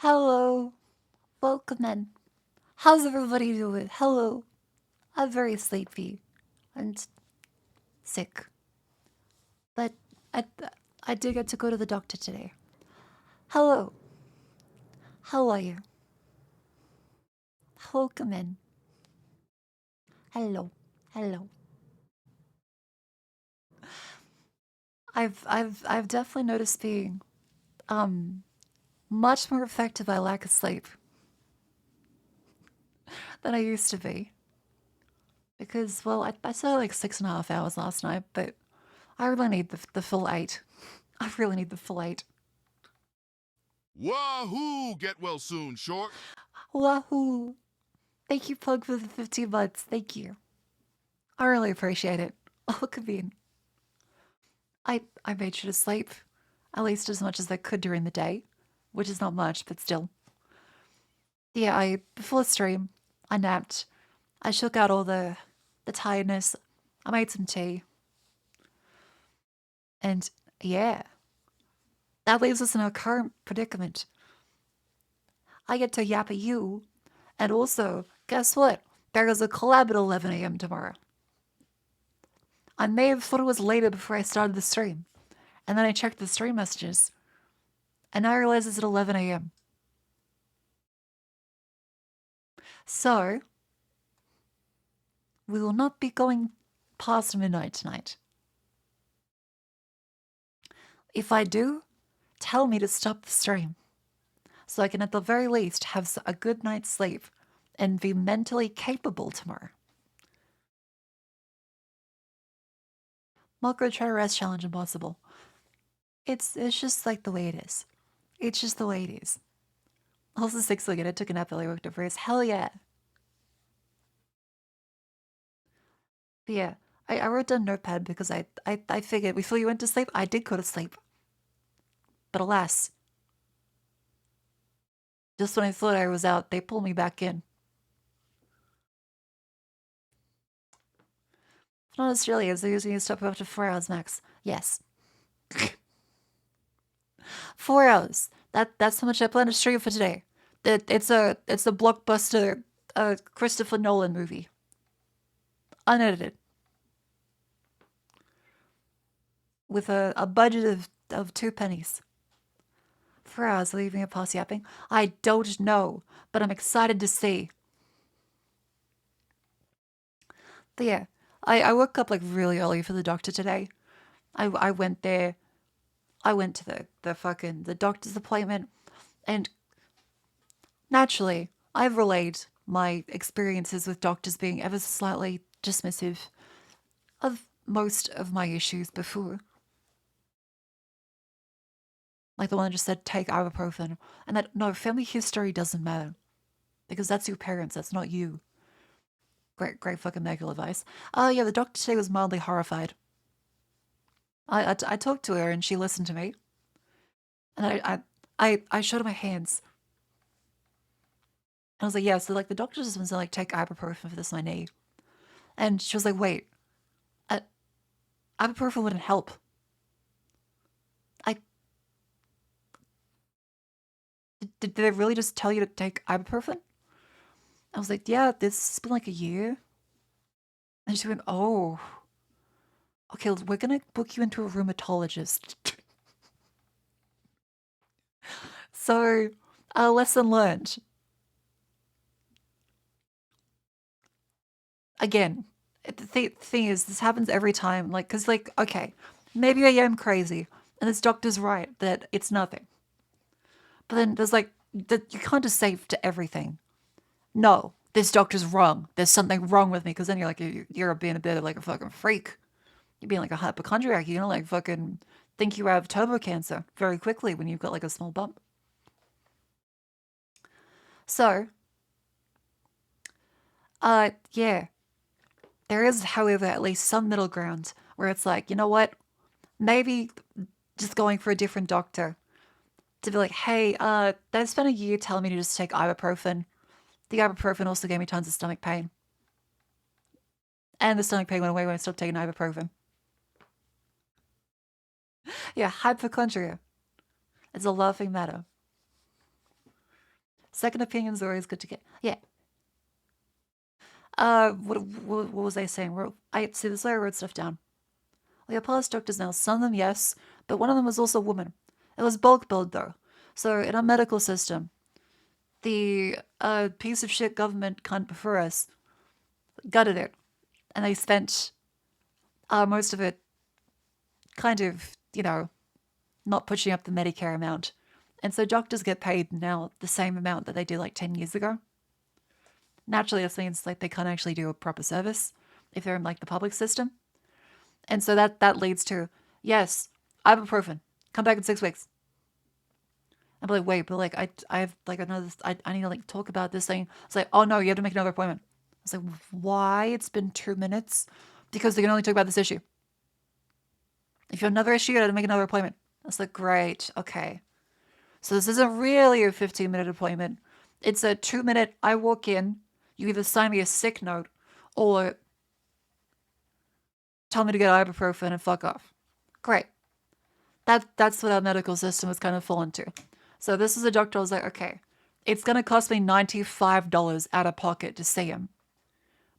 Hello, welcome in. How's everybody doing? Hello. I'm very sleepy and sick, but I, I did get to go to the doctor today. Hello, how are you? Welcome in. Hello, hello. I've definitely noticed being um much more effective by lack of sleep than I used to be. Because well, I slept like 6.5 hours last night, but I really need the full 8. I really need the full 8. Wahoo! Get well soon, short. Wahoo! Thank you, Pug, for the 15 months. Thank you. I really appreciate it. Oh, Kabine. I made sure to sleep at least as much as I could during the day, which is not much, but still. Yeah, before the stream, I napped. I shook out all the tiredness. I made some tea. And yeah, that leaves us in our current predicament. I get to yap at you, and also, guess what? There is a collab at 11 a.m. tomorrow. I may have thought it was later before I started the stream, and then I checked the stream messages, and I realized it's at 11 a.m. So, we will not be going past midnight tonight. If I do, tell me to stop the stream, so I can at the very least have a good night's sleep and be mentally capable tomorrow. Macro try to rest challenge impossible. It's just like the way it is. It's just the way it is. Also 6 again, I took a nap while I worked at first. Hell yeah. But yeah, I wrote down notepad because I figured before you went to sleep, I did go to sleep. But alas, just when I thought I was out, they pulled me back in. Not Australia, so usually you stop up to 4 hours max. Yes. 4 hours. That's how much I plan to stream for today. It's a blockbuster Christopher Nolan movie. Unedited. With a budget of 2 pennies. 4 hours leaving a past yapping? I don't know, but I'm excited to see. But yeah, I woke up like really early for the doctor today. I went there. I went to the doctor's appointment, and naturally, I've relayed my experiences with doctors being ever so slightly dismissive of most of my issues before. Like the one that just said, take ibuprofen. And that, no, family history doesn't matter. Because that's your parents, that's not you. Great fucking medical advice. Oh, yeah, the doctor today was mildly horrified. I talked to her and she listened to me. And I showed her my hands. And I was like, yeah, so like the doctor just wants to like take ibuprofen for this my knee. And she was like, wait, uh, ibuprofen wouldn't help. I did they really just tell you to take ibuprofen? I was like, yeah, this has been like a year. And she went, oh, okay, we're gonna book you into a rheumatologist. So, lesson learned. Again, the thing is, this happens every time. Like, because, like, okay, maybe I am crazy, and this doctor's right that it's nothing. But then there's like, you can't just say to everything, no, this doctor's wrong. There's something wrong with me. Because then you're like, you're being a bit of like a fucking freak. You're being like a hypochondriac. You know, like fucking think you have turbo cancer very quickly when you've got like a small bump. So, yeah, there is, however, at least some middle ground where it's like, you know what? Maybe just going for a different doctor to be like, hey, they spent a year telling me to just take ibuprofen. The ibuprofen also gave me tons of stomach pain. And the stomach pain went away when I stopped taking ibuprofen. Yeah, hypochondria. It's a laughing matter. Second opinions are always good to get. Yeah. What was I saying? I see. This is why I wrote stuff down. We have past doctors now. Some of them, yes, but one of them was also a woman. It was bulk billed though. So in our medical system, the piece of shit government cunt before us gutted it, and they spent most of it kind of, not pushing up the Medicare amount. And so doctors get paid now the same amount that they did like 10 years ago. Naturally, this means like they can't actually do a proper service if they're in like the public system. And so that leads to, yes, ibuprofen, come back in 6 weeks. I'm like, wait, but like I have like another, I need to like talk about this thing. It's like, oh no, you have to make another appointment. It's like, why? It's been 2 minutes? Because they can only talk about this issue. If you have another issue, you have to make another appointment. I was like, great, okay. So this isn't really a 15-minute appointment. It's a 2-minute, I walk in, you either sign me a sick note or tell me to get ibuprofen and fuck off. Great. That's what our medical system has kind of fallen to. So this is a doctor. I was like, okay, it's going to cost me $95 out of pocket to see him.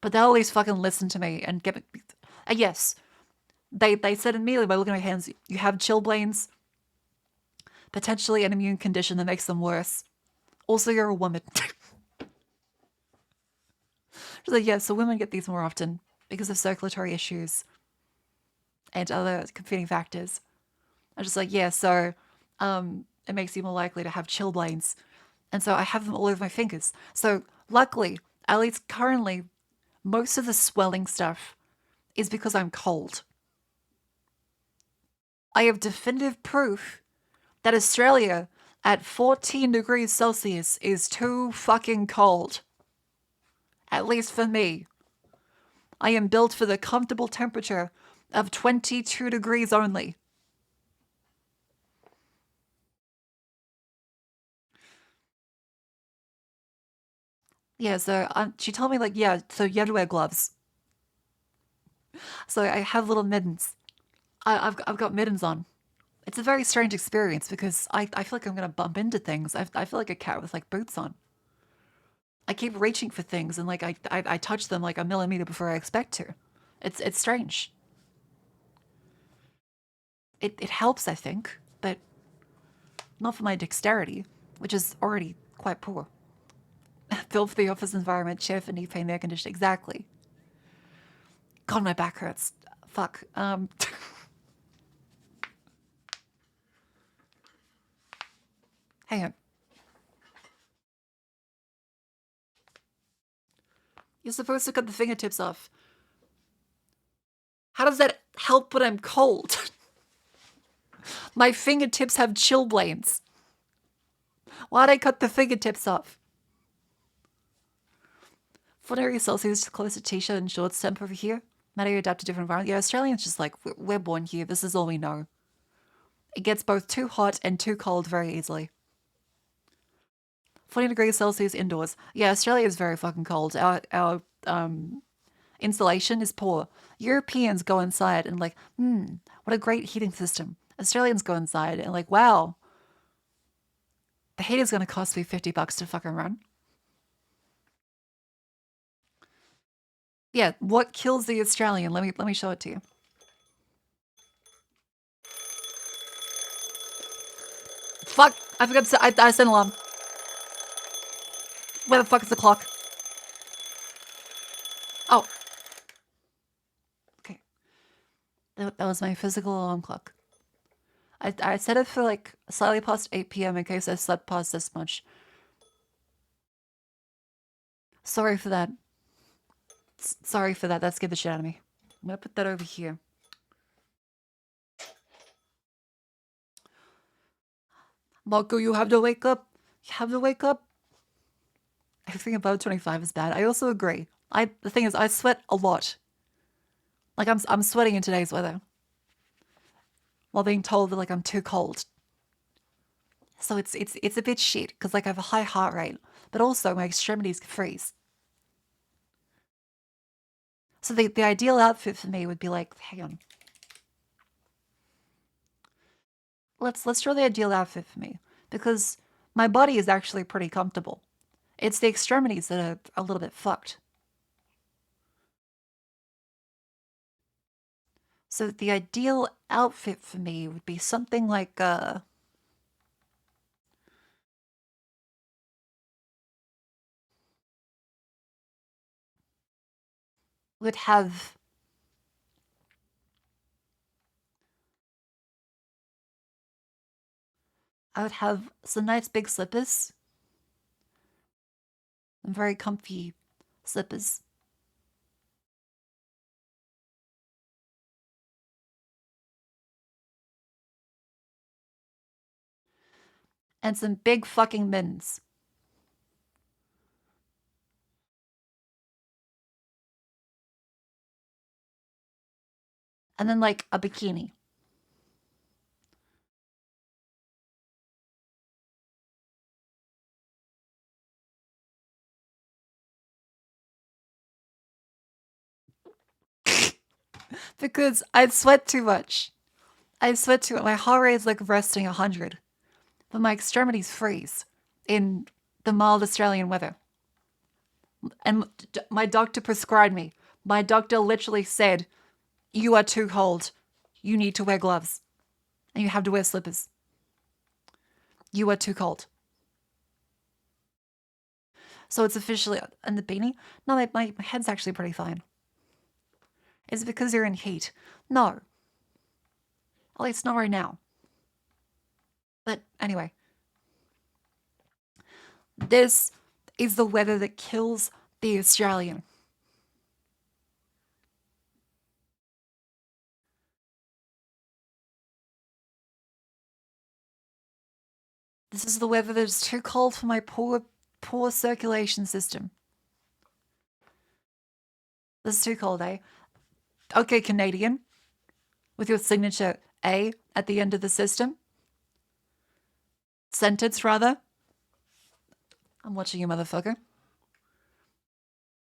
But they'll at least fucking listen to me and get me. Yes, they said immediately by looking at my hands, you have chilblains, potentially an immune condition that makes them worse. Also, you're a woman. She's like, yeah, so women get these more often because of circulatory issues and other competing factors. I was just like, yeah, so it makes you more likely to have chilblains. And so I have them all over my fingers. So luckily, at least currently, most of the swelling stuff is because I'm cold. I have definitive proof that Australia at 14 degrees Celsius is too fucking cold. At least for me. I am built for the comfortable temperature of 22 degrees only. Yeah, so she told me, like, yeah, so you have to wear gloves. So I have little mittens. I've got mittens on. It's a very strange experience because I feel like I'm going to bump into things. I feel like a cat with, like, boots on. I keep reaching for things and, like, I touch them, like, a millimeter before I expect to. It's strange. It helps, I think, but not for my dexterity, which is already quite poor. Built for the office environment, chair for knee pain, air conditioning. Exactly. God, my back hurts. Fuck. Hang on. You're supposed to cut the fingertips off. How does that help when I'm cold? My fingertips have chilblains. Why'd I cut the fingertips off? 4 degrees Celsius, close to t-shirt and shorts temp over here. Matter you adapt to different environments. Yeah, Australians just like, we're born here. This is all we know. It gets both too hot and too cold very easily. 40 degrees Celsius indoors. Yeah, Australia is very fucking cold. Our insulation is poor. Europeans go inside and like, what a great heating system. Australians go inside and like, wow, the heater's gonna cost me $50 to fucking run. Yeah, what kills the Australian? Let me show it to you. Fuck! I forgot to I set an alarm. Where the fuck is the clock? Oh. Okay. That was my physical alarm clock. I set it for like slightly past 8 p.m. in case I slept past this much. Sorry for that. Sorry for that. That scared the shit out of me. I'm gonna put that over here. Marco, you have to wake up. You have to wake up. Everything above 25 is bad. I also agree. The thing is, I sweat a lot. Like I'm sweating in today's weather. While being told that like I'm too cold. So it's a bit shit because like I have a high heart rate, but also my extremities can freeze. So the ideal outfit for me would be like, hang on. Let's draw the ideal outfit for me because my body is actually pretty comfortable. It's the extremities that are a little bit fucked. So the ideal outfit for me would be something like would have I would have some nice big slippers, and very comfy slippers. And some big fucking mittens. And then like a bikini. Because I sweat too much. I sweat too much. My heart rate is like resting 100. But my extremities freeze in the mild Australian weather. And my doctor prescribed me. My doctor literally said, "You are too cold. You need to wear gloves. And you have to wear slippers. You are too cold." So it's officially. And the beanie? No, my head's actually pretty fine. Is it because you're in heat? No. At least not right now. But anyway, this is the weather that kills the Australian. This is the weather that is too cold for my poor circulation system. This is too cold, eh? Okay, Canadian, with your signature A at the end of the system. Sentence, rather. I'm watching you, motherfucker.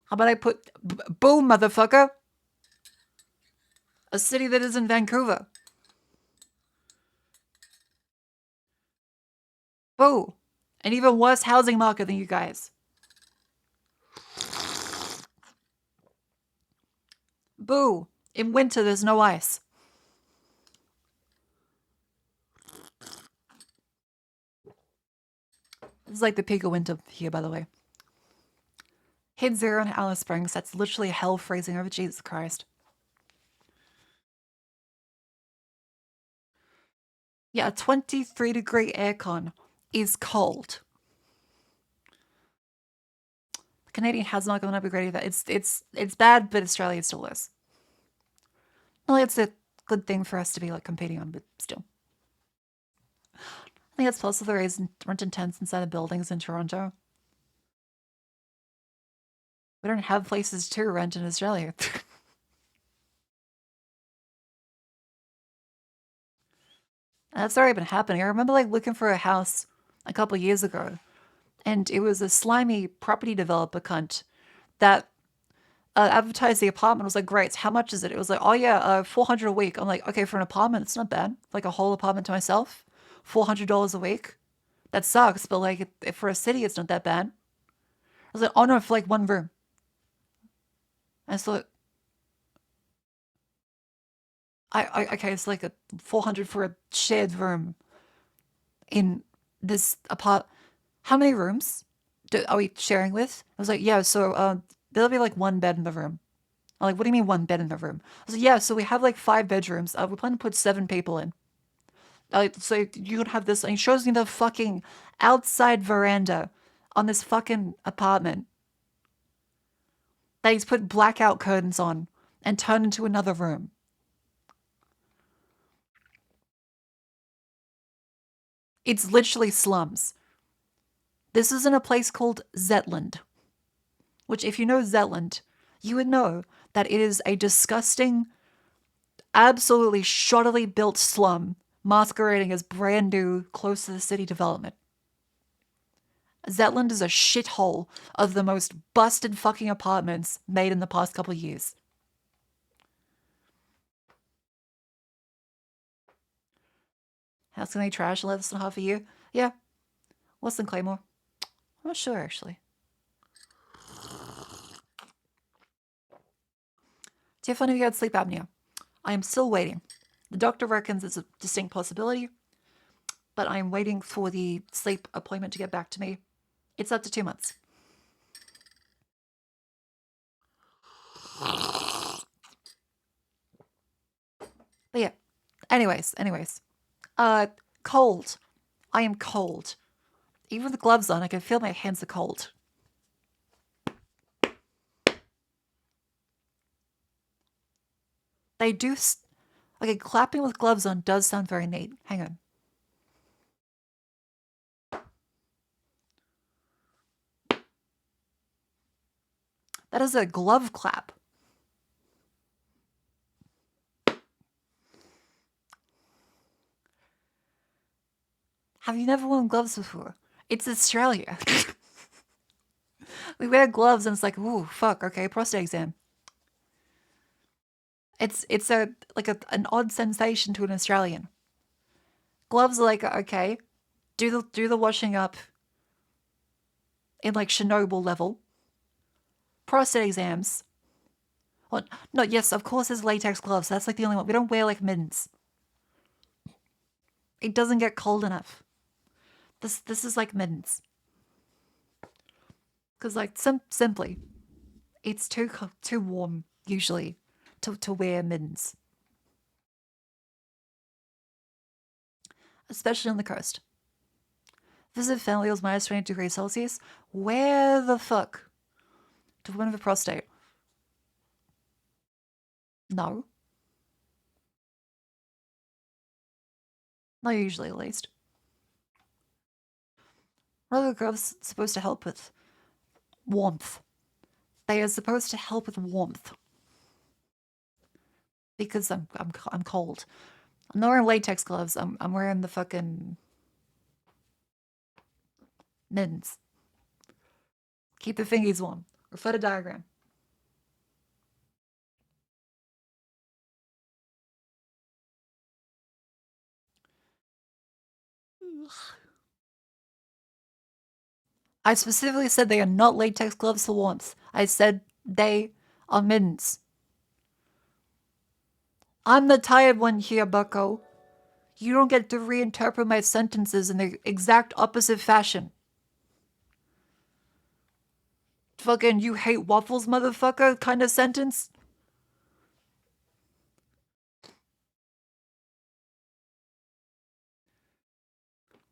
How about I put boom, motherfucker? A city that is in Vancouver. Boo. An even worse housing market than you guys. Boo. In winter, there's no ice. This is like the peak of winter here, by the way. Hit zero in Alice Springs. That's literally hell freezing over. Jesus Christ. Yeah, a 23-degree aircon is cold. The Canadian has not gone up a grade of that. It's bad, but Australia still is. Well, it's a good thing for us to be like competing on, but still. I think that's also the reason renting tents inside of buildings in Toronto. We don't have places to rent in Australia. That's already been happening. I remember like looking for a house a couple years ago, and it was a slimy property developer cunt that advertised the apartment. I was like, great, how much is it? It was like, oh yeah, 400 a week. I'm like, okay, for an apartment, it's not bad. Like a whole apartment to myself, $400 a week. That sucks, but like if for a city, it's not that bad. I was like, oh no, for like one room. And so okay, it's like a 400 for a shared room in this apart. How many rooms are we sharing with? I was like, yeah, so there'll be like one bed in the room. I'm like, what do you mean one bed in the room? I was like, yeah, so we have like 5 bedrooms. We plan to put 7 people in. So you could have this, and he shows me the fucking outside veranda on this fucking apartment that he's put blackout curtains on and turned into another room. It's literally slums. This is in a place called Zetland, which, if you know Zetland, you would know that it is a disgusting, absolutely shoddily built slum masquerading as brand new, close to the city development. Zetland is a shithole of the most busted fucking apartments made in the past couple of years. House gonna be trash in less than half a year? Yeah, less than Claymore. I'm not sure, actually. Tiffany had sleep apnea. I am still waiting. The doctor reckons it's a distinct possibility, but I am waiting for the sleep appointment to get back to me. It's up to 2 months. But yeah. Anyways. Uh, cold. I am cold. Even with the gloves on, I can feel my hands are cold. They do. Okay, clapping with gloves on does sound very neat. Hang on. That is a glove clap. Have you never worn gloves before? It's Australia. We wear gloves and it's like, ooh, fuck, okay, prostate exam. It's a like an odd sensation to an Australian. Gloves are like, okay, do the washing up in like Chernobyl level. Prostate exams. Well, no, yes, of course there's latex gloves. That's like the only one. We don't wear like mittens. It doesn't get cold enough. This is like mittens. Because like simply, it's too warm usually to wear mittens, especially on the coast. Visit family was minus 20 degrees Celsius. Where the fuck? To women with a prostate? No, not usually at least. Rubber gloves supposed to help with warmth. They are supposed to help with warmth because I'm cold. I'm not wearing latex gloves. I'm wearing the fucking mittens. Keep the fingies warm. Refer to diagram. I specifically said they are not latex gloves for warmth. I said they are mittens. I'm the tired one here, bucko. You don't get to reinterpret my sentences in the exact opposite fashion. Fucking you hate waffles, motherfucker kind of sentence.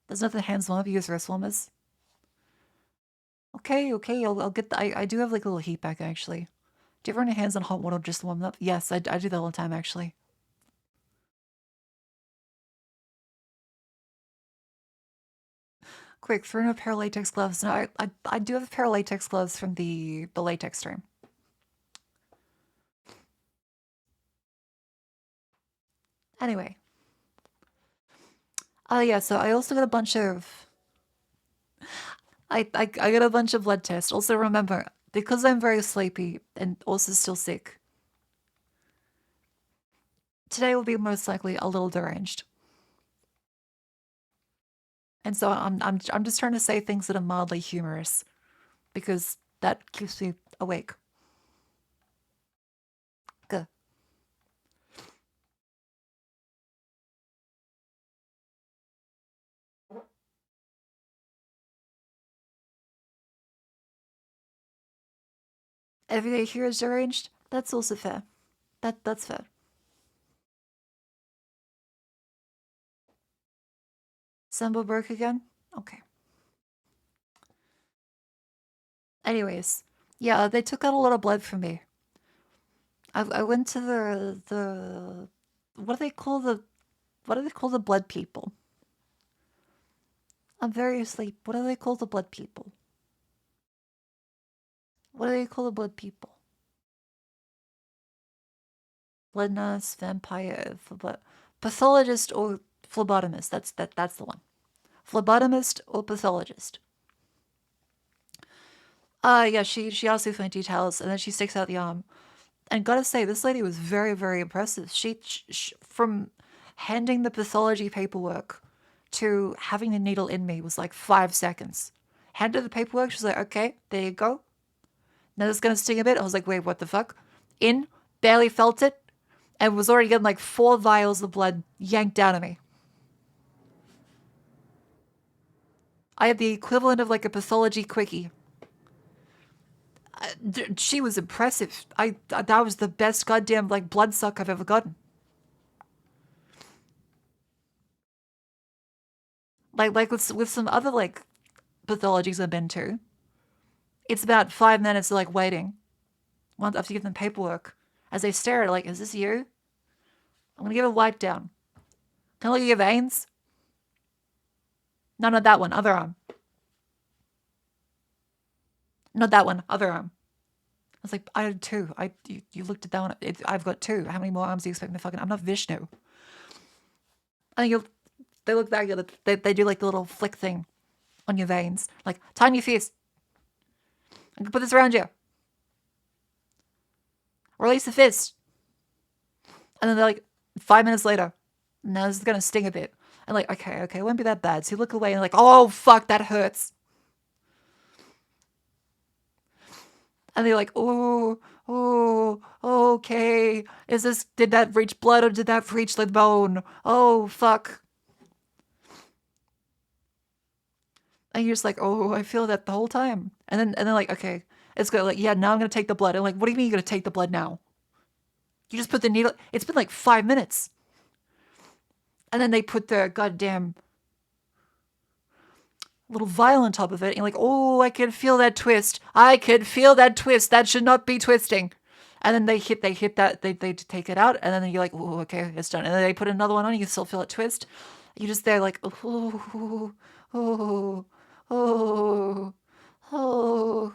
There's nothing hands warm. Use wrist warmers. Okay, I'll get the. I do have like a little heat pack actually. Do you ever run your hands on hot water just to warm them up? Yes, I do that all the time actually. Quick, throw in a pair of latex gloves. No, I do have a pair of latex gloves from the latex stream. Anyway. Oh yeah, so I also got a bunch of I got a bunch of blood tests. Also remember, because I'm very sleepy and also still sick, today will be most likely a little deranged. And so I'm just trying to say things that are mildly humorous because that keeps me awake. Good. Every day here is deranged. That's also fair. That's fair. Sembo broke again? Okay. Anyways, yeah, they took out a lot of blood from me. I went to the what do they call the blood people? I'm very asleep. What do they call the blood people? What do they call the blood people? Blood nurse, vampire, pathologist, or phlebotomist. That's the one. Phlebotomist or pathologist. Yeah, she asked me for my details, and then she sticks out the arm. And gotta say, this lady was very, very impressive. She from handing the pathology paperwork to having the needle in me was like 5 seconds. Handed the paperwork, she was like, okay, there you go. Now it's gonna sting a bit. I was like, wait, what the fuck? In, barely felt it, and was already getting like 4 vials of blood yanked out of me. I had the equivalent of like a pathology quickie. She was impressive. That was the best goddamn like blood suck I've ever gotten. Like with some other like pathologies I've been to, it's about 5 minutes of like waiting once after you give them paperwork as they stare at it like, is this you? I'm gonna give a wipe down. Can I look at your veins? No, not that one. Other arm. Not that one. Other arm. I was like, I had two. You looked at that one. I've got two. How many more arms do you expect me to fucking? I'm not Vishnu. I think they look that good. They do like the little flick thing on your veins. Like, tie your fist. I can put this around you. Release the fist. And then they're like, 5 minutes later, now this is gonna sting a bit. And like, okay, it won't be that bad. So you look away and like, oh fuck, that hurts. And they're like, oh, okay. Did that reach blood or did that reach the bone? Oh, fuck. And you're just like, oh, I feel that the whole time. And then like, okay, it's good. Like, yeah, now I'm gonna take the blood. And like, what do you mean you're gonna take the blood now? You just put the needle. It's been like 5 minutes. And then they put the goddamn little vial on top of it. And you're like, oh, I can feel that twist. I can feel that twist. That should not be twisting. And then they hit that, they take it out. And then you're like, oh, okay, it's done. And then they put another one on. You can still feel it twist. You're just there like, oh, oh, oh, oh.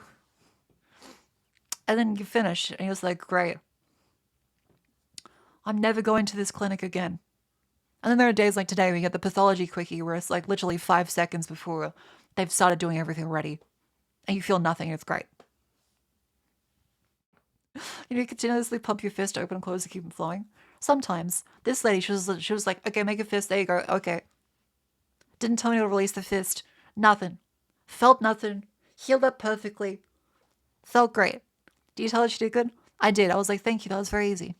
And then you finish. And you're just like, great. I'm never going to this clinic again. And then there are days like today where you get the pathology quickie where it's like literally 5 seconds before they've started doing everything already. And you feel nothing. It's great. You continuously pump your fist open and close to keep it flowing. Sometimes. This lady, she was like, okay, make a fist. There you go. Okay. Didn't tell me to release the fist. Nothing. Felt nothing. Healed up perfectly. Felt great. Do you tell her she did good? I did. I was like, thank you. That was very easy.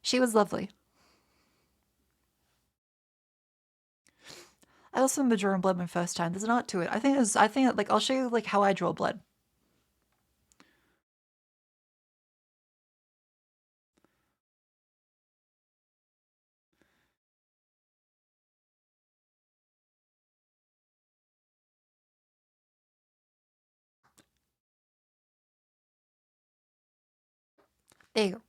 She was lovely. I also remember drawing blood my first time. There's an art to it. I think like I'll show you like how I draw blood. There you go.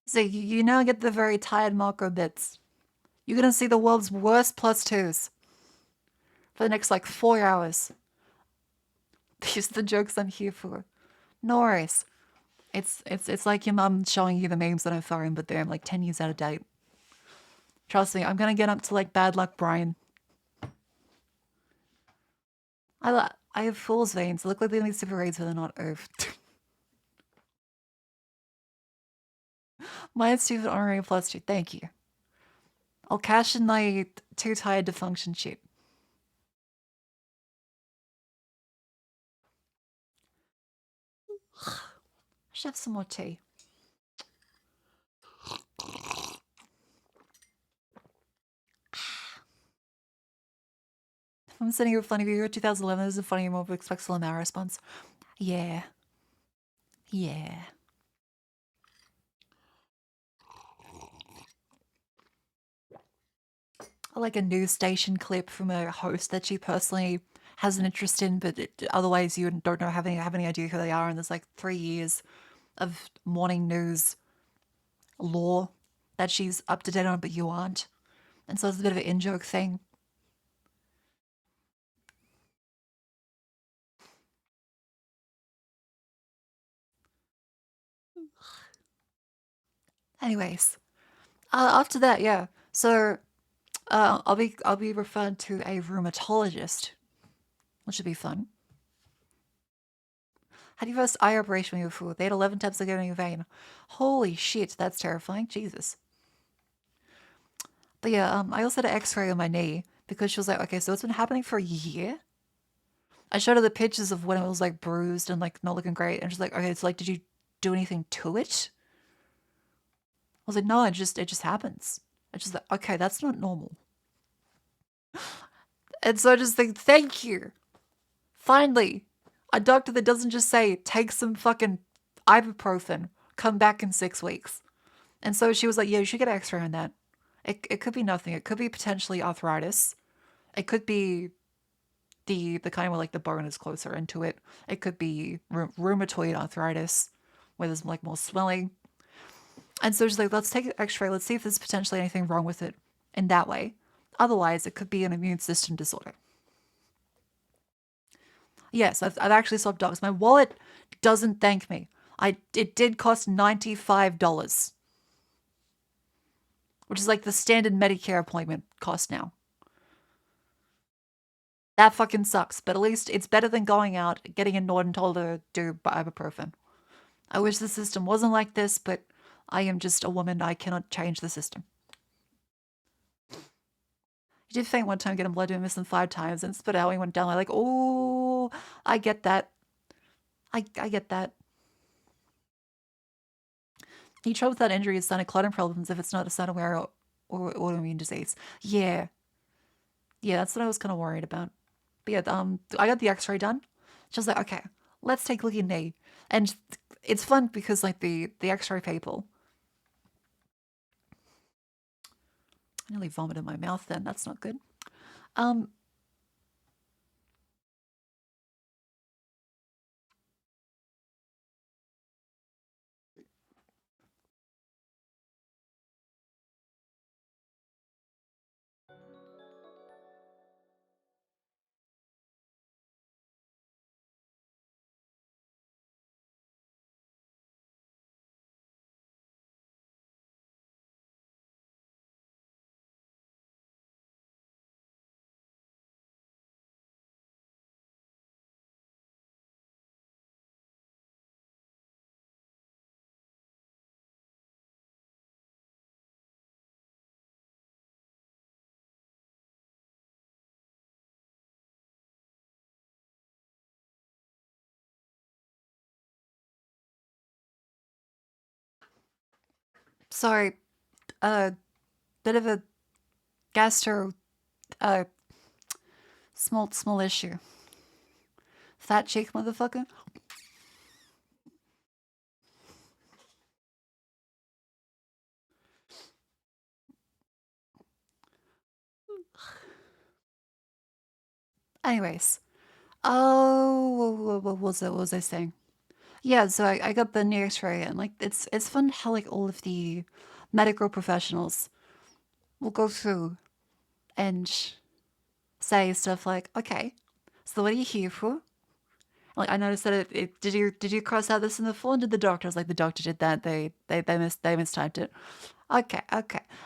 So you now get the very tired macro bits. You're gonna see the world's worst +2s for the next like 4 hours. These are the jokes I'm here for. No worries. It's like your mum showing you the memes that I found, but they're like 10 years out of date. Trust me, I'm gonna get up to like bad luck Brian. I have fool's veins. They look like they need super but they're not oofed. Mine's stupid honorary +2. Thank you. I'll cash in my too tired to function sheet. I should have some more tea. I'm sending you a funny video. 2011 this is a funny moment. Expect Lamar response. Yeah. Yeah. I like a news station clip from a host that she personally has an interest in, but otherwise you don't have any idea who they are. And there's like 3 years of morning news lore that she's up to date on, but you aren't. And so it's a bit of an in-joke thing. Anyways, after that, yeah. So I'll be referred to a rheumatologist, which should be fun. Had your first eye operation when you were 4? They had 11 taps of in your vein. Holy shit, that's terrifying. Jesus. But yeah, I also had an X-ray on my knee because she was like, okay, so it's been happening for a year. I showed her the pictures of when it was like bruised and like not looking great, and she's like, okay, it's like, did you do anything to it? I was like, no, it just happens. I just like, okay, that's not normal. And so I just think, thank you. Finally, a doctor that doesn't just say, take some fucking ibuprofen, come back in 6 weeks. And so she was like, yeah, you should get an x-ray on that. It could be nothing. It could be potentially arthritis. It could be the kind where like the bone is closer into it. It could be rheumatoid arthritis, where there's like more swelling. And so she's like, let's take an x-ray. Let's see if there's potentially anything wrong with it in that way. Otherwise, it could be an immune system disorder. Yes, I've actually swapped docs. My wallet doesn't thank me. It did cost $95, which is like the standard Medicare appointment cost now. That fucking sucks, but at least it's better than going out, getting ignored and told to do ibuprofen. I wish the system wasn't like this, but I am just a woman. I cannot change the system. He did faint one time, getting blood to him, missed him 5 times, and spit out. He went down like, oh, I get that. I get that. He trouble with that injury is sign of clotting problems if it's not a sign of wear or autoimmune disease. Yeah. Yeah, that's what I was kind of worried about. But yeah, I got the x-ray done. She was like, okay, let's take a look at your knee. And it's fun because like the x-ray people, I nearly vomited in my mouth then. That's not good. Um, sorry, uh, bit of a gastro, uh, small issue. Fat cheek, motherfucker. Anyways, oh, what was I saying? Yeah, so I got the knee X-ray, and like it's fun how like all of the medical professionals will go through and say stuff like, okay, so what are you here for? Like I noticed that did you cross out this in the form? Did the doctor? I was like, the doctor did that. They mistyped it. Okay,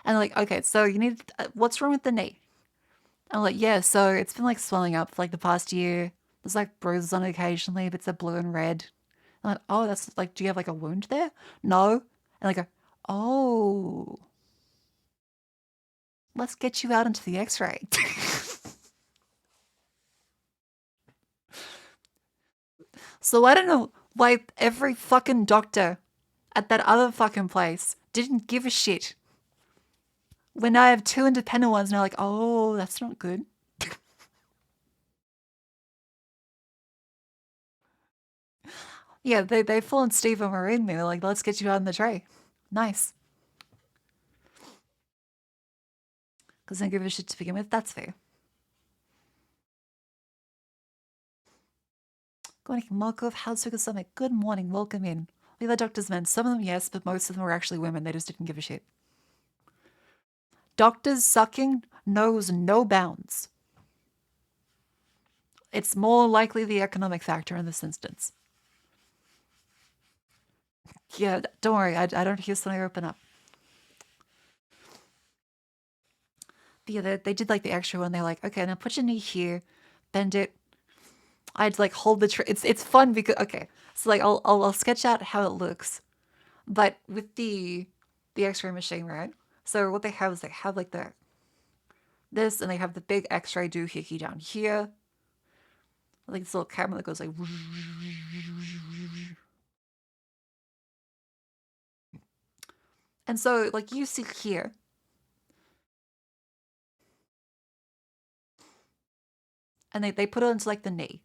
and like, okay, so you need what's wrong with the knee? I'm like, yeah, so it's been like swelling up for like the past year. There's like bruises on it occasionally, but it's blue and red. I'm like, oh, that's like, do you have like a wound there? No. And I go, oh, let's get you out into the x-ray. So I don't know why every fucking doctor at that other fucking place didn't give a shit. When I have two independent ones and they're like, oh, that's not good. Yeah, they full on Steve and Marine me. They're like, let's get you out in the tray. Nice. Because they don't give a shit to begin with. That's fair. Good morning, Markov. How's your stomach? Good morning. Welcome in. We the doctors men. Some of them, yes, but most of them were actually women. They just didn't give a shit. Doctors sucking knows no bounds. It's more likely the economic factor in this instance. Yeah, don't worry. I don't hear something open up. But yeah, they did like the extra one. They're like, okay, now put your knee here, bend it. I'd like hold the. It's fun because okay, so like I'll sketch out how it looks, but with the X-ray machine, right? So what they have is they have like this, and they have the big X-ray doohickey down here, Like this little camera that goes like. And so, like, you see here. And they put it into like the knee.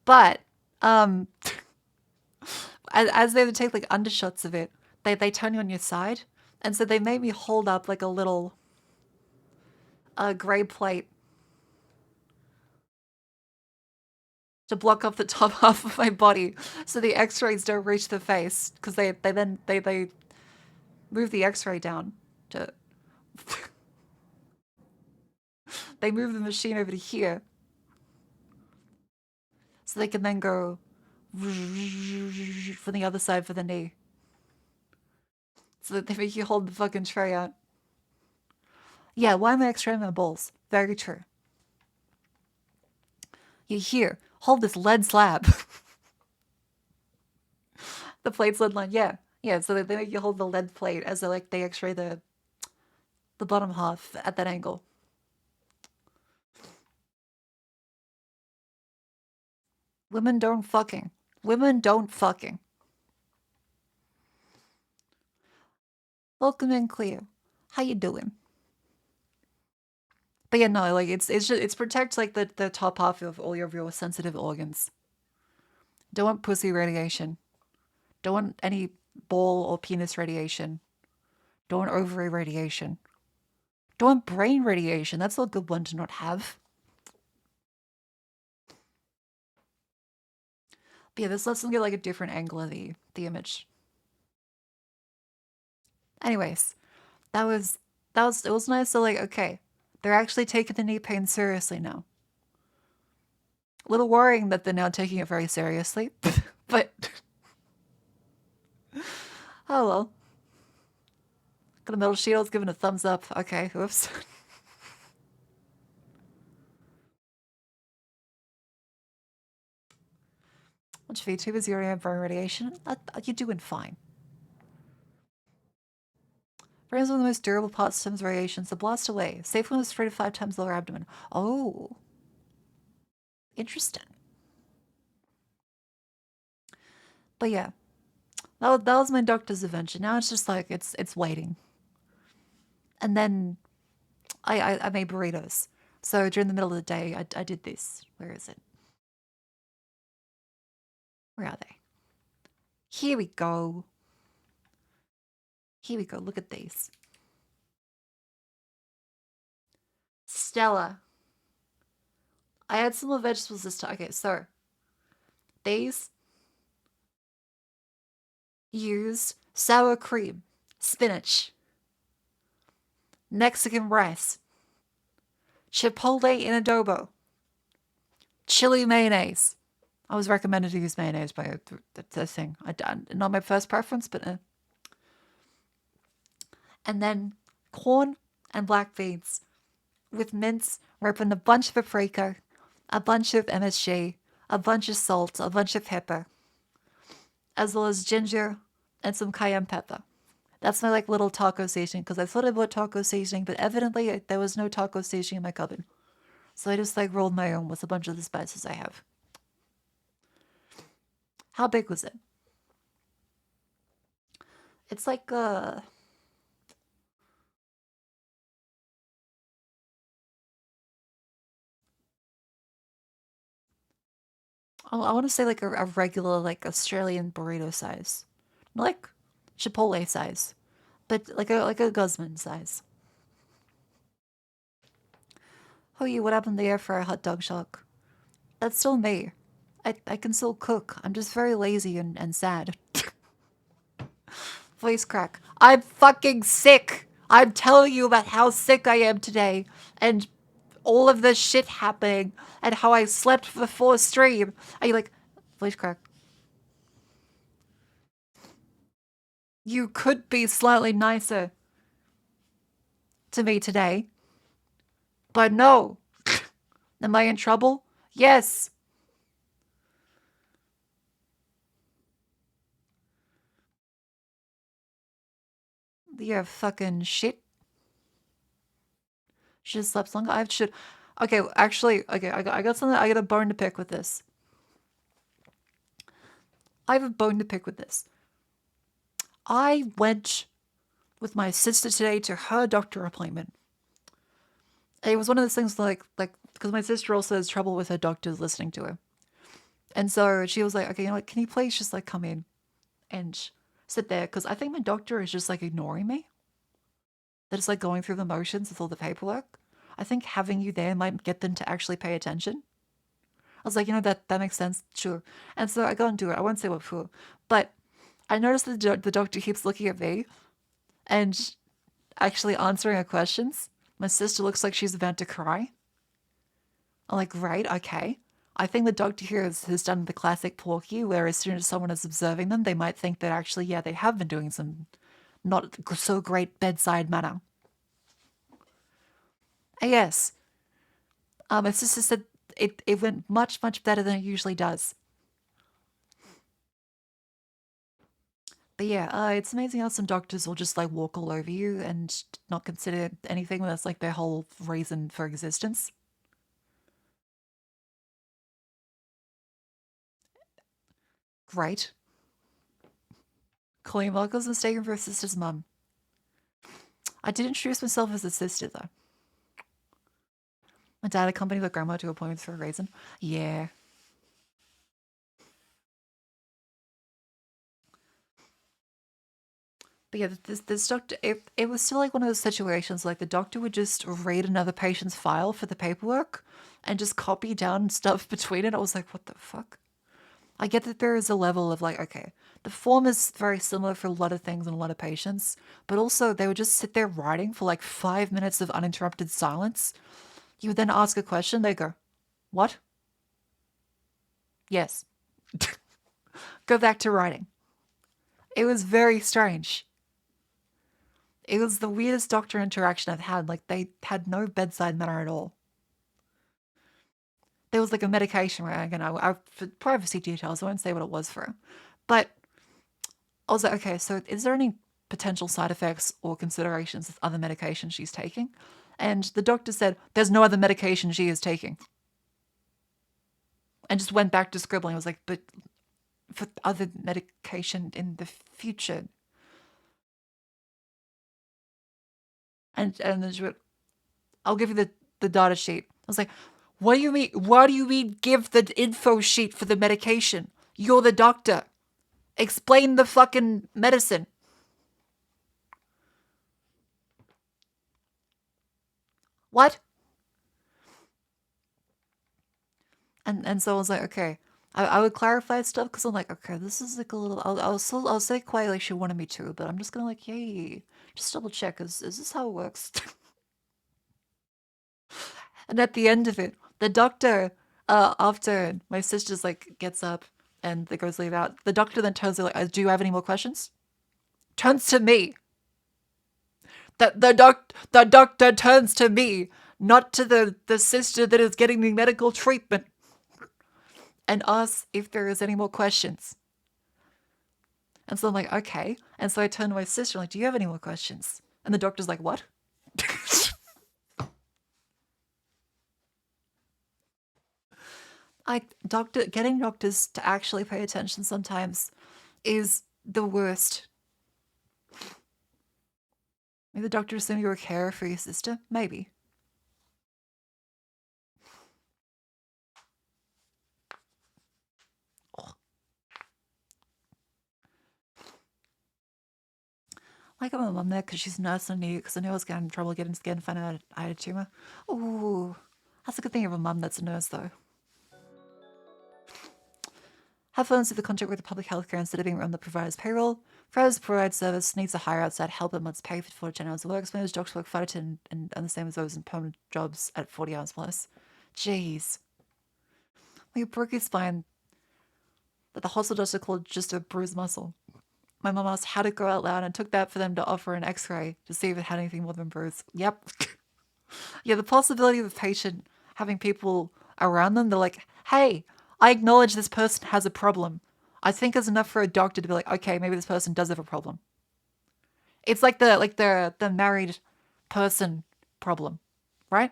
But as they would take like undershots of it, they turn you on your side. And so they made me hold up like a little gray plate to block off the top half of my body so the x-rays don't reach the face, because they move the x-ray down to they move the machine over to here so they can then go from the other side for the knee, so that they make you hold the fucking tray out. Yeah, why am I x-raying my balls? Very true. You here, hold this lead slab. The plate's lead line, yeah. Yeah, so they make you hold the lead plate as they x-ray the bottom half at that angle. Women don't fucking. Women don't fucking. Welcome in, Cleo. How you doing? But yeah, no, like it's protect like the top half of all your real sensitive organs. Don't want pussy radiation. Don't want any ball or penis radiation. Don't want ovary radiation. Don't want brain radiation. That's a good one to not have. But yeah, this lets them get like a different angle of the image. Anyways, it was nice to like, okay, they're actually taking the knee pain seriously now. A little worrying that they're now taking it very seriously, but oh well. Got a metal shield giving a thumbs up. Okay, whoops. Which VTubers you're in burn radiation? You're doing fine. Brains one of the most durable parts systems radiations, so blast away. Safe one is 3 to 5 times lower abdomen. Oh. Interesting. But yeah. That was my doctor's adventure. Now it's just like it's waiting. And then I made burritos. So during the middle of the day, I did this. Where is it? Where are they? Here we go. Here we go. Look at these. Stella. I had some more vegetables this time. Okay, so these use sour cream, spinach, Mexican rice, chipotle in adobo, chili mayonnaise. I was recommended to use mayonnaise by the thing. Not my first preference, but and then corn and black beans with mince wrapped in a bunch of paprika, a bunch of MSG, a bunch of salt, a bunch of pepper, as well as ginger and some cayenne pepper. That's my like little taco seasoning, because I thought I bought taco seasoning, but evidently there was no taco seasoning in my cupboard. So I just like rolled my own with a bunch of the spices I have. How big was it? It's like I want to say like a regular like Australian burrito size, not like Chipotle size, but like a Guzman size. Oh, you what happened to the air fryer hot dog shock? That's still me. I can still cook. I'm just very lazy and sad. Voice crack. I'm fucking sick. I'm telling you about how sick I am today, and all of this shit happening, and how I slept before stream. Are you like, voice crack? You could be slightly nicer to me today, but no. Am I in trouble? Yes. You're fucking shit. Should have slept longer. I should. Okay, actually, okay, I got something. I got a bone to pick with this. I have a bone to pick with this. I went with my sister today to her doctor appointment. It was one of those things like because my sister also has trouble with her doctors listening to her, and so she was like, okay, you know what? Can you please just like come in and sit there? Because I think my doctor is just like ignoring me. They're just like going through the motions with all the paperwork. I think having you there might get them to actually pay attention. I was like, you know, that makes sense, sure. And so I go and do it. I won't say what for, but I noticed that the doctor keeps looking at me and actually answering her questions. My sister looks like she's about to cry. I'm like, right, okay. I think the doctor here has done the classic Porky, where as soon as someone is observing them, they might think that actually, yeah, they have been doing some not so great bedside manner. Yes, my sister said it went much, much better than it usually does. But yeah, it's amazing how some doctors will just like walk all over you and not consider anything when that's like their whole reason for existence. Great. Colleen Markle's mistaken for her sister's mum. I did introduce myself as a sister though. My dad accompanied my grandma to appointments for a reason. Yeah. But yeah, this doctor, it was still like one of those situations like the doctor would just read another patient's file for the paperwork and just copy down stuff between it. I was like, what the fuck? I get that there is a level of like, okay, the form is very similar for a lot of things and a lot of patients, but also they would just sit there writing for like 5 minutes of uninterrupted silence. You would then ask a question, they go, what? Yes. Go back to writing. It was very strange. It was the weirdest doctor interaction I've had. Like, they had no bedside manner at all. There was like a medication, right? Again, for privacy details, I won't say what it was for. But I was like, okay, so is there any potential side effects or considerations with other medications she's taking? And the doctor said, there's no other medication she is taking. And just went back to scribbling. I was like, but for other medication in the future. And then she went, I'll give you the data sheet. I was like, what do you mean? What do you mean give the info sheet for the medication? You're the doctor. Explain the fucking medicine. What? And so I was like, okay. I would clarify stuff because I'm like, okay, this is like a little. I'll say quietly like she wanted me to, but I'm just gonna like, yay, just double check. Is this how it works? And at the end of it, the doctor, after my sister's like gets up and they goes leave out, the doctor then tells her like, "Do you have any more questions?" Turns to me. The doctor turns to me, not to the sister that is getting the medical treatment, and asks if there is any more questions. And so I'm like, okay. And so I turn to my sister, I'm like, do you have any more questions? And the doctor's like, what? Getting doctors to actually pay attention sometimes is the worst. Maybe the doctor assumed you were a carer for your sister? Maybe. I got my mum there because she's a nurse and I knew because I knew I was getting in trouble getting scared and finding out I had a tumor. Ooh, that's a good thing of a mum that's a nurse though. Have funds with the contract with the public healthcare instead of being on the provider's payroll. Providers provide service needs to hire outside help and must pay for 10 hours of work. Explainers doctors work 5 to 10 and the same as those in permanent jobs at 40 hours plus. Jeez. We broke his spine that the hospital doctor called just a bruised muscle. My mum asked how to go out loud and took that for them to offer an x-ray to see if it had anything more than bruise. Yep. Yeah, the possibility of a patient having people around them, they're like, hey, I acknowledge this person has a problem. I think it's enough for a doctor to be like, okay, maybe this person does have a problem. It's like the married person problem, right?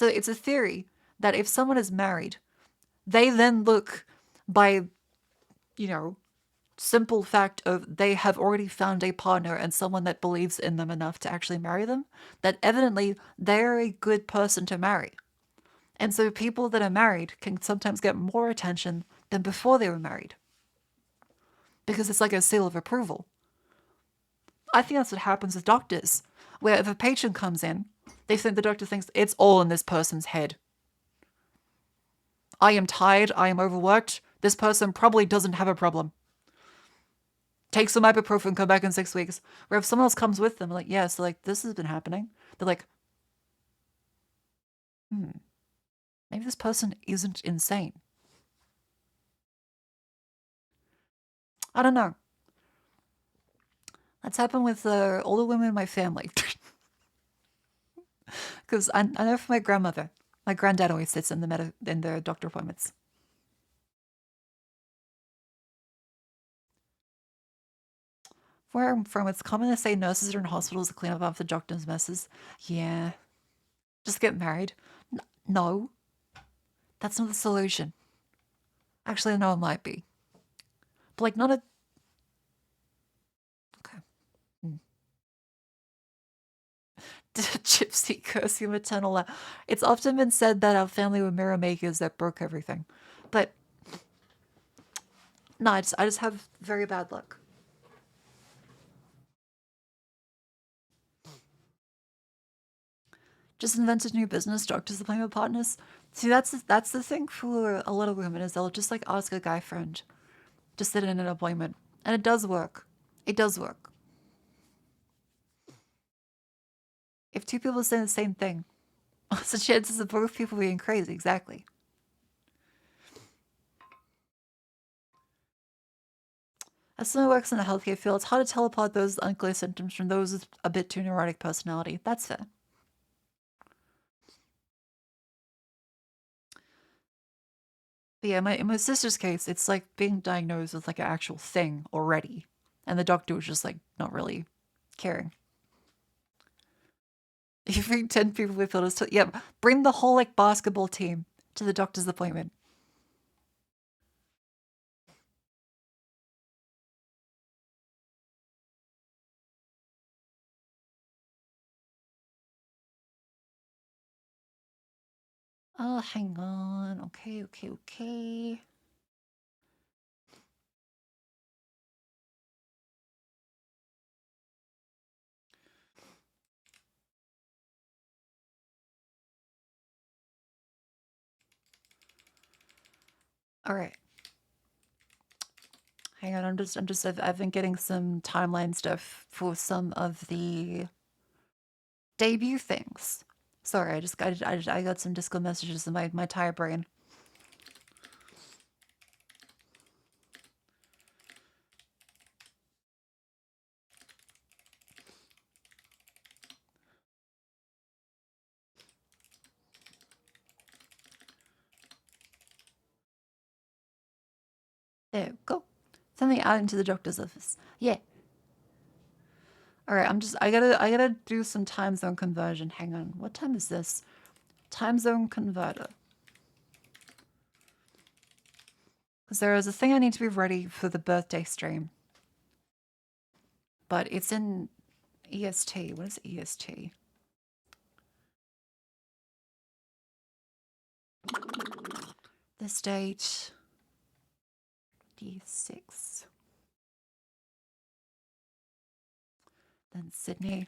So it's a theory that if someone is married, they then look by, you know, simple fact of they have already found a partner and someone that believes in them enough to actually marry them, that evidently they're a good person to marry. And so people that are married can sometimes get more attention than before they were married because it's like a seal of approval. I think that's what happens with doctors, where if a patient comes in, they think the doctor thinks it's all in this person's head. I am tired, I am overworked, this person probably doesn't have a problem. Take some ibuprofen, come back in 6 weeks. Where if someone else comes with them, like, yeah, so like this has been happening. They're like, maybe this person isn't insane. I don't know. That's happened with all the women in my family. Because I know for my grandmother, my granddad always sits in the doctor appointments. Where I'm from, it's common to say nurses are in hospitals to clean up after doctors' messes. Yeah, just get married. No, that's not the solution. Actually, no, it might be. But like, not a. Okay. Gypsy curse your maternal line. It's often been said that our family were mirror makers that broke everything. But no, I just have very bad luck. Just invented new business, doctors are playing with partners. See, that's the thing for a lot of women is they'll just like ask a guy friend, just sit in an appointment, and it does work. It does work. If two people say the same thing, what's the chances of both people being crazy? Exactly. As someone who works in the healthcare field, it's hard to tell apart those with unclear symptoms from those with a bit too neurotic personality. That's fair. But yeah, in my sister's case, it's like being diagnosed with like an actual thing already. And the doctor was just like not really caring. If you bring 10 people with illness, yep, bring the whole like basketball team to the doctor's appointment. Oh, hang on. Okay, okay, okay. All right. Hang on. I've been getting some timeline stuff for some of the debut things. Sorry, I got some Discord messages in my tired brain. There we go. Something out into the doctor's office. Yeah. All right, I gotta do some time zone conversion. Hang on. What time is this? Time zone converter. Because there is a thing I need to be ready for the birthday stream. But it's in EST. What is EST? This date. D6. Then Sydney.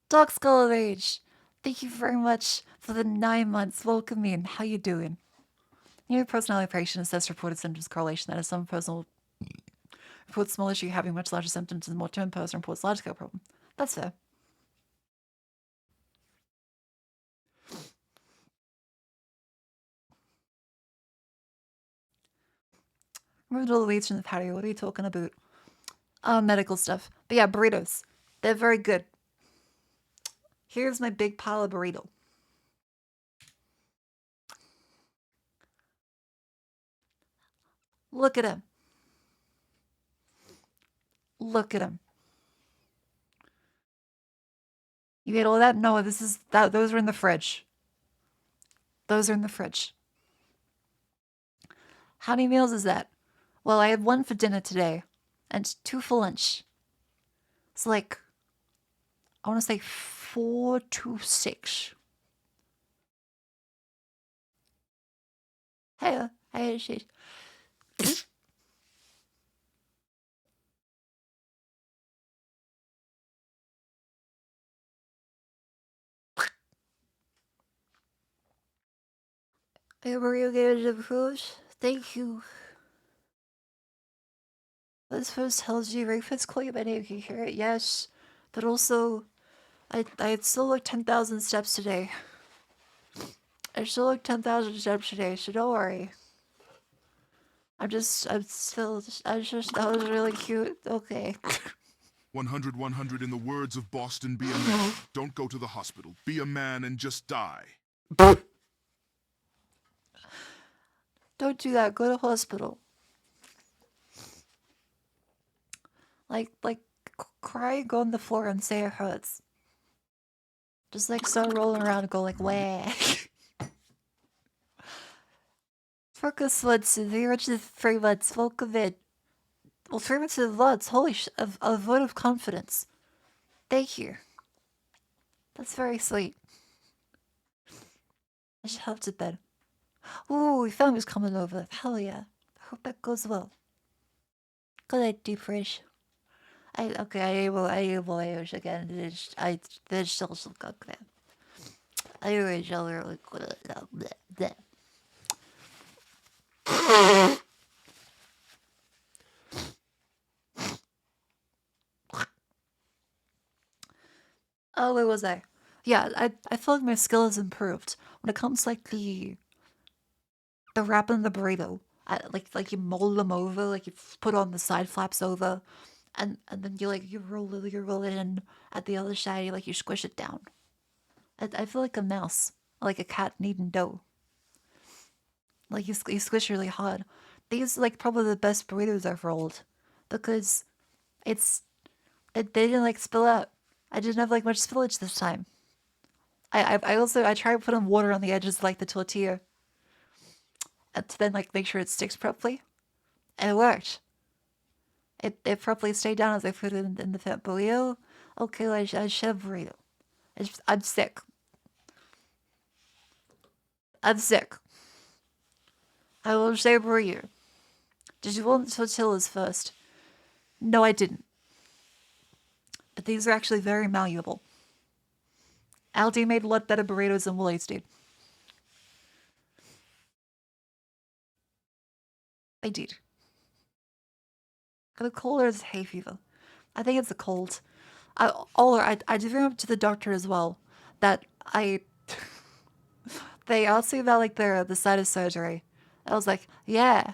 Dog Skull of Age. Thank you very much for the 9 months. Welcome in. How you doing? Your personality patient assessed reported symptoms correlation that is some personal reports small issue having much larger symptoms and more term person reports large scale problem. That's fair. Removed all the weeds from the patio. What are you talking about? Medical stuff. But yeah, burritos. They're very good. Here's my big pile of burrito. Look at him. Look at him. You ate all that? No, this is that. Those are in the fridge. Those are in the fridge. How many meals is that? Well, I had one for dinner today and two for lunch. It's like, I want to say 4 to 6. Hey, shit. Were you getting approved? Thank you. This first tells you very physically, but you can hear it, yes. But also, I still look 10,000 steps today. I still look 10,000 steps today, so don't worry. I'm still, that was really cute. Okay. 100, 100 in the words of Boston, be a man. Don't go to the hospital. Be a man and just die. Don't do that. Go to hospital. Like, cry, go on the floor and say it hurts. Just like start rolling around and go like, wah. Focus once and 3 months. Welcome in. Well, 3 months in advance. Holy a vote of confidence. Thank you. That's very sweet. I should head to bed. Ooh, family's coming over. Hell yeah. I hope that goes well. Good night, deep fresh. I will again. There's still some cook there. I will really good. Oh, where was I? Yeah, I feel like my skill has improved when it comes like the wrapping the burrito. Like you mold them over, like you put on the side flaps over, and then you roll it in at the other side. You squish it down. I feel like a mouse, like a cat kneading dough. Like you squish really hard. These are like probably the best burritos I've rolled, because it's they didn't like spill out. I didn't have like much spillage this time. I try to put in water on the edges like the tortilla, and to then like make sure it sticks properly, and it worked. It properly stayed down as I put it in the fat burrito. Okay, I should have burrito. I'm sick. I'm sick. I will say burrito. Did you want the tortillas first? No, I didn't. But these are actually very malleable. Aldi made a lot better burritos than Woolies did. They did. The cold or is hay fever? I think it's a cold. I did bring up to the doctor as well that they asked me about like the sinus surgery. I was like, yeah.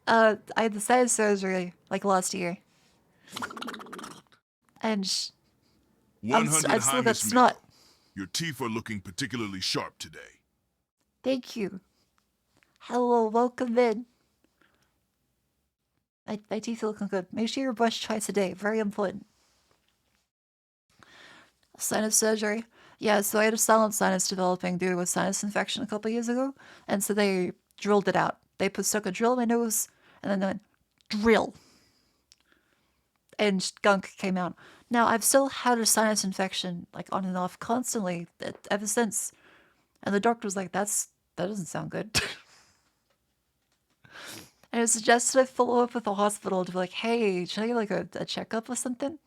I had the sinus surgery like last year, and I 100 still got Highness snot. meal. Your teeth are looking particularly sharp today. Thank you. Hello, welcome in. My teeth are looking good. Make sure you brush twice a day. Very important. Sinus surgery. Yeah, so I had a silent sinus developing due to a sinus infection a couple years ago, and so they drilled it out. They stuck a drill in my nose, and then they went, drill. And gunk came out. Now, I've still had a sinus infection, like on and off constantly ever since. And the doctor was like, that doesn't sound good. And it suggested I follow up with the hospital to be like, hey, should I get like a checkup or something?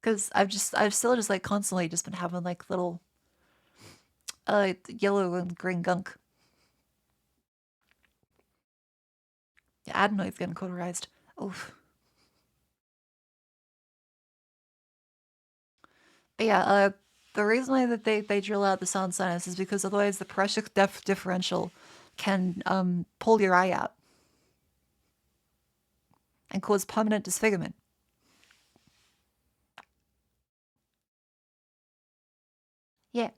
Because I've still just like constantly just been having like little yellow and green gunk. Yeah, adenoids getting cauterized. Oof. But yeah, the reason why that they drill out the sound sinus is because otherwise the pressure differential can pull your eye out and cause permanent disfigurement. Yeah.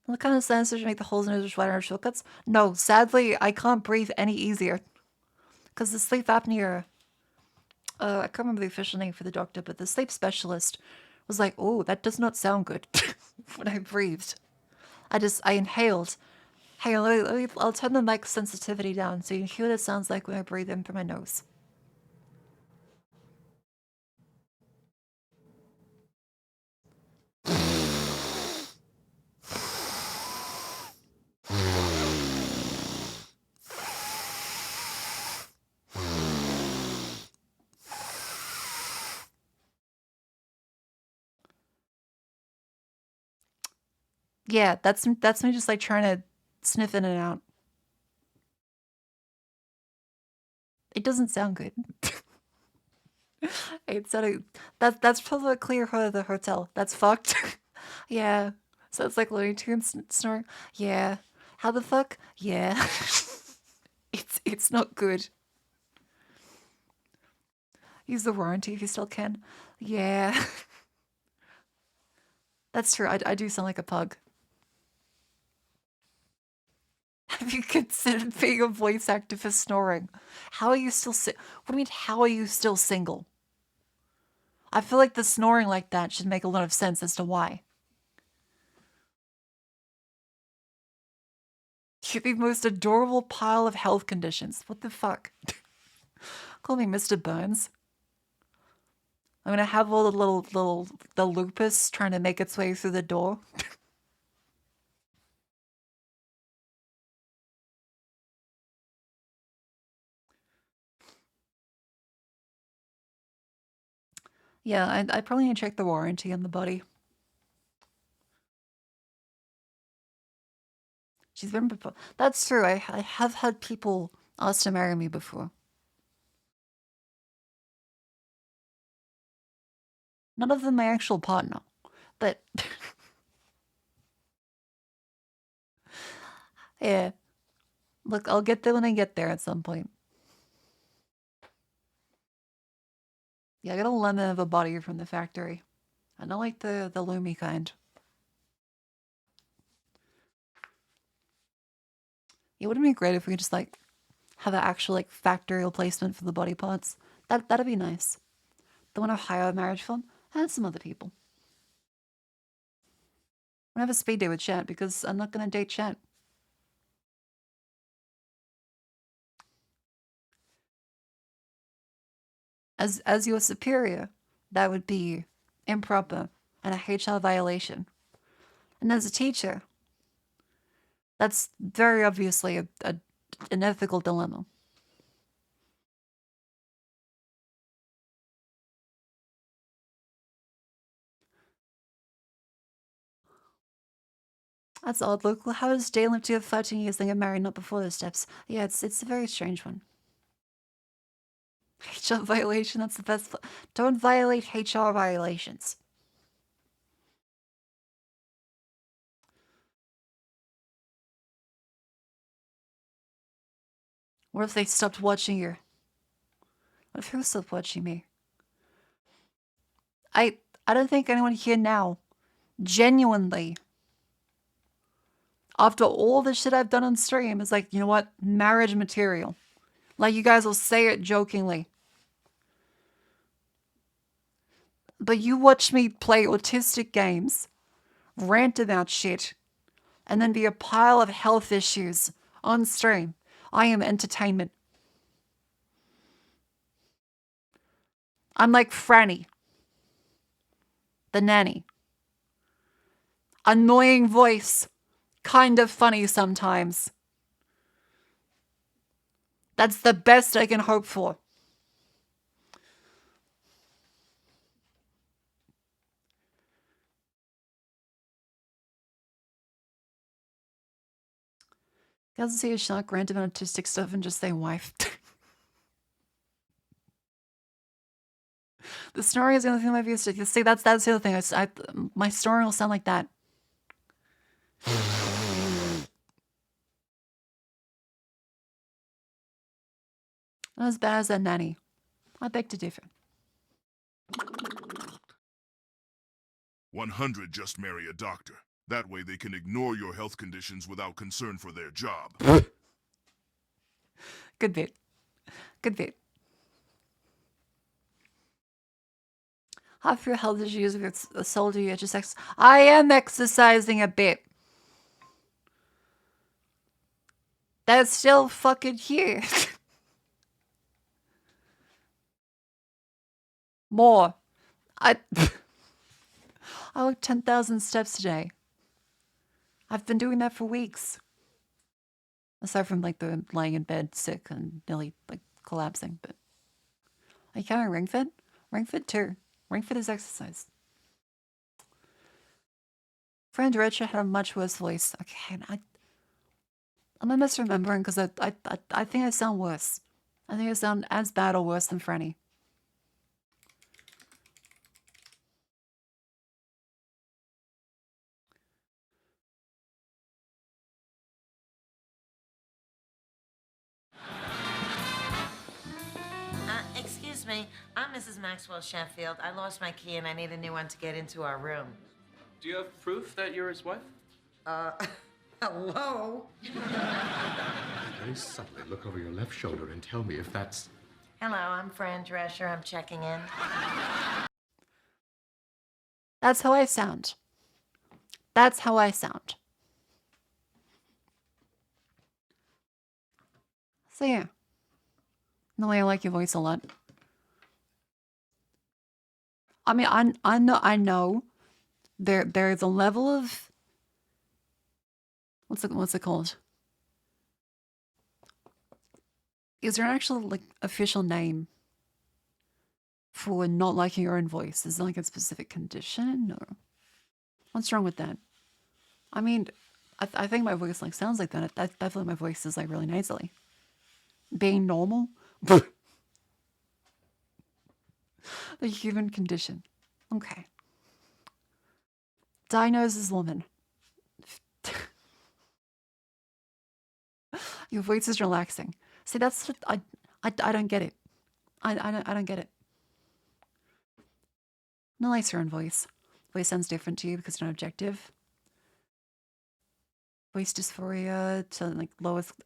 What kind of sinus make the holes in his wider shortcuts? No, sadly, I can't breathe any easier. Because the sleep apnea, I can't remember the official name for the doctor, but the sleep specialist was like, oh, that does not sound good when I breathed. I inhaled. Hang on, I'll turn the mic sensitivity down so you can hear what it sounds like when I breathe in through my nose. Yeah, that's me just like trying to sniff in and out. It doesn't sound good. It's that's probably clear for the hotel. That's fucked. Yeah. So it's like Looney Tunes snoring. Yeah. How the fuck? Yeah. It's not good. Use the warranty if you still can. Yeah. That's true. I do sound like a pug. Have you considered being a voice actor for snoring? How are you still what do you mean, how are you still single? I feel like the snoring like that should make a lot of sense as to why. You're the most adorable pile of health conditions. What the fuck? Call me Mr. Burns. I'm gonna have all the the lupus trying to make its way through the door. Yeah, I probably need to check the warranty on the body. She's been proposed. That's true. I have had people ask to marry me before. None of them my actual partner, but yeah. Look, I'll get there when I get there at some point. Yeah, I got a lemon of a body from the factory. I don't like the loomy kind. It wouldn't be great if we could just like have an actual like factory replacement for the body parts. That'd be nice. The one of hire a marriage film and some other people. I'm gonna have a speed date with Chat because I'm not gonna date Chat. As your superior, that would be improper and a HR violation. And as a teacher, that's very obviously an ethical dilemma. That's odd. Look, how does Jane live to have 13 years and get married not before those steps? Yeah, it's a very strange one. HR violation, that's the best. Don't violate HR violations. What if they stopped watching you? What if who stopped watching me? I I don't think anyone here now, genuinely, after all the shit I've done on stream, is like, you know what? Marriage material. Like, you guys will say it jokingly. But you watch me play autistic games, rant about shit, and then be a pile of health issues on stream. I am entertainment. I'm like Franny, the nanny. Annoying voice, kind of funny sometimes. That's the best I can hope for. Guys see a shark rant about autistic stuff and just say wife. The story is the only thing I've used to see. That's the other thing. My story will sound like that. Not as bad as that nanny. I beg to differ. 100 just marry a doctor. That way they can ignore your health conditions without concern for their job. Good bit. Good bit. Half your health is used with a soldier. You just I am exercising a bit. That's still fucking here. More. I walked 10,000 steps today. I've been doing that for weeks. Aside from like the lying in bed sick and nearly like collapsing, but are you counting ring fit? Ring fit too. Ring fit is exercise. Friend Richard had a much worse voice. Okay, I'm misremembering because I think I sound worse. I think I sound as bad or worse than Franny. Excuse me, I'm Mrs. Maxwell Sheffield. I lost my key and I need a new one to get into our room. Do you have proof that you're his wife? Hello? Very subtly look over your left shoulder and tell me if that's... Hello, I'm Fran Drescher. I'm checking in. That's how I sound. That's how I sound. So yeah. No, I like your voice a lot. I mean, I know there's a level of what's it called? Is there an actual like official name for not liking your own voice? Is it like a specific condition or what's wrong with that? I mean, I think my voice like sounds like that. I feel like my voice is like really nasally. Being normal, the human condition. Okay. Diagnosed as woman. Your voice is relaxing. See, that's what I don't get it. I don't get it. No likes your own voice. Voice sounds different to you because it's not objective. Voice dysphoria to like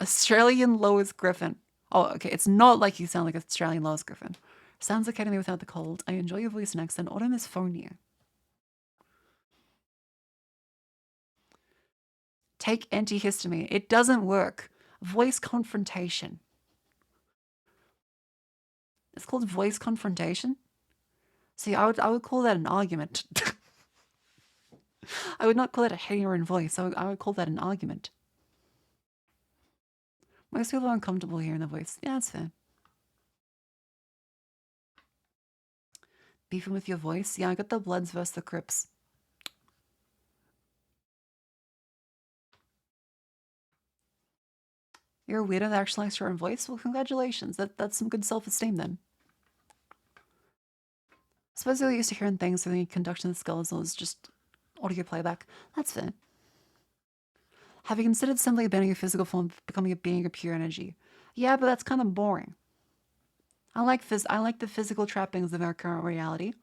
Australian Lois Griffin. Oh, okay. It's not like you sound like Australian Lois Griffin. Sounds like me without the cold. I enjoy your voice and accent. Automisphonia. Take antihistamine. It doesn't work. Voice confrontation. It's called voice confrontation. See, I would call that an argument. I would not call it a hating your own voice. I would call that an argument. Most people are uncomfortable hearing the voice. Yeah, that's fair. Beefing with your voice? Yeah, I got the Bloods versus the Crips. You're a weirdo that actually likes your own voice? Well, congratulations. That's some good self-esteem then. Suppose you're used to hearing things through the conduction skills or just audio playback. That's fair. Have you considered simply abandoning your physical form, becoming a being of pure energy? Yeah, but that's kind of boring. I like the physical trappings of our current reality,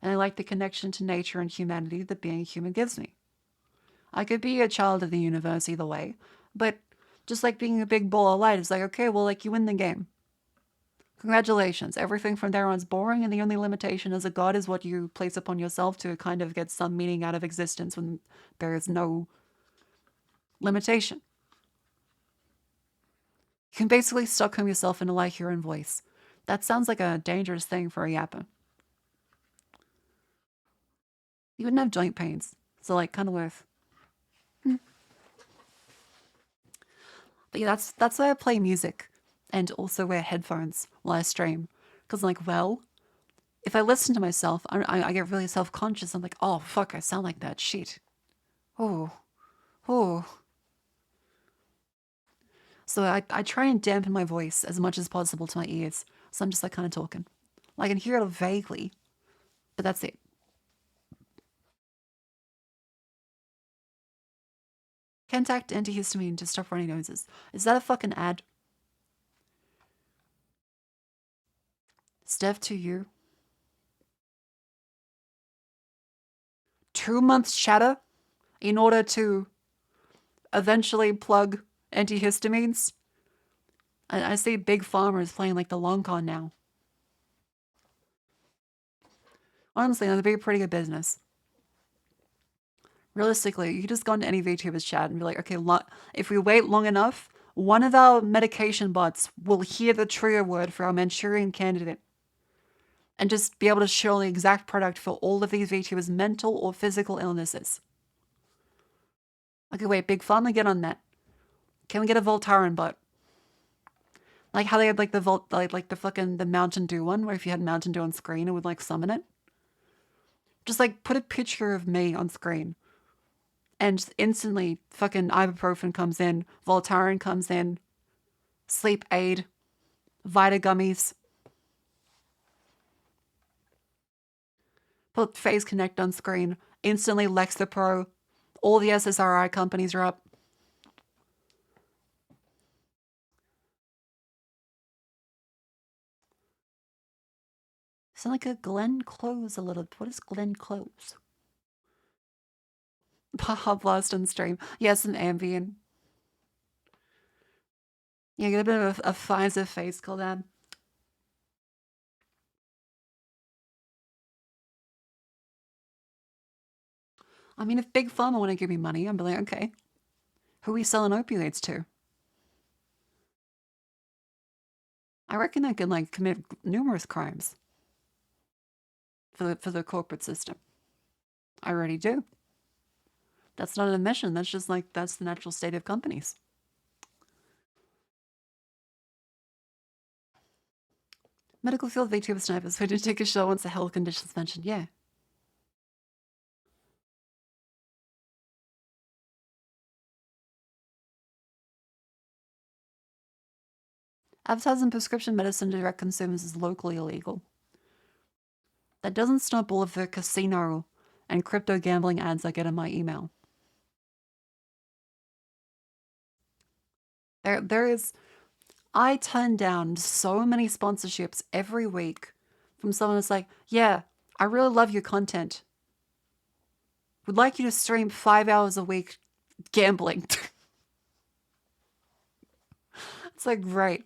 and I like the connection to nature and humanity that being a human gives me. I could be a child of the universe either way, but just like being a big ball of light, it's like, okay, well, like you win the game. Congratulations. Everything from there on is boring, and the only limitation as a god is what you place upon yourself to kind of get some meaning out of existence when there is no limitation. You can basically Stockholm yourself into like your own voice. That sounds like a dangerous thing for a yapper. You wouldn't have joint pains, so like kind of worth. But yeah, that's why I play music and also wear headphones while I stream. Because like, well, if I listen to myself, I get really self-conscious. I'm like, oh, fuck, I sound like that. Shit. Oh. So I try and dampen my voice as much as possible to my ears. So I'm just like kind of talking. I can hear it vaguely, but that's it. Contact antihistamine to stop runny noses. Is that a fucking ad? Steph, to you. 2 months chatter in order to eventually plug antihistamines. I see big farmers playing like the long con now. Honestly, that'd be a pretty good business. Realistically, you could just go into any VTuber's chat and be like, okay, if we wait long enough, one of our medication bots will hear the trigger word for our Manchurian candidate and just be able to show the exact product for all of these VTubers' mental or physical illnesses. Okay, wait, Big Pharma, get on that. Can we get a Voltaren bot? Like how they had like the like the fucking the Mountain Dew one, where if you had Mountain Dew on screen, it would like summon it. Just like put a picture of me on screen, and instantly fucking ibuprofen comes in, Voltaren comes in, sleep aid, Vita gummies. Put Phase Connect on screen, instantly Lexapro. All the SSRI companies are up. Sound like a Glenn Close a little. What is Glenn Close? Baja Blast on stream. Yeah, some Ambien. Yeah, get a bit of a Pfizer face collab. I mean, if Big Pharma want to give me money, I'm like, okay. Who are we selling opioids to? I reckon I could like commit numerous crimes for the corporate system. I already do. That's not an admission. That's just like that's the natural state of companies. Medical field VTuber snipers. We did take a show once the health conditions mentioned. Yeah. Advertising prescription medicine to direct consumers is locally illegal. That doesn't stop all of the casino and crypto gambling ads I get in my email. I turn down so many sponsorships every week from someone that's like, yeah, I really love your content. Would like you to stream 5 hours a week gambling. It's like, great.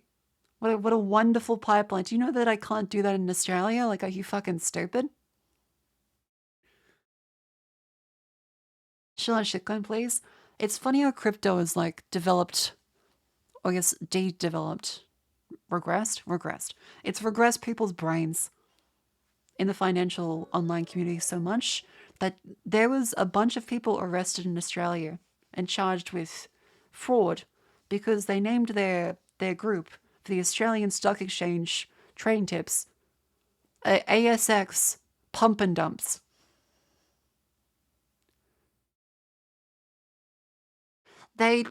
What a wonderful pipeline. Do you know that I can't do that in Australia? Like, are you fucking stupid? Chill out, shitcoin, please. It's funny how crypto is like developed, or I guess de-developed, regressed. It's regressed people's brains in the financial online community so much that there was a bunch of people arrested in Australia and charged with fraud because they named their group for the Australian Stock Exchange trading tips ASX pump and dumps. They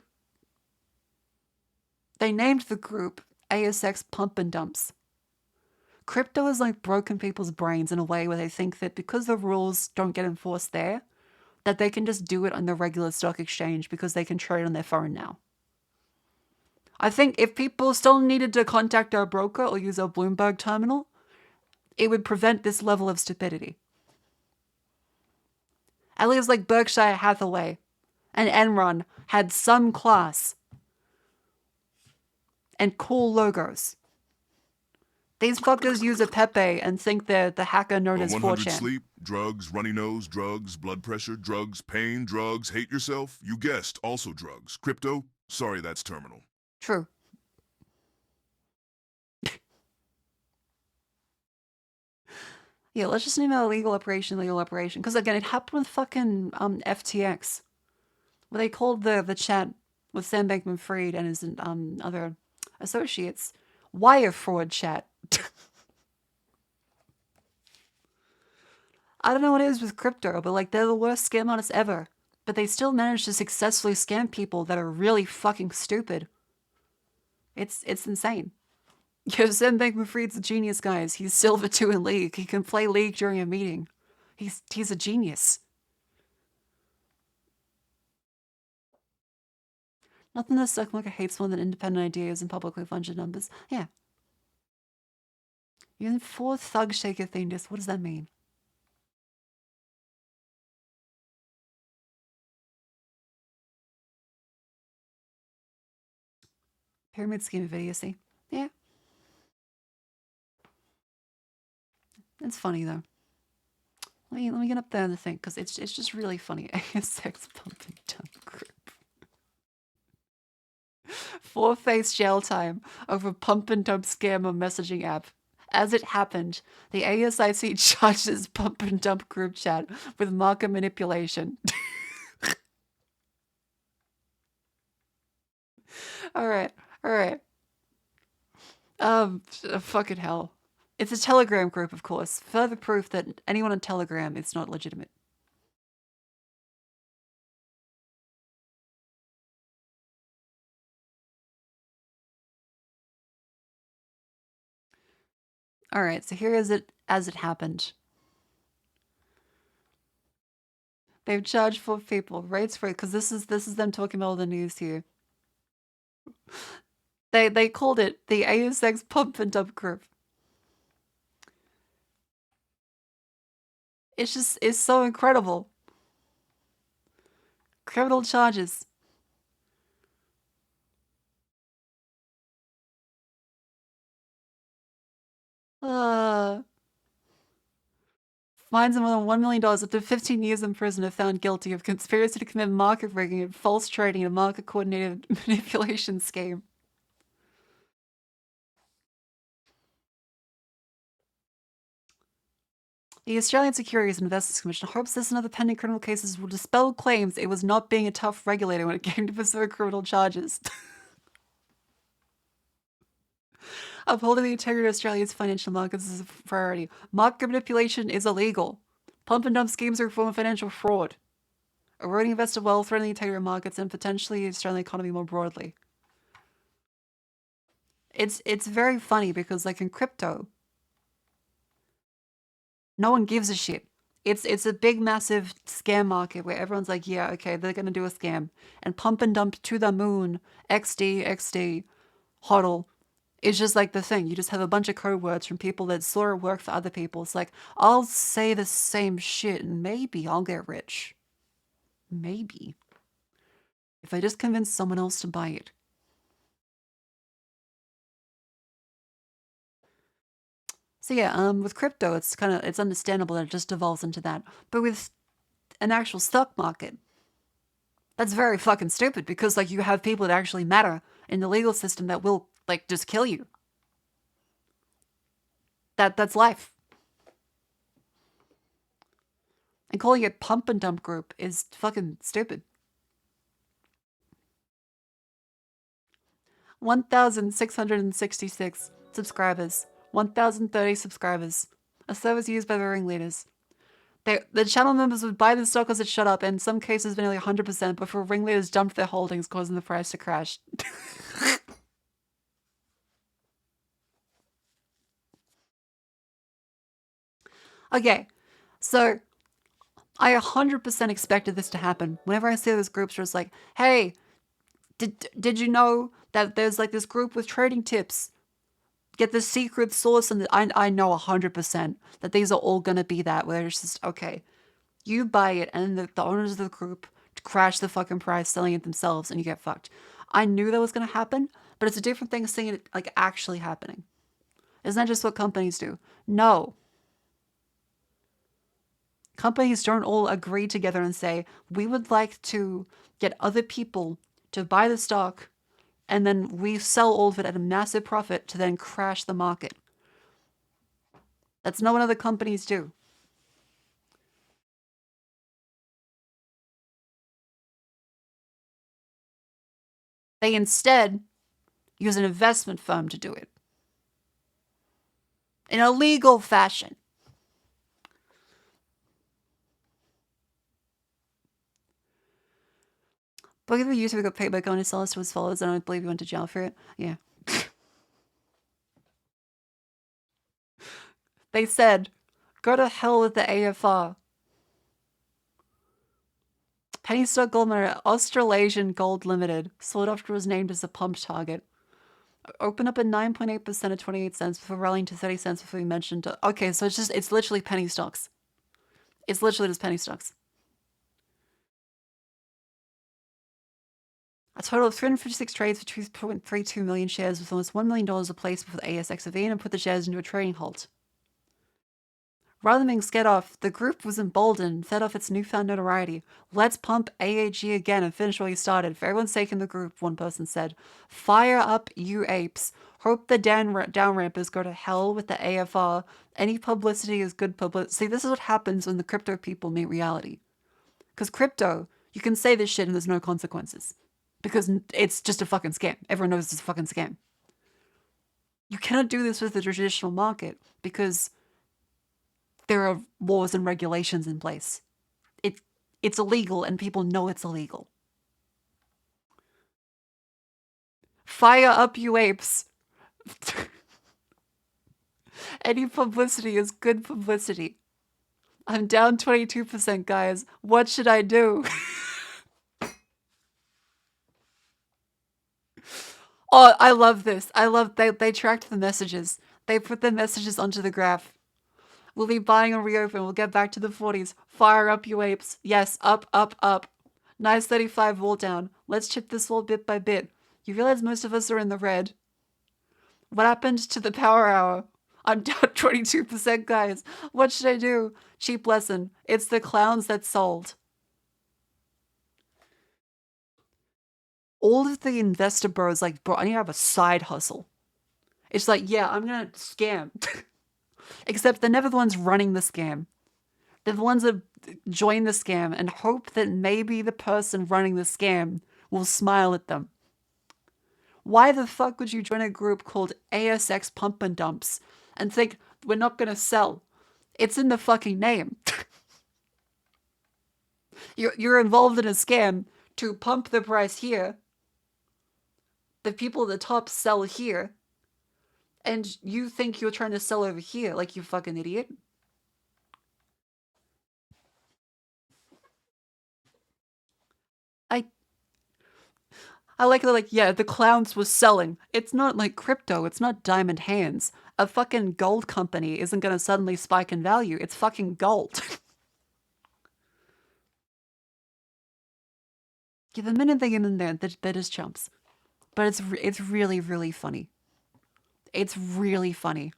named the group ASX pump and dumps. Crypto has like broken people's brains in a way where they think that because the rules don't get enforced there, that they can just do it on the regular stock exchange because they can trade on their phone now. I think if people still needed to contact our broker or use our Bloomberg terminal, it would prevent this level of stupidity. At least like Berkshire Hathaway and Enron had some class and cool logos. These fuckers use a Pepe and think they're the hacker known as 100 4chan. sleep, drugs, runny nose, drugs, blood pressure, drugs, pain, drugs, hate yourself. You guessed, also drugs. Crypto? Sorry, that's terminal. True. Yeah, let's just name it a legal operation. Because again, it happened with fucking FTX, where they called the chat with Sam Bankman-Fried and his other associates wire fraud chat. I don't know what it is with crypto, but like they're the worst scam artists ever. But they still manage to successfully scam people that are really fucking stupid. It's insane. Yo, Sam Bankman-Fried's a genius, guys. He's Silver 2 in League. He can play League during a meeting. He's a genius. Nothing that stock market hates more than independent ideas and publicly funded numbers. Yeah. You're in 4 thug shaker thing disc. What does that mean? Pyramid scheme of idiocy. Yeah. It's funny though. Let me get up there and think, because it's just really funny. ASX pump and dump group. 4-face jail time over pump and dump scammer messaging app. As it happened, the ASIC charges pump and dump group chat with market manipulation. All right. Fucking hell. It's a Telegram group, of course. Further proof that anyone on Telegram is not legitimate. All right, so here is it as it happened. They've charged 4 people rates for it because this is them talking about all the news here. They called it the ASX pump and dump group. It's so incredible. Criminal charges. Fines of more than $1 million up to 15 years in prison if found guilty of conspiracy to commit market rigging and false trading in a market coordinated manipulation scheme. The Australian Securities and Investments Commission hopes this and other pending criminal cases will dispel claims it was not being a tough regulator when it came to pursue criminal charges. Upholding the integrity of Australia's financial markets is a priority. Market manipulation is illegal. Pump and dump schemes are a form of financial fraud. Eroding investor wealth, threatening the integrity of markets, and potentially the Australian economy more broadly. It's very funny because, like, in crypto, no one gives a shit. It's a big, massive scam market where everyone's like, yeah, okay, they're going to do a scam. And pump and dump to the moon, XD, hodl. It's just like the thing. You just have a bunch of code words from people that sort of work for other people. It's like, I'll say the same shit and maybe I'll get rich. Maybe. If I just convince someone else to buy it. So yeah, with crypto, it's understandable that it just devolves into that. But with an actual stock market, that's very fucking stupid because, like, you have people that actually matter in the legal system that will, like, just kill you. That's life. And calling it pump and dump group is fucking stupid. 1,666 subscribers. 1,030 subscribers. A service used by the ringleaders. The channel members would buy the stock as it shut up, and in some cases nearly 100% before ringleaders dumped their holdings, causing the price to crash. Okay, so I 100% expected this to happen. Whenever I see those groups where it's like, hey, did you know that there's like this group with trading tips? Get the secret source, and I know 100% that these are all going to be that, where it's just, okay, you buy it, and the owners of the group crash the fucking price selling it themselves, and you get fucked. I knew that was going to happen, but it's a different thing seeing it like actually happening. Isn't that just what companies do? No. Companies don't all agree together and say, we would like to get other people to buy the stock, and then we sell all of it at a massive profit to then crash the market. That's not what other companies do. They instead use an investment firm to do it. In a legal fashion. Look at the YouTuber got paid by going to sell us to his followers, and I don't believe he went to jail for it. Yeah. They said, go to hell with the AFR. Penny stock gold miner, Australasian Gold Limited, sold after it was named as a pump target. Open up at 9.8% at 28 cents before rallying to 30 cents before we mentioned. Okay, so it's literally penny stocks. It's literally just penny stocks. A total of 356 trades for 2.32 million shares with almost $1 million replaced before the ASX intervened and put the shares into a trading halt. Rather than being scared off, the group was emboldened, fed off its newfound notoriety. Let's pump AAG again and finish what we started. For everyone's sake in the group, one person said. Fire up, you apes. Hope the down rampers go to hell with the AFR. Any publicity is good publicity. See, this is what happens when the crypto people meet reality. Because crypto, you can say this shit and there's no consequences. Because it's just a fucking scam. Everyone knows it's a fucking scam. You cannot do this with the traditional market because there are laws and regulations in place. It's illegal and people know it's illegal. Fire up, you apes. Any publicity is good publicity. I'm down 22%, guys. What should I do? Oh, I love this. I love they tracked the messages. They put the messages onto the graph. We'll be buying and reopen. We'll get back to the 40s. Fire up, you apes. Yes, up, up, up. Nice 35 wall down. Let's chip this wall bit by bit. You realize most of us are in the red. What happened to the power hour? I'm down 22%, guys. What should I do? Cheap lesson. It's the clowns that sold. All of the investor bros like, bro, I need to have a side hustle. It's like, yeah, I'm going to scam. Except they're never the ones running the scam. They're the ones that join the scam and hope that maybe the person running the scam will smile at them. Why the fuck would you join a group called ASX Pump and Dumps and think we're not going to sell? It's in the fucking name. You're involved in a scam to pump the price here. The people at the top sell here. And you think you're trying to sell over here like you fucking idiot. I like that, like, yeah, the clowns was selling. It's not like crypto. It's not diamond hands. A fucking gold company isn't going to suddenly spike in value. It's fucking gold. Yeah, the minute they get in there, they're just chumps. But it's really, really funny. It's really funny.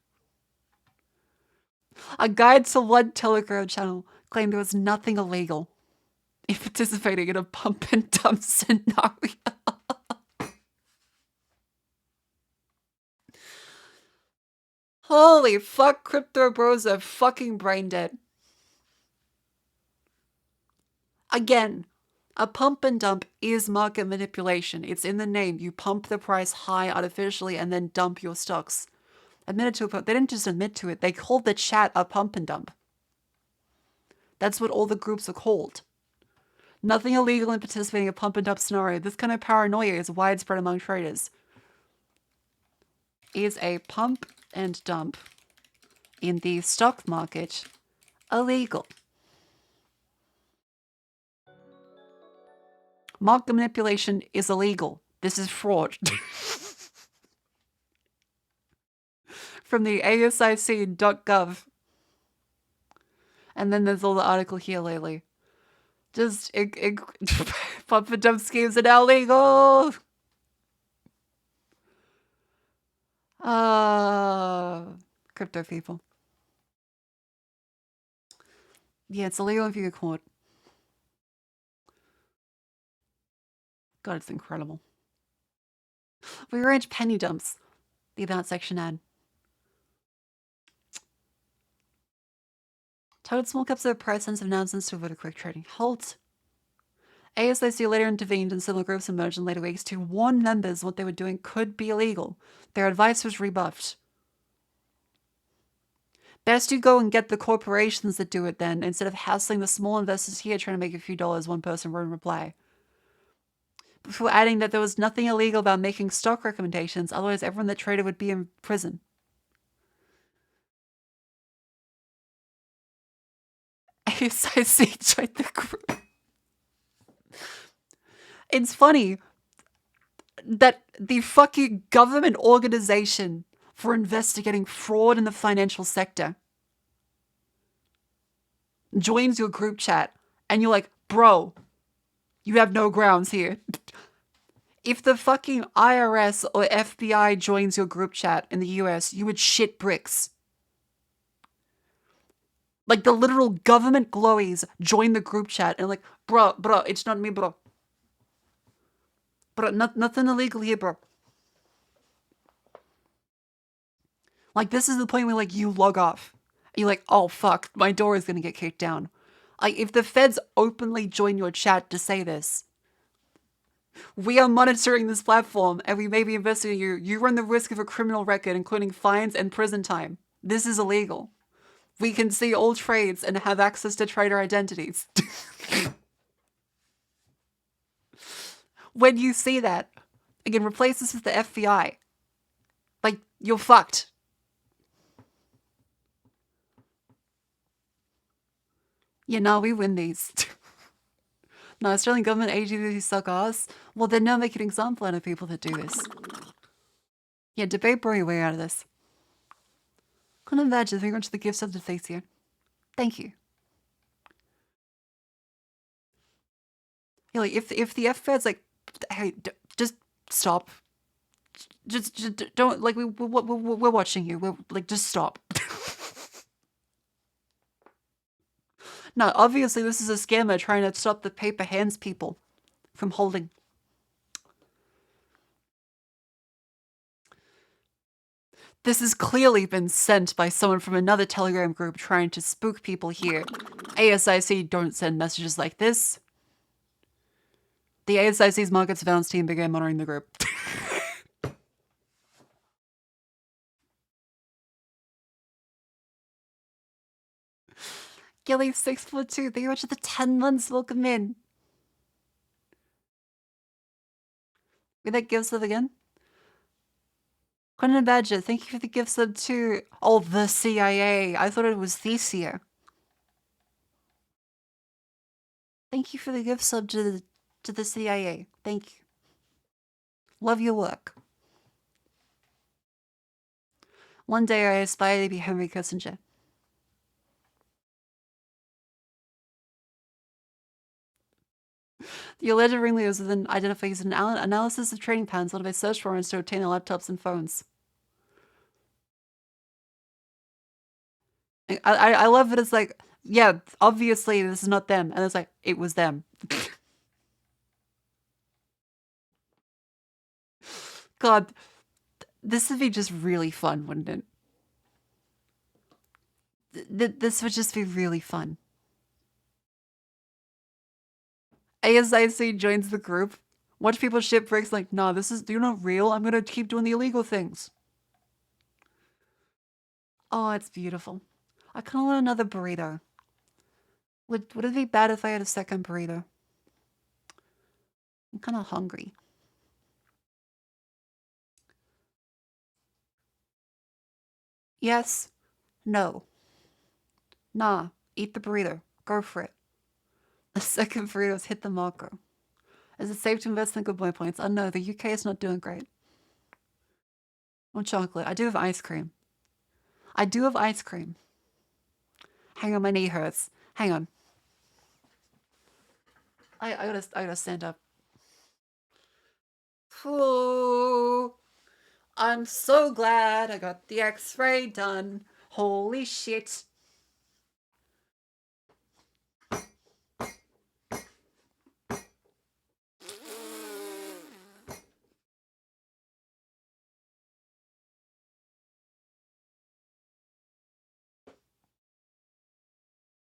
A guide to one Telegram channel claimed there was nothing illegal in participating in a pump and dump scenario. Holy fuck, crypto bros are fucking brain dead. Again, a pump and dump is market manipulation. It's in the name. You pump the price high artificially and then dump your stocks. Admitted to it, they didn't just admit to it. They called the chat a pump and dump. That's what all the groups are called. Nothing illegal in participating in a pump and dump scenario. This kind of paranoia is widespread among traders. Is a pump and dump in the stock market illegal? Market manipulation is illegal. This is fraud. From the asic.gov. And then there's all the article here lately. Just pump and dump schemes are now legal. Crypto people. Yeah, it's illegal if you get caught. God, it's incredible. We arrange penny dumps. The About section ad. Touted small caps of price sensitive announcements to avoid a quick trading halt. ASIC later intervened and similar groups emerged in later weeks to warn members what they were doing could be illegal. Their advice was rebuffed. Best you go and get the corporations that do it then, instead of hassling the small investors here trying to make a few dollars, one person wrote in reply. Before adding that there was nothing illegal about making stock recommendations, otherwise everyone that traded would be in prison. ASIC joined the group. It's funny that the fucking government organization for investigating fraud in the financial sector joins your group chat and you're like, bro, you have no grounds here. If the fucking IRS or FBI joins your group chat in the US, you would shit bricks. Like the literal government glowies join the group chat and like, bro, it's not me, bro. Bro, nothing illegal here, bro. Like this is the point where like you log off. You're like, oh fuck, my door is gonna get kicked down. Like if the feds openly join your chat to say this, we are monitoring this platform and we may be investigating you. You run the risk of a criminal record, including fines and prison time. This is illegal. We can see all trades and have access to trader identities. When you see that, again, replace this with the FBI. Like, you're fucked. Yeah, no, we win these. No, Australian government agencies suck ass. Well, then now make an example out of people that do this. Yeah, debate bro your way out of this. Can't imagine if we went to the gift sub to face here. Thank you. Yeah, like if the FFed's like, hey, just stop. Just don't, like, we're watching you. We're like, just stop. No, obviously this is a scammer trying to stop the paper hands people from holding. This has clearly been sent by someone from another Telegram group trying to spook people here. ASIC don't send messages like this. The ASIC's market surveillance team began monitoring the group. Gilly 642, thank you much for the 10 months. Welcome in. Will that give sub again? Conan Badger, thank you for the gift sub too. Oh, the CIA. I thought it was Thesia. Thank you for the gift sub to the CIA. Thank you. Love your work. One day I aspire to be Henry Kissinger. The alleged ringleaders was then identified as an analysis of trading patterns led by search warrants to obtain their laptops and phones. I love it. It's like, yeah, obviously this is not them. And it's like, it was them. God, this would be just really fun, wouldn't it? This would just be really fun. ASIC joins the group. Watch people ship breaks like, nah, you're not real. I'm gonna keep doing the illegal things. Oh, it's beautiful. I kinda want another burrito. Would it be bad if I had a second burrito? I'm kinda hungry. Yes. No. Nah. Eat the burrito. Go for it. The second burrito's hit the marker. Is it safe to invest in good boy points? Oh no, the UK is not doing great. Want chocolate? I do have ice cream. I do have ice cream. Hang on, my knee hurts. Hang on. I gotta stand up. Ooh, I'm so glad I got the x-ray done. Holy shit.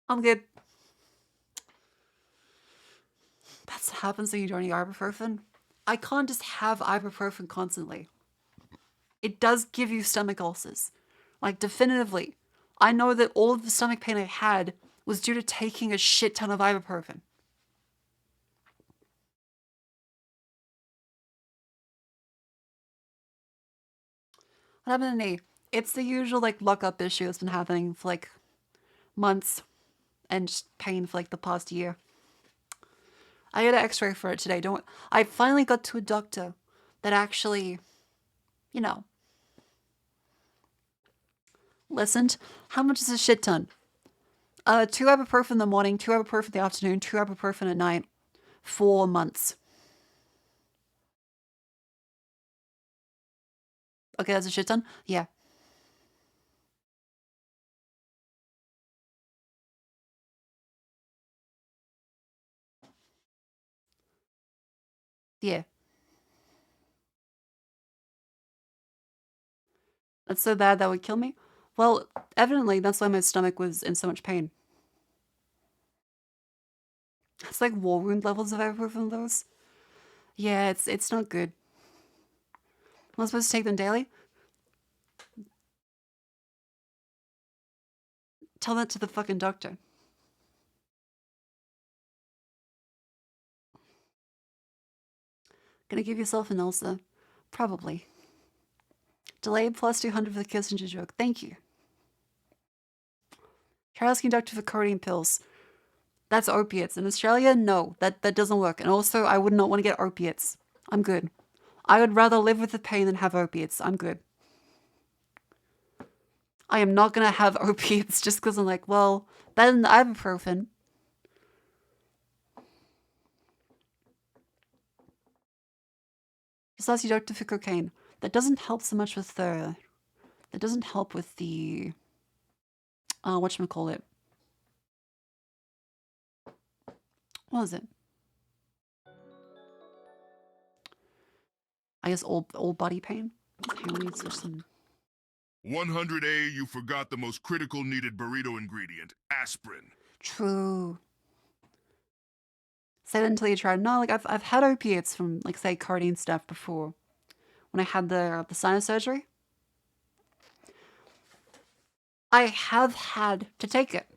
I'm good. That's what happens when you don't eat ibuprofen. I can't just have ibuprofen constantly. It does give you stomach ulcers. Like, definitively. I know that all of the stomach pain I had was due to taking a shit ton of ibuprofen. What happened to knee? It's the usual, like, lock-up issue that's been happening for, like, months. And just pain for, like, the past year. I got an x-ray for it today. I finally got to a doctor that actually, you know, listened. How much is a shit ton? 2 ibuprofen in the morning, 2 ibuprofen in the afternoon, 2 ibuprofen at night. 4 months. Okay, that's a shit ton? Yeah. Yeah. That's so bad that would kill me? Well, evidently that's why my stomach was in so much pain. It's like war wound levels of ibuprofen those. Yeah, it's not good. Am I supposed to take them daily? Tell that to the fucking doctor. Gonna give yourself an ulcer? Probably. Delayed plus 200 for the Kissinger joke. Thank you. Try asking doctor for codeine pills. That's opiates. In Australia, no, that doesn't work. And also, I would not want to get opiates. I'm good. I would rather live with the pain than have opiates. I'm good. I am not gonna have opiates just because I'm like, well, better than ibuprofen. Just ask your doctor for cocaine. That doesn't help so much with the. That doesn't help with the. Whatchamacallit. What is it? I guess all body pain. Okay, let me switch some. 100A, you forgot the most critical needed burrito ingredient, aspirin. True. Say that until you try. No, like I've had opiates from like say codeine stuff before. When I had the sinus surgery, I have had to take it.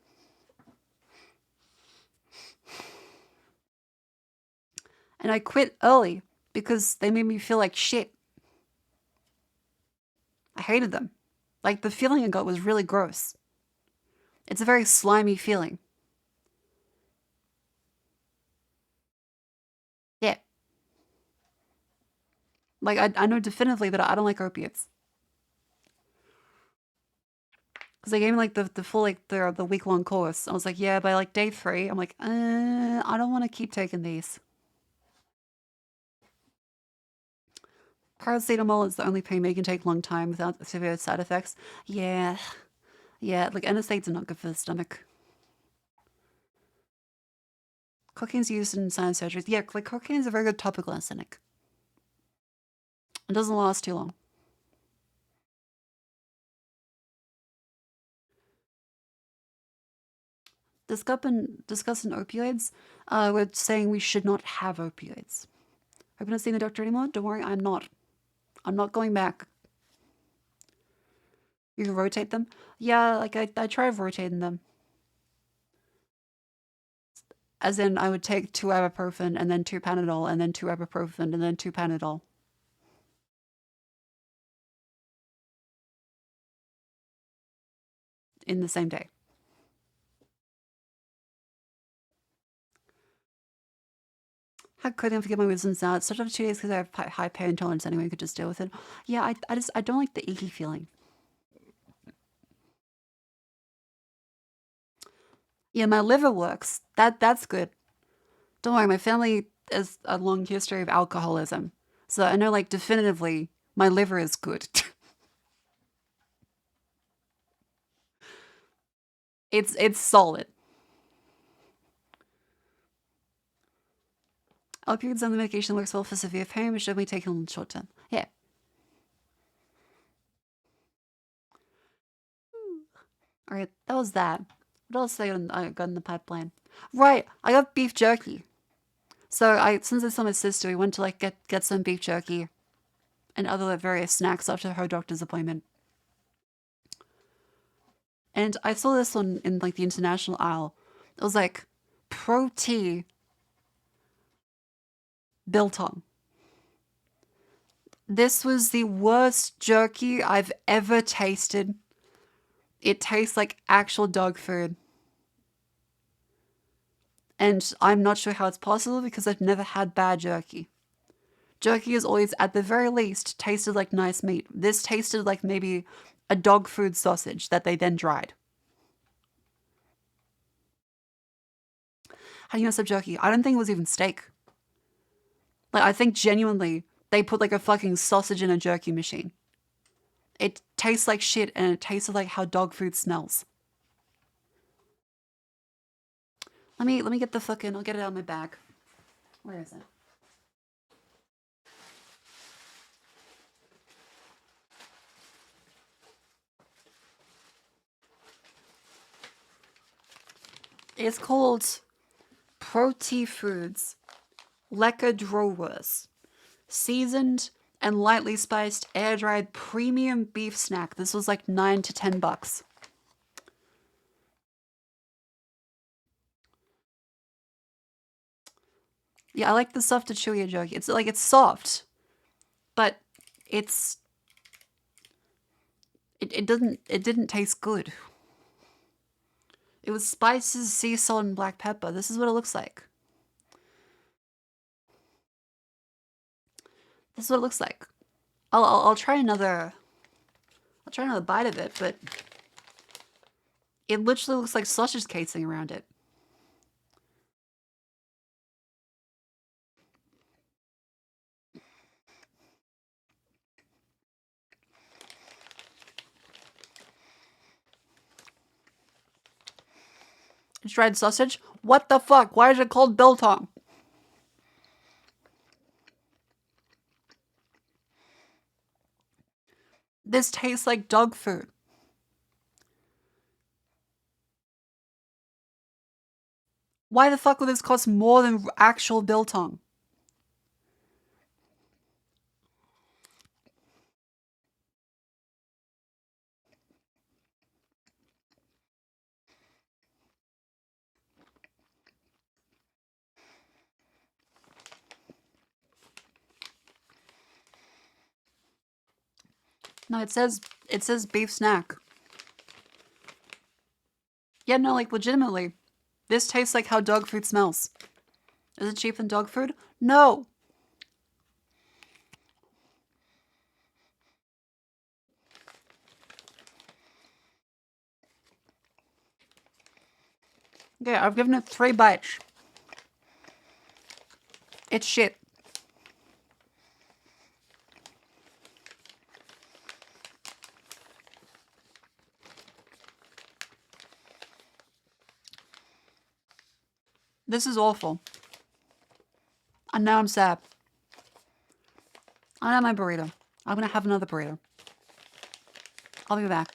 And I quit early because they made me feel like shit. I hated them. Like the feeling I got was really gross. It's a very slimy feeling. Yeah. Like I know definitively that I don't like opiates. Because they gave me like the full like the week-long course. I was like, yeah, by like day 3, I'm like, I don't want to keep taking these. Paracetamol is the only pain medication can take a long time without severe side effects. Yeah. Yeah, like NSAIDs are not good for the stomach. Cocaine's used in sinus surgeries. Yeah, like cocaine is a very good topical anesthetic. It doesn't last too long. Discussing opioids, we're saying we should not have opioids. Hope you're not seeing the doctor anymore? Don't worry, I'm not. I'm not going back. You can rotate them? Yeah, like I tried rotating them. As in, I would take 2 ibuprofen and then 2 Panadol and then 2 ibuprofen and then 2 Panadol. In the same day. How could I forget my wisdom now? It's such a 2 days because I have high pain intolerance anyway. I could just deal with it. Yeah, I don't like the icky feeling. Yeah, my liver works. That's good. Don't worry, my family has a long history of alcoholism. So I know like definitively my liver is good. It's solid. Opioids and the medication works well for severe pain, but should be taken in the short term. Yeah. Alright, that was that. What else I got in the pipeline? Right, I got beef jerky. So since I saw my sister, we went to like get some beef jerky and other like, various snacks after her doctor's appointment. And I saw this one in like the international aisle. It was like pro tea biltong. This was the worst jerky I've ever tasted. It tastes like actual dog food. And I'm not sure how it's possible because I've never had bad jerky. Jerky is always, at the very least, tasted like nice meat. This tasted like maybe a dog food sausage that they then dried. How do you mess up jerky? I don't think it was even steak. Like, I think genuinely they put like a fucking sausage in a jerky machine. It tastes like shit and it tastes like how dog food smells. Let me get the fucking, I'll get it out of my bag. Where is it? It's called Protein Foods Lekkerdrowers. Seasoned and lightly spiced air-dried premium beef snack. This was like $9 to $10. Yeah, I like the soft to chewy jerky. It's like it's soft, but it's it didn't taste good. It was spices, sea salt, and black pepper. This is what it looks like. This is what it looks like. I'll try another. I'll try another bite of it, but it literally looks like sausage casing around it. It's dried sausage? What the fuck? Why is it called biltong? This tastes like dog food. Why the fuck would this cost more than actual biltong? No, it says beef snack. Yeah, no, like legitimately. This tastes like how dog food smells. Is it cheaper than dog food? No. Okay, I've given it 3 bites. It's shit. This is awful. And now I'm sad. I don't have my burrito. I'm gonna have another burrito. I'll be back.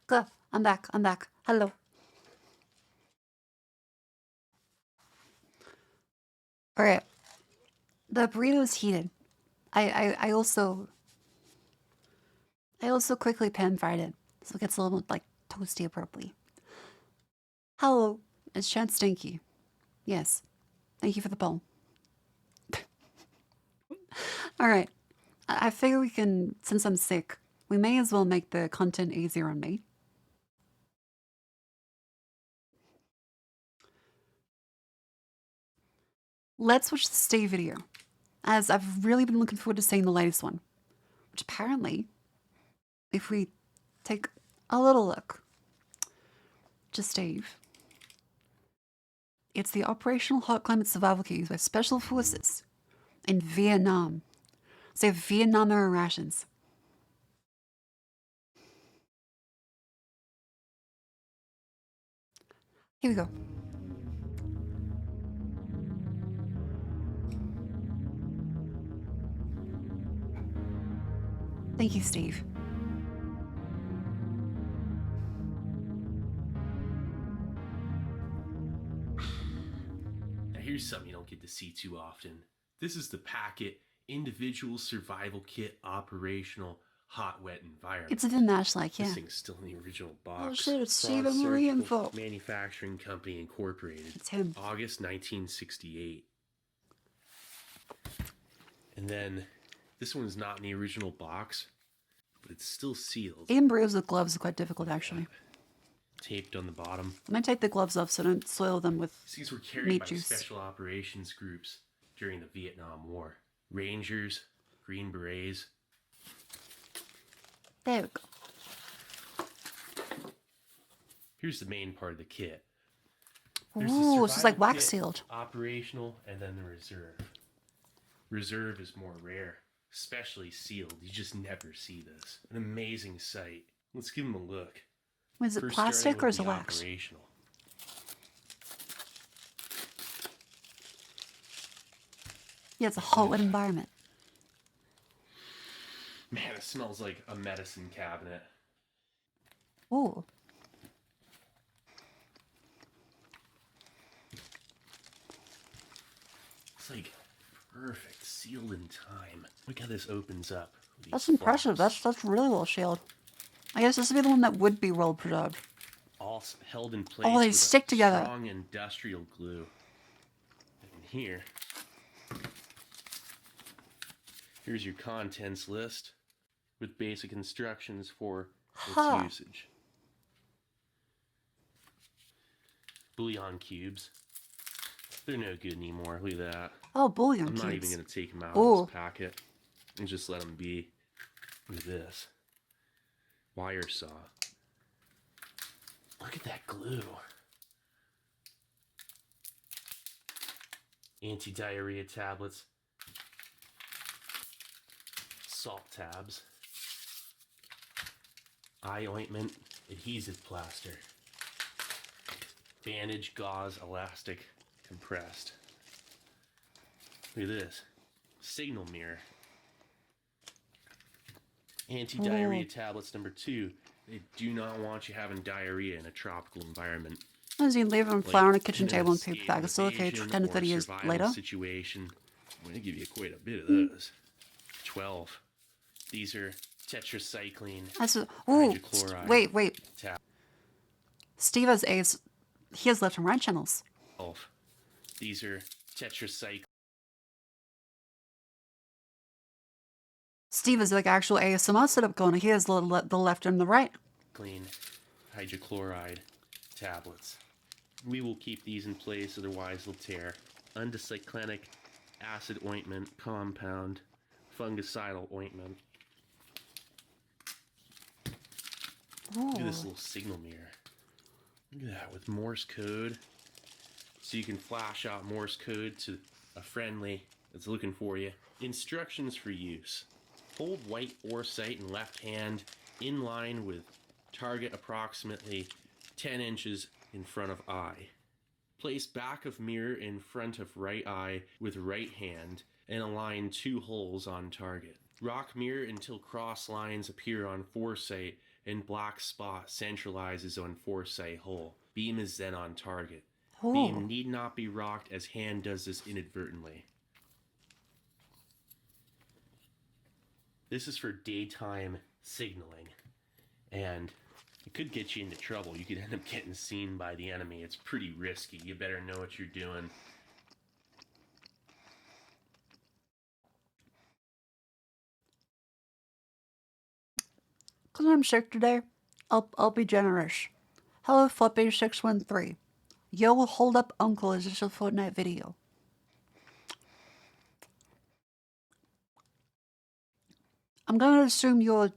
Good. I'm back. I'm back. Hello. All right. The burrito's heated. I also quickly pan fried it, so it gets a little like toasty abruptly. Hello, it's Chad Stinky. Yes. Thank you for the poll. All right. I figure we can, since I'm sick, we may as well make the content easier on me. Let's watch the Steve video, as I've really been looking forward to seeing the latest one, which apparently, if we take a little look to Steve, it's the Operational Hot Climate Survival Kit used by Special Forces in Vietnam. So Vietnam era rations. Here we go. Thank you, Steve. Now here's something you don't get to see too often. This is the Packet Individual Survival Kit Operational Hot Wet Environment. It's a Vimmash like, yeah. This thing's still in the original box. Oh shit, it's Frost Stephen Marie Surgical info. Manufacturing Company Incorporated. It's him. August 1968. And then this one's not in the original box, but it's still sealed. Eating burritos with gloves is quite difficult, actually. Taped on the bottom. I'm gonna take the gloves off so I don't soil them with These were carried meat by juice. special operations groups during the Vietnam War. Rangers, Green Berets. There we go. Here's the main part of the kit. There's the Ooh, it's just like survival wax kit, sealed. Operational, and then the reserve. Reserve is more rare, especially sealed. You just never see this. An amazing sight. Let's give them a look. Was it First plastic starting or with is it the wax? Operational. Yeah, it's a hot, wet environment. Man, it smells like a medicine cabinet. Ooh. It's like perfect, sealed in time. Look how this opens up. with these That's impressive. flaps. That's really well sealed. I guess this would be the one that would be well preserved. All held in place. Oh, they with a stick together. Strong industrial glue. And here, here's your contents list with basic instructions for its Huh. usage. Bouillon cubes. They're no good anymore. Look at that. Oh, bouillon I'm not even cubes. going to take them out Ooh. of this packet and just let them be. Look at this. Wire saw. Look at that glue. Anti-diarrhea tablets. Salt tabs. Eye ointment. Adhesive plaster. Bandage, gauze, elastic, compressed. Look at this. Signal mirror. Anti-diarrhea tablets number 2. They do not want you having diarrhea in a tropical environment. As you leave on Like flour on a kitchen in table and escape paper bag of silicate invasion 10 to or 30 years survival later. Situation. I'm going to give you quite a bit of those. 12. These are tetracycline. That's ooh, hydrochloride. wait. Tab- Steve has A's. He has left and right channels. 12. These are tetracycline. Steve has like actual ASMR setup going. He has the left and the right. Hydrochloride tablets. We will keep these in place, otherwise they'll tear. Undicyclinic acid ointment compound, fungicidal ointment. Look at this little signal mirror. Look at that with Morse code. So you can flash out Morse code to a friendly that's looking for you. Instructions for use. Hold white foresight in left hand in line with target approximately 10 inches in front of eye. Place back of mirror in front of right eye with right hand and align 2 holes on target. Rock mirror until cross lines appear on foresight and black spot centralizes on foresight hull. Beam is then on target. Oh. Beam need not be rocked as hand does this inadvertently. This is for daytime signaling, and it could get you into trouble. You could end up getting seen by the enemy. It's pretty risky. You better know what you're doing. Because I'm sick today, I'll be generous. Hello, Flippy613. Yo, hold up, uncle. Is this a Fortnite video? I'm gonna assume you're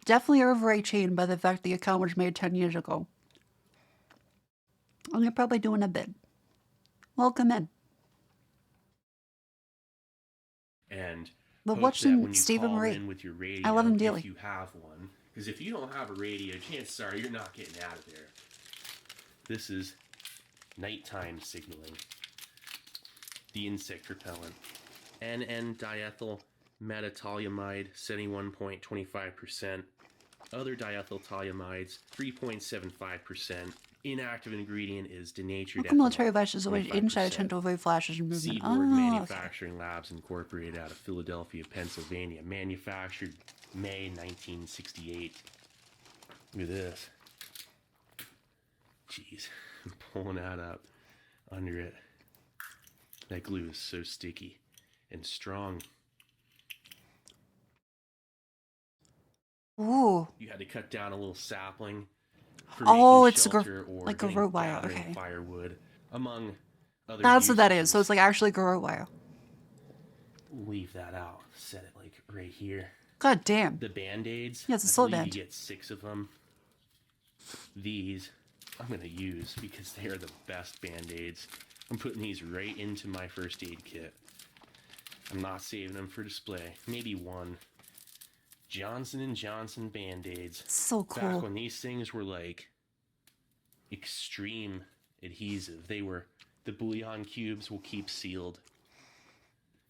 definitely over 18 by the fact the account was made 10 years ago. And you're probably doing a bit. Welcome in. And But hope what's that in when you Stephen call Marie? in with your radio, I love him dearly. if you have one, because if you don't have a radio, chances are you're not getting out of there. This is nighttime signaling. The insect repellent. N-diethyl metatoluamide, 71.25%. Other diethyl toluamides, 3.75%. Inactive ingredient is denatured Local military ethanol, devices always inside 25%. attempt to avoid flashes and movement. Seaboard Oh, Manufacturing Labs Incorporated out of Philadelphia, Pennsylvania. Manufactured May 1968. Look at this. Jeez, I'm pulling that up under it. That glue is so sticky and strong. Ooh. You had to cut down a little sapling for Oh, making it's shelter or like a getting rope wire, gathering okay. firewood, among other That's what that is. So usages. it's like actually garrote wire. Leave that out. Set it like right here. God damn. The Band-Aids. Yeah, it's a I soul believe band. You get 6 of them. These I'm gonna use because they are the best Band-Aids. I'm putting these right into my first aid kit. I'm not saving them for display. Maybe one. Johnson & Johnson Band-Aids. So Back cool. when these things were like extreme adhesive. They were, the bouillon cubes will keep sealed.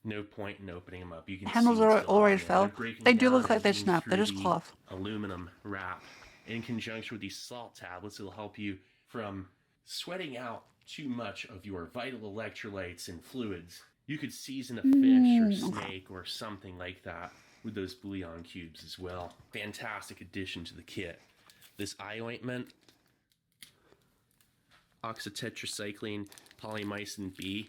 No point in opening them up. You can Handles see are it's still always on there. fell. They're breaking They do down look like they and getting snap. They're through just the cloth. aluminum wrap. In conjunction with these salt tablets, it'll help you from sweating out too much of your vital electrolytes and fluids. You could season a fish or snake or something like that with those bouillon cubes as well. Fantastic addition to the kit. This eye ointment, oxytetracycline polymycin B.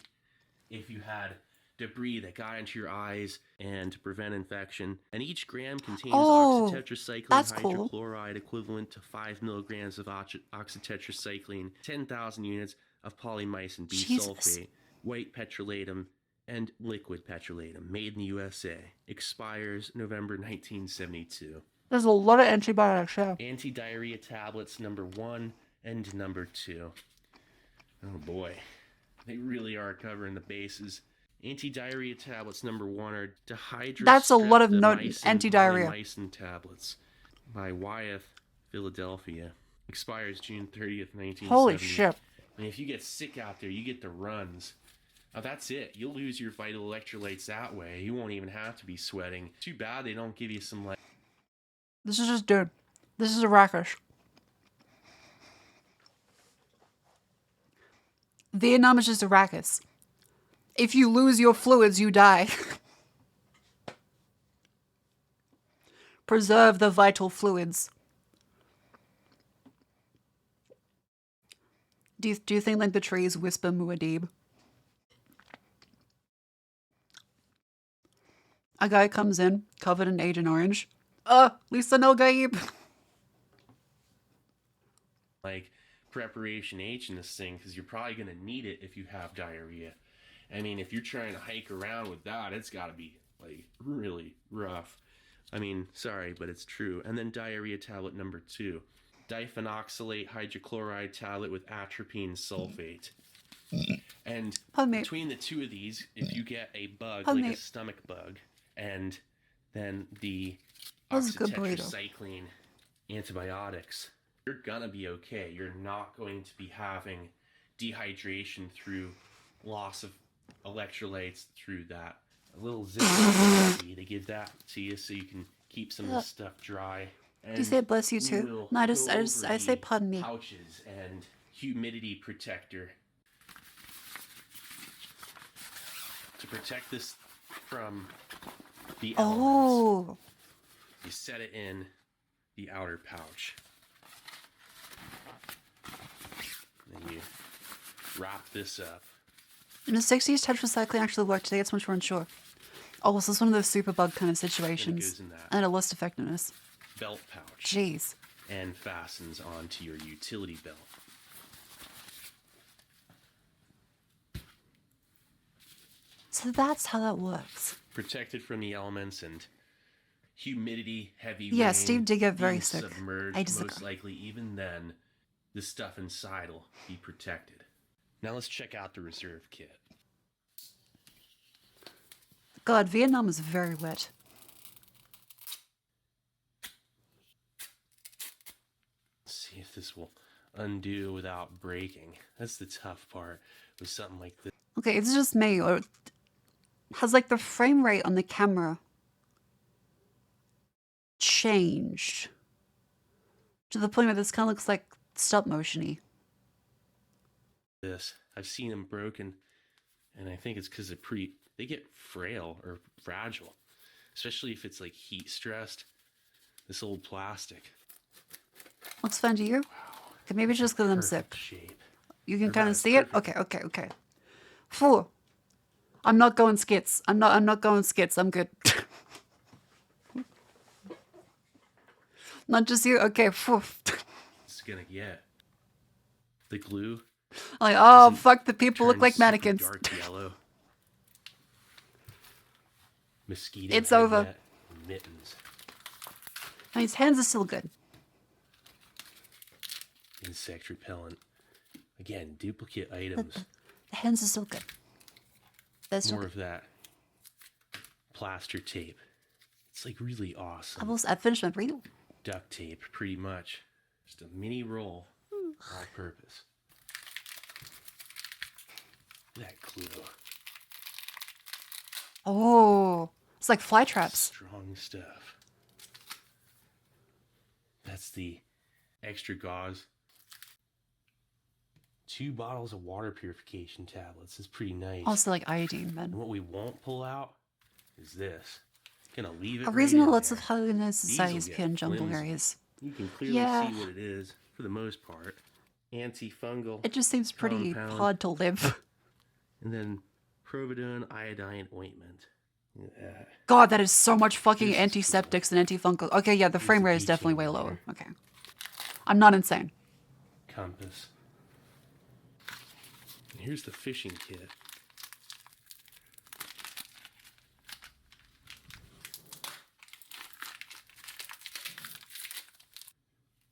If you had debris that got into your eyes and to prevent infection, and each gram contains Oh, oxytetracycline that's cool. hydrochloride equivalent to 5 milligrams of oxytetracycline, 10,000 units of polymycin B Jesus. sulfate, white petrolatum, and liquid petrolatum, made in the USA. Expires November 1972. There's a lot of antibiotics, yeah. Anti-diarrhea tablets number 1 and number 2. Oh boy, they really are covering the bases. Anti-diarrhea tablets number 1 are dihydrostreptomycin That's a lot of anti-diarrhea. polymycin tablets by Wyeth, Philadelphia. Expires June 30th, 1970. Holy shit. And if you get sick out there, you get the runs. Now that's it. You'll lose your vital electrolytes that way. You won't even have to be sweating. Too bad they don't give you some like This is just, dude. This is a rakish. Vietnam is just a racket. If you lose your fluids, you die. Preserve the vital fluids. Do you think like the trees whisper Muad'Dib? A guy comes in, covered in Agent Orange. Lisa no Gaib. like preparation H in this thing because you're probably going to need it if you have diarrhea. I mean, if you're trying to hike around with that, it's got to be like really rough. I mean, sorry, but it's true. And then diarrhea tablet number 2. Diphenoxylate hydrochloride tablet with atropine sulfate. And Pardon me. between the two of these, if you get a bug, Pardon like me. a stomach bug, and then the That was a good burrito. oxytetracycline antibiotics, you're gonna be okay. You're not going to be having dehydration through loss of electrolytes through that. A little zip to give that to you so you can keep some of this stuff dry. Do you say bless you too? will No, I go say over pardon the me. pouches and humidity protector to protect this from the elements. Oh, You set it in the outer pouch. Then you wrap this up. in the 60s, tetracycline actually worked. Today, it's much more unsure. Oh, so it's one of those super bug kind of situations. goes in that. And it lost effectiveness. Belt pouch. Jeez. And fastens onto your utility belt. So that's how that works. Protected from the elements and humidity, heavy Yeah, rain. Steve did get very being sick submerged, ages most ago. likely even then, the stuff inside will be protected. Now let's check out the reserve kit. God, Vietnam is very wet. Let's see if this will undo without breaking. That's the tough part with something like this. Okay, it's just me, or has like the frame rate on the camera changed to the point where this kind of looks like stop motion-y. I've seen them broken, and I think it's because they get frail or fragile, especially if it's like heat stressed. This old plastic. Looks fun to you? Okay, maybe just because I'm Perfect sick. shape. You can Or kind of rather, see it? perfect. Okay. Phew. I'm not going skits. I'm not going skits. I'm good. Not just you. Okay, phew. It's gonna get the glue. Like, oh, Doesn't fuck, the people look turn like super mannequins. Dark yellow. Mosquito. It's head over. net, mittens. And his hands are still good. Insect repellent. Again, duplicate items. The hands are still good. They're still More good. of that plaster tape. It's like really awesome. I finished my burrito. Duct tape, pretty much. Just a mini roll, all purpose. That glue. Oh, it's like fly traps. Strong stuff. That's the extra gauze. 2 bottles of water purification tablets. Is pretty nice. Also like iodine, And man. what we won't pull out is this. Gonna leave it. A right reason in lots there. of high These societies will appear in get jungle flimsy. areas. You can clearly Yeah. see what it is for the most part. Antifungal. It just seems pretty compound. hard to live. And then Providone iodine ointment. Look at that. God, that is so much fucking This is antiseptics and antifungal. Okay, yeah, the frame a rate is definitely way keychain lower. there. Okay. I'm not insane. Compass. And here's the fishing kit.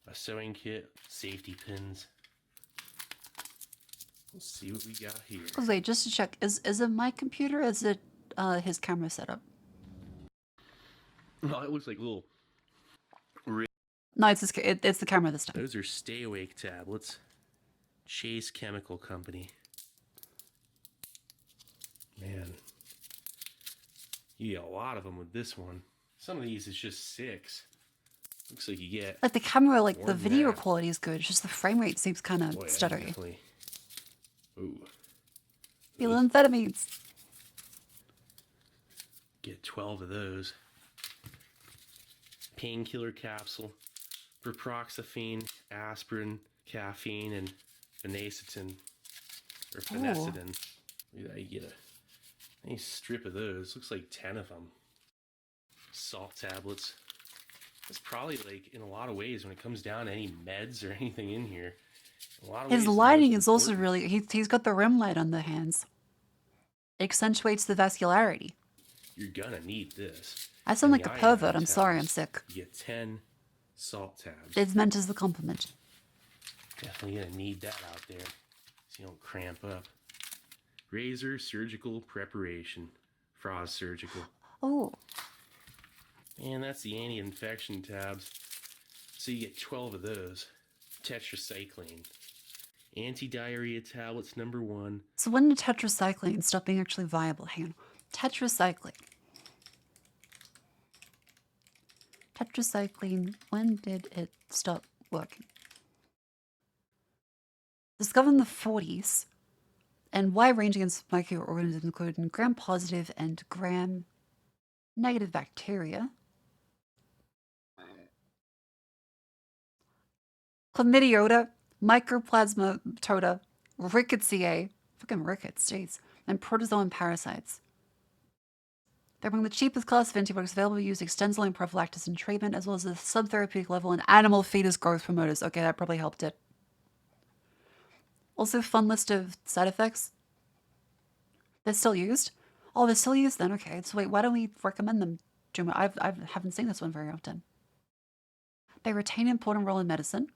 A sewing kit, safety pins. Let's see what we got here. Wait, just to check, is it my computer or is it his camera setup? Oh, it looks like little. No, it's it's the camera this time. Those are Stay Awake tablets. Chase Chemical Company. Man, you get a lot of them with this one. Some of these is just 6. Looks like you get. Like the camera, like More the than video that. quality is good. It's just the frame rate seems kind of Boy, I stuttery. definitely. Ooh, Feel amphetamines. get 12 of those. Painkiller capsule, Proproxaphene, aspirin, caffeine, and phenacetin. Or phenacetin. Look at that, you get a nice strip of those. Looks like 10 of them. Salt tablets. That's probably like in a lot of ways when it comes down to any meds or anything in here. In a lot of His ways, the lighting most is also important. really. He's got the rim light on the hands. It accentuates the vascularity. You're gonna need this. I sound And like a the pervert. iodine I'm sorry. I'm tabs. sick. You get 10 salt tabs. It's meant as a compliment. Definitely gonna need that out there so you don't cramp up. Razor surgical preparation. Frost surgical. Oh, And that's the anti-infection tabs. So you get 12 of those. Tetracycline. Anti-diarrhea tablets number 1. so when did tetracycline stop being actually viable? Hang on. Tetracycline. tetracycline, when did it stop working? Discovered in the 40s, and wide-ranging against microorganisms including gram-positive and gram-negative bacteria. Chlamydiota, Mycoplasmatoda, Rickettsia, fucking rickets, jeez, and protozoan parasites. They're among the cheapest class of antibiotics available used extensively in prophylaxis and treatment, as well as the subtherapeutic level in animal fetus growth promoters. Okay, that probably helped it. Also, fun list of side effects. They're still used? Oh, they're still used then? Okay, so wait, why don't we recommend them? I haven't seen this one very often. They retain an important role in medicine.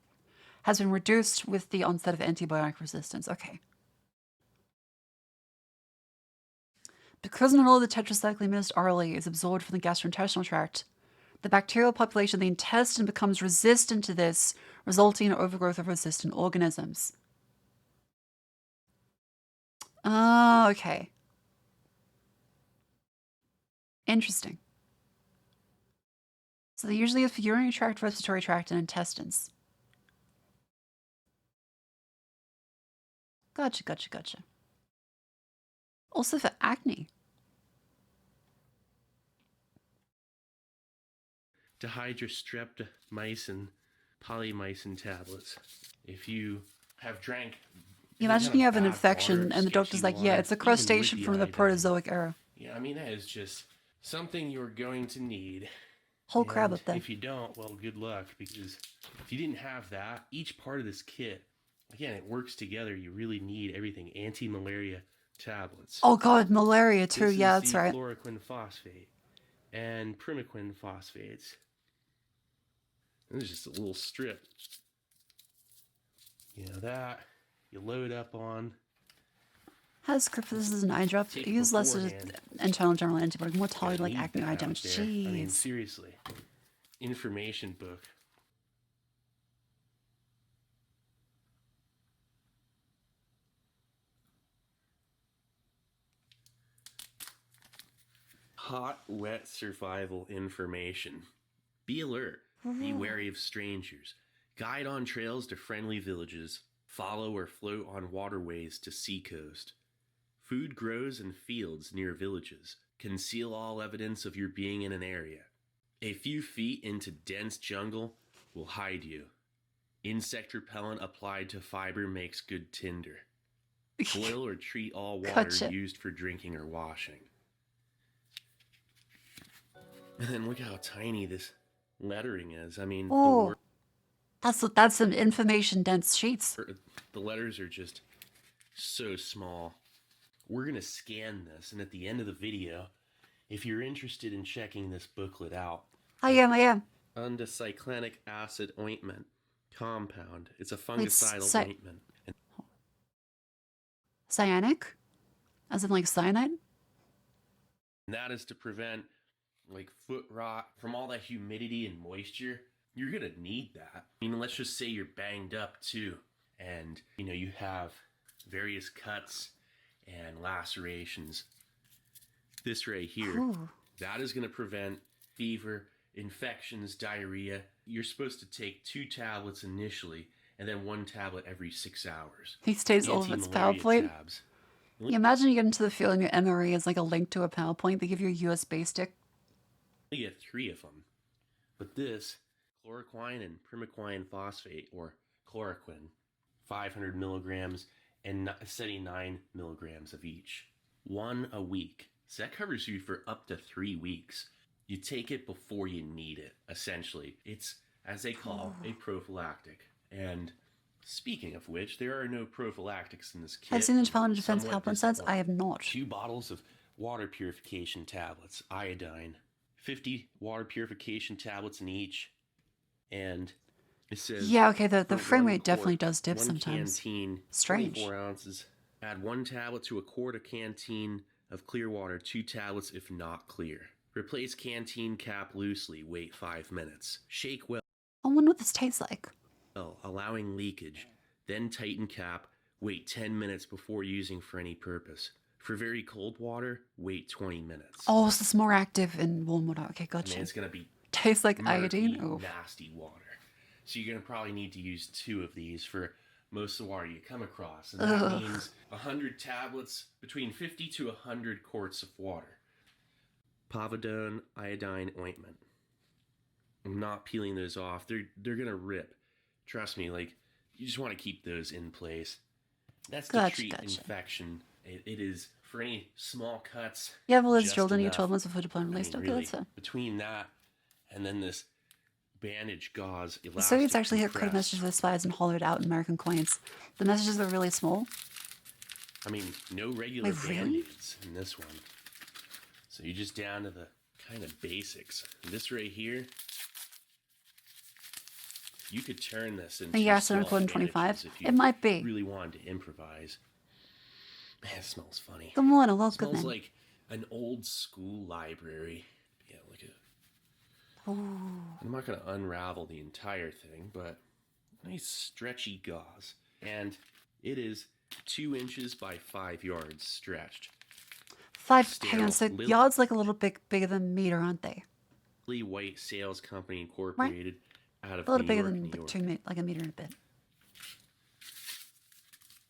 Has been reduced with the onset of antibiotic resistance. Okay. Because not all the tetracycline administered orally is absorbed from the gastrointestinal tract, the bacterial population of the intestine becomes resistant to this, resulting in overgrowth of resistant organisms. Oh, okay. Interesting. So they usually use for urinary tract, respiratory tract, and intestines. Gotcha. Also for acne. Dihydrostreptomycin polymycin tablets. If you have drank... You imagine you have an infection and the doctor's like, yeah, it's a crustacean from the Proterozoic era. Yeah, I mean, that is just something you're going to need. Whole crab up there. If you don't, well, good luck, because if you didn't have that, each part of this kit, again, it works together. You really need everything. Anti-malaria tablets. Oh god, malaria too. This yeah, is that's the right. Chloroquine phosphate and primaquine phosphates. And there's just a little strip. You know that you load up on. Has script for this as an eye drop? Use less as internal general antibiotic, more tolerant like acne eye damage. There. I mean, Jeez. seriously. Information book. Hot, wet survival information. Be alert. Be wary of strangers. Guide on trails to friendly villages. Follow or float on waterways to seacoast. Food grows in fields near villages. Conceal all evidence of your being in an area. A few feet into dense jungle will hide you. Insect repellent applied to fiber makes good tinder. Boil or treat all water Gotcha. used for drinking or washing. And then look how tiny this lettering is. I mean, Oh, that's some information dense sheets. the letters are just so small. We're going to scan this, and at the end of the video, if you're interested in checking this booklet out... I am. Undecyclinic acid ointment compound. It's a fungicidal ointment. Cyanic? As in like cyanide? And that is to prevent like foot rot from all that humidity and moisture. You're going to need that. I mean, let's just say you're banged up too. And, you know, you have various cuts and lacerations. This right here, that is going to prevent fever, infections, diarrhea. You're supposed to take 2 tablets initially and then 1 tablet every 6 hours. He stays all of its PowerPoint. Tabs. You imagine you get into the field and your MRE is like a link to a PowerPoint. They give you a USB stick. You get 3 of them. But this, chloroquine and primaquine phosphate, or chloroquine, 500 milligrams and 79 milligrams of each. 1 a week. So that covers you for up to 3 weeks. You take it before you need it, essentially. It's, as they call, a prophylactic. And speaking of which, there are no prophylactics in this kit. I've seen the Department of Defense Somewhat help sets. I have not. 2 bottles of water purification tablets, iodine. 50 water purification tablets in each. And it says... Yeah, okay, the frame rate definitely does dip 1 sometimes. canteen, Strange. 24 ounces. Add 1 tablet to a quart of canteen of clear water, 2 tablets if not clear. Replace canteen cap loosely, wait 5 minutes. Shake well, I wonder what this tastes like. allowing leakage. Then tighten cap, wait 10 minutes before using for any purpose. For very cold water, wait 20 minutes. Oh, so it's more active in warm water. Okay, I mean, gotcha. it's going to be Tastes like iodine. murky, Oof. nasty water. So you're gonna probably need to use 2 of these for most of the water you come across, and that Ugh. means 100 tablets, between 50 to 100 quarts of water. Povidone iodine ointment. I'm not peeling those off. They're gonna rip. Trust me. Like, you just want to keep those in place. That's to Gotcha, treat gotcha. infection. It is for any small cuts. Yeah, well, it's just drilled in you enough. 12 months before deployment I released. mean, Okay, really, that's fine. between that and then this bandage gauze elastic The Soviets actually hit code compress. messages with spies and hollowed out American coins. The messages are really small. I mean, no regular Wait, really? band-aids in this one. So you're just down to the kind of basics. This right here, you could turn this into Yeah, small 725. bandages if you It might be. really wanted to improvise. Man, it smells funny. Good morning, It welcome smells in. like an old school library. Yeah, look at it. I'm not going to unravel the entire thing, but nice stretchy gauze. And it is 2 inches by 5 yards stretched. Hang on, so Sterile. yards like a little bit bigger than meter, aren't they? Lily White Sales Company Incorporated out of A little New bigger York, than New like York. 2 like a meter and a bit.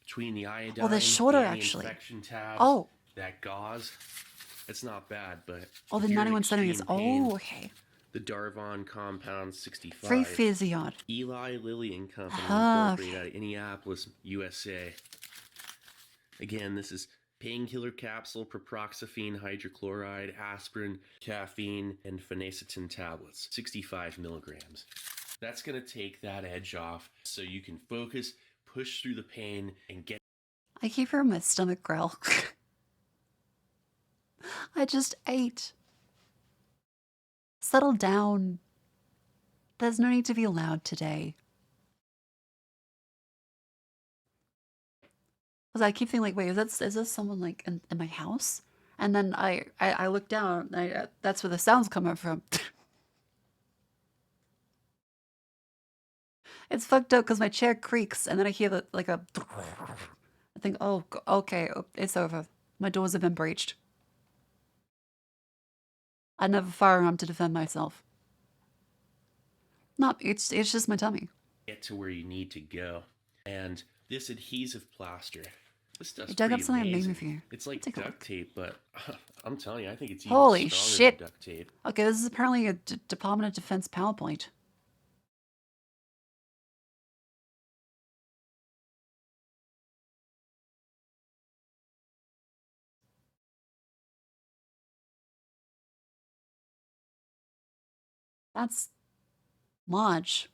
Between the iodine, they're shorter, the actually. infection tabs, Oh. that gauze, it's not bad, but Oh, the if you're in 91 centimeters. extreme pain, Oh, okay. the Darvon Compound 65. 3 feet a yard. Eli Lilly and Company Ah, Incorporated out of Indianapolis, USA. Again, this is painkiller capsule, proproxaphene, hydrochloride, aspirin, caffeine, and phenacetin tablets, 65 milligrams. That's going to take that edge off so you can focus, push through the pain, and get I keep hearing my stomach growl. I just ate. Settle down. There's no need to be loud today. Because I keep thinking, like, wait, is this someone, like, in my house? And then I look down, and that's where the sound's coming from. It's fucked up because my chair creaks, and then I hear the, like, a... I think, oh, okay, it's over. My doors have been breached. I'd never firearm to defend myself. No, it's just my tummy. to where you need to go. And this adhesive plaster, this stuff's I dug up pretty something I made amazing. with you. It's like Take a duct look. tape, but I'm telling you, I think it's even Holy stronger shit. than duct tape. Okay, this is apparently a Department of Defense PowerPoint. That's large.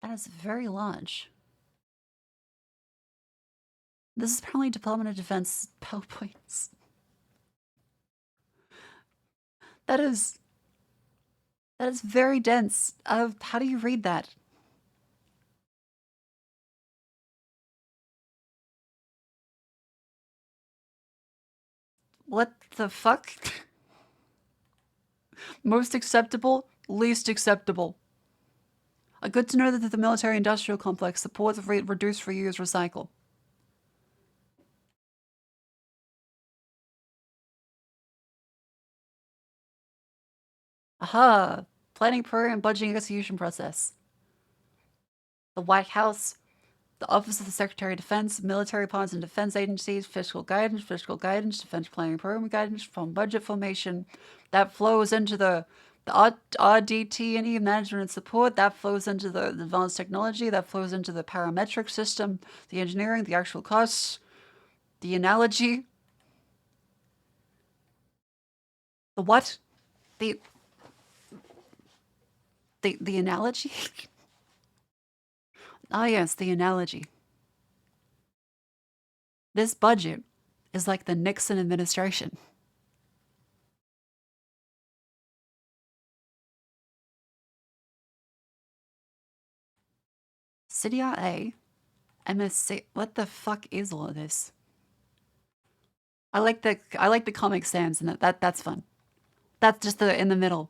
That is very large. This is apparently Department of Defense PowerPoints. That is very dense. How do you read that? What the fuck? Most acceptable, least acceptable. Good to know that the military-industrial complex supports reduce, reuse, recycle. Aha! Planning, program, and budgeting execution process. The White House, the Office of the Secretary of Defense, military departments and defense agencies, fiscal guidance, defense planning program guidance, from budget formation, that flows into the RDT&E management and support, that flows into the advanced technology, that flows into the parametric system, the engineering, the actual costs, the analogy. The what? The analogy? Ah, yes, the analogy. This budget is like the Nixon administration. CDRA, MSC. What the fuck is all of this? I like the Comic Sans, and that's fun. That's just in the middle.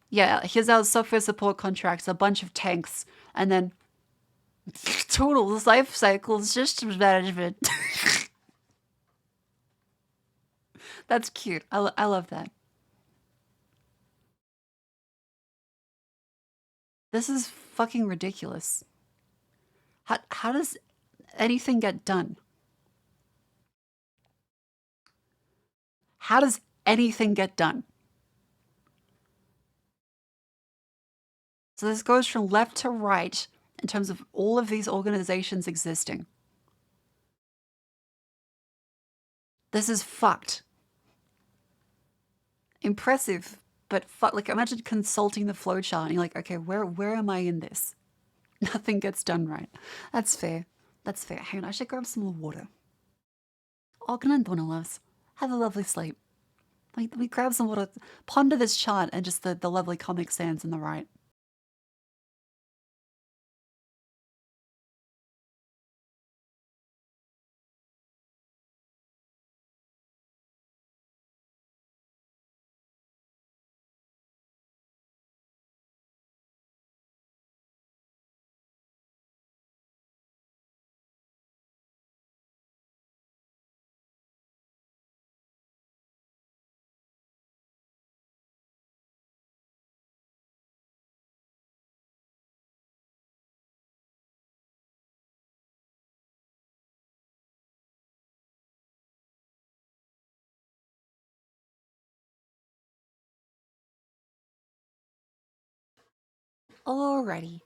Yeah, here's our software support contracts, a bunch of tanks, and then total life cycle systems management. That's cute. I love that. This is fucking ridiculous. How does anything get done? How does anything get done? So this goes from left to right in terms of all of these organizations existing. This is fucked. Impressive, but like imagine consulting the flowchart and you're like, okay, where am I in this? Nothing gets done right. That's fair. That's fair. Hang on, I should grab some more water. Oh, good night, loves. Have a lovely sleep. We grab some water, ponder this chart and just the lovely Comic Sans on the right. Alrighty.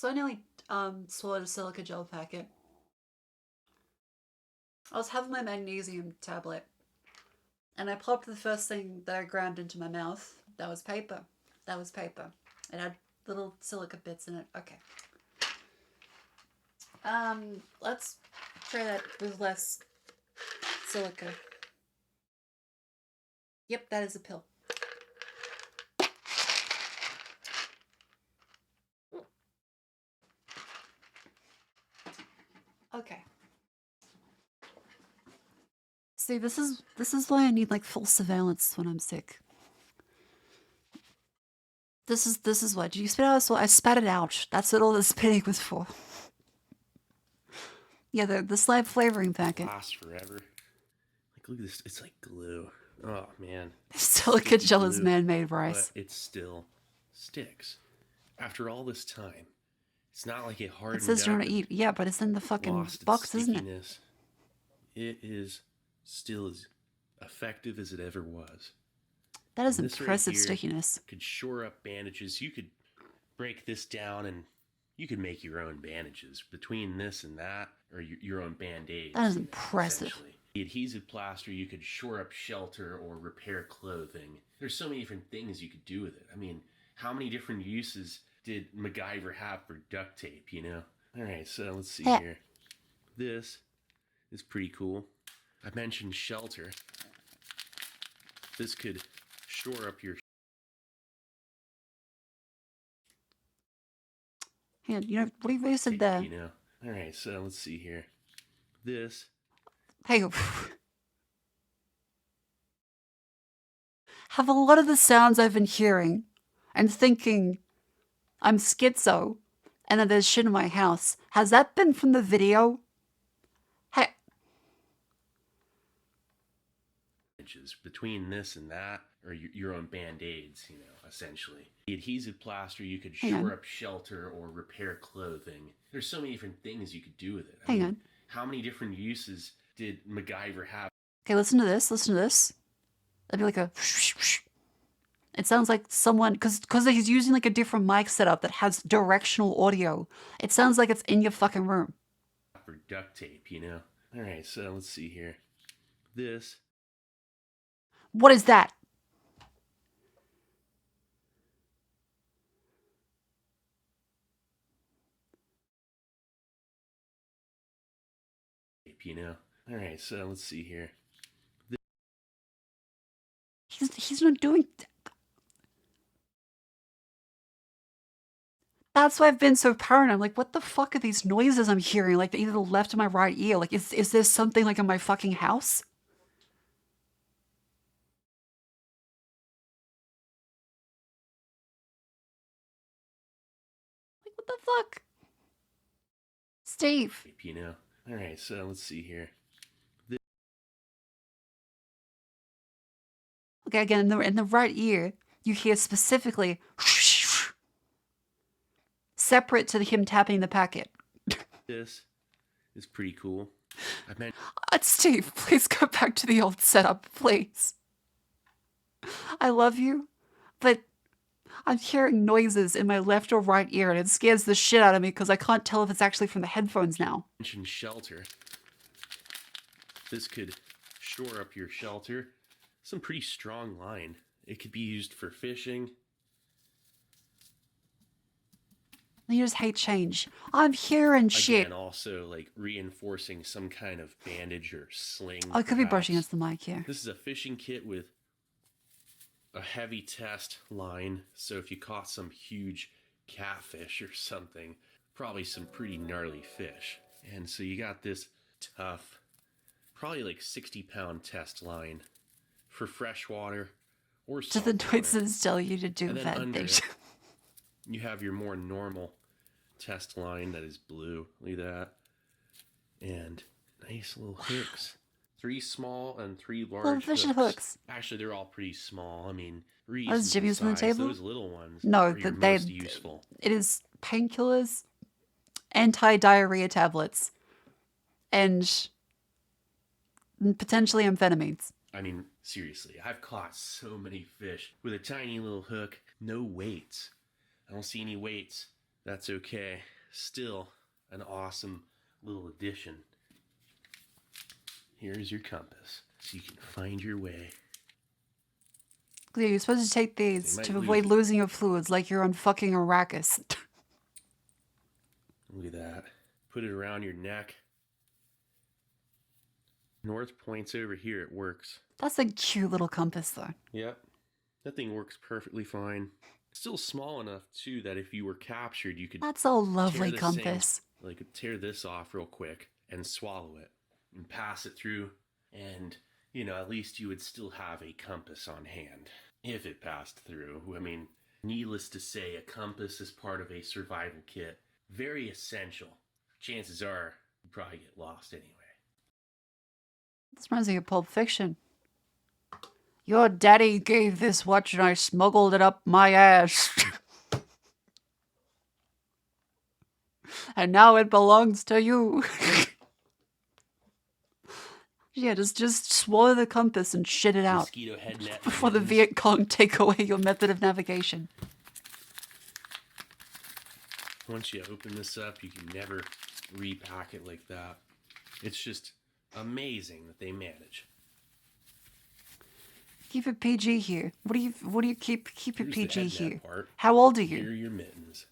So I nearly swallowed a silica gel packet. I was having my magnesium tablet, and I popped the first thing that I grabbed into my mouth. That was paper. That was paper. It had little silica bits in it. Okay. Let's try that with less silica. Yep, that is a pill. Okay. See, this is why I need like full surveillance when I'm sick. This is what. Did you spit out? I spat it out. That's what all the spitting was for. Yeah, the slab flavoring packet. Lasts forever. Like, look at this. It's like glue. Oh, man. Silica gel is man-made rice. But it still sticks. After all this time, it's not like it hardened It says you up don't eat. Yeah, but it's in the fucking lost box, its isn't it? stickiness. It is still as effective as it ever was. That is And this right impressive here stickiness. could shore up bandages. You could break this down and you could make your own bandages between this and that, or your own band-aids. That is impressive. Essentially. The adhesive plaster, you could shore up shelter or repair clothing. There's so many different things you could do with it. I mean, how many different uses did MacGyver have for duct tape, you know? All right, so let's see here. This is pretty cool. I mentioned shelter. This could shore up your... Hang on, you know, what have you said there? You know? All right, so let's see here. This... Hang on. Have a lot of the sounds I've been hearing and thinking I'm schizo and that there's shit in my house. Has that been from the video? Hey. Between this and that, or your own band-aids, you know, essentially. The adhesive plaster, you could Hang shore on. up shelter or repair clothing. There's so many different things you could do with it. Hang on. How many different uses did MacGyver have? Okay, listen to this. Listen to this. That'd be like a... It sounds like someone... Because he's using like a different mic setup that has directional audio. It sounds like it's in your fucking room. For duct tape, you know? All right, so let's see here. This... What is that? you know. All right, so let's see here. He's not doing. That's why I've been so paranoid. I'm like, what the fuck are these noises I'm hearing? Like either the left or my right ear. Like, is there something like in my fucking house? Like, what the fuck? Steve. You know. All right, so let's see here. Okay, again, in the right ear, you hear specifically separate to him tapping the packet. This is pretty cool. I meant Steve, please go back to the old setup, please. I love you, but I'm hearing noises in my left or right ear, and it scares the shit out of me because I can't tell if it's actually from the headphones now. mention shelter. This could shore up your shelter. Some pretty strong line. It could be used for fishing. You just hate change. I'm hearing shit. Again, also like reinforcing some kind of bandage or sling. Oh, I could be brushing perhaps. against the mic here. This is a fishing kit with a heavy test line. So if you caught some huge catfish or something, probably some pretty gnarly fish. And so you got this tough, probably like 60-pound test line for freshwater or Do the saltwater. noises tell you to do And then bad under things? it, you have your more normal test line that is blue. Look at that. And nice little hooks. 3 small and 3 large Little fishing hooks. Actually, they're all pretty small. I mean, Those Jimmy's on the size. table? Those little ones No, are your they- most useful. It is painkillers, anti-diarrhea tablets, and potentially amphetamines. I mean, seriously, I've caught so many fish with a tiny little hook. No weights. I don't see any weights. That's okay. Still an awesome little addition. Here's your compass, so you can find your way. Yeah, you're supposed to take these They might to lose avoid you. losing your fluids like you're on fucking Arrakis. Look at that. Put it around your neck. North points over here. It works. That's a cute little compass, though. Yep. That thing works perfectly fine. Still small enough, too, that if you were captured, you could That's a lovely tear this compass. thing, like tear this off real quick and swallow it and pass it through. And, you know, at least you would still have a compass on hand if it passed through. I mean, needless to say, a compass is part of a survival kit. Very essential. Chances are you probably get lost anyway. This reminds me of Pulp Fiction. Your daddy gave this watch and I smuggled it up my ass. And now it belongs to you. Yeah, just swallow the compass and shit it out Mosquito head net. before the mittens. Viet Cong take away your method of navigation. Once you open this up, you can never repack it like that. It's just amazing that they manage. Keep it PG here. What do you keep it Here's the PG head net here? part. How old are Here you? are your mittens.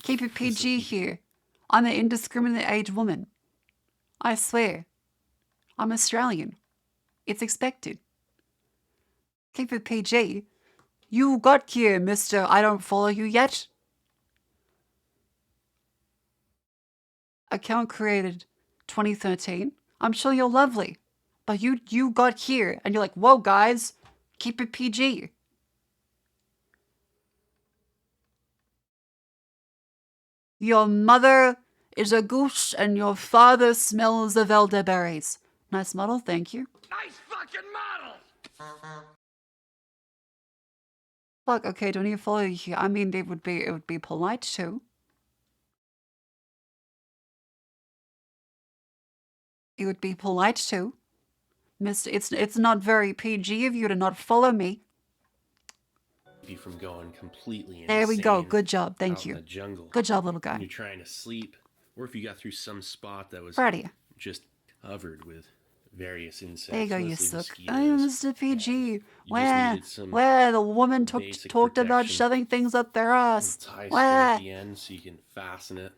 Keep it PG here. I'm an indiscriminate age woman. I swear. I'm Australian. It's expected. Keep it PG. You got here, mister. I don't follow you yet. Account created 2013. I'm sure you're lovely. But you got here and you're like, whoa, guys, keep it PG. Your mother is a goose and your father smells of elderberries. Nice model, thank you. Nice fucking model! Fuck, okay, don't you follow you here? I mean, it would be polite too. It would be polite too. Mister, it's not very PG of you to not follow me. Keep you from going completely insane. There we go. Good job. out Thank in you. the jungle. Good job, little When guy. you're trying to sleep, or if you got through some spot that was Proud of you. just covered with various insects. There you go, you mostly suck. mosquitoes. Oh, Mr. PG. just needed some Where the woman basic talked about protection. shoving things up their ass. Tie string Where? at the end so you can fasten it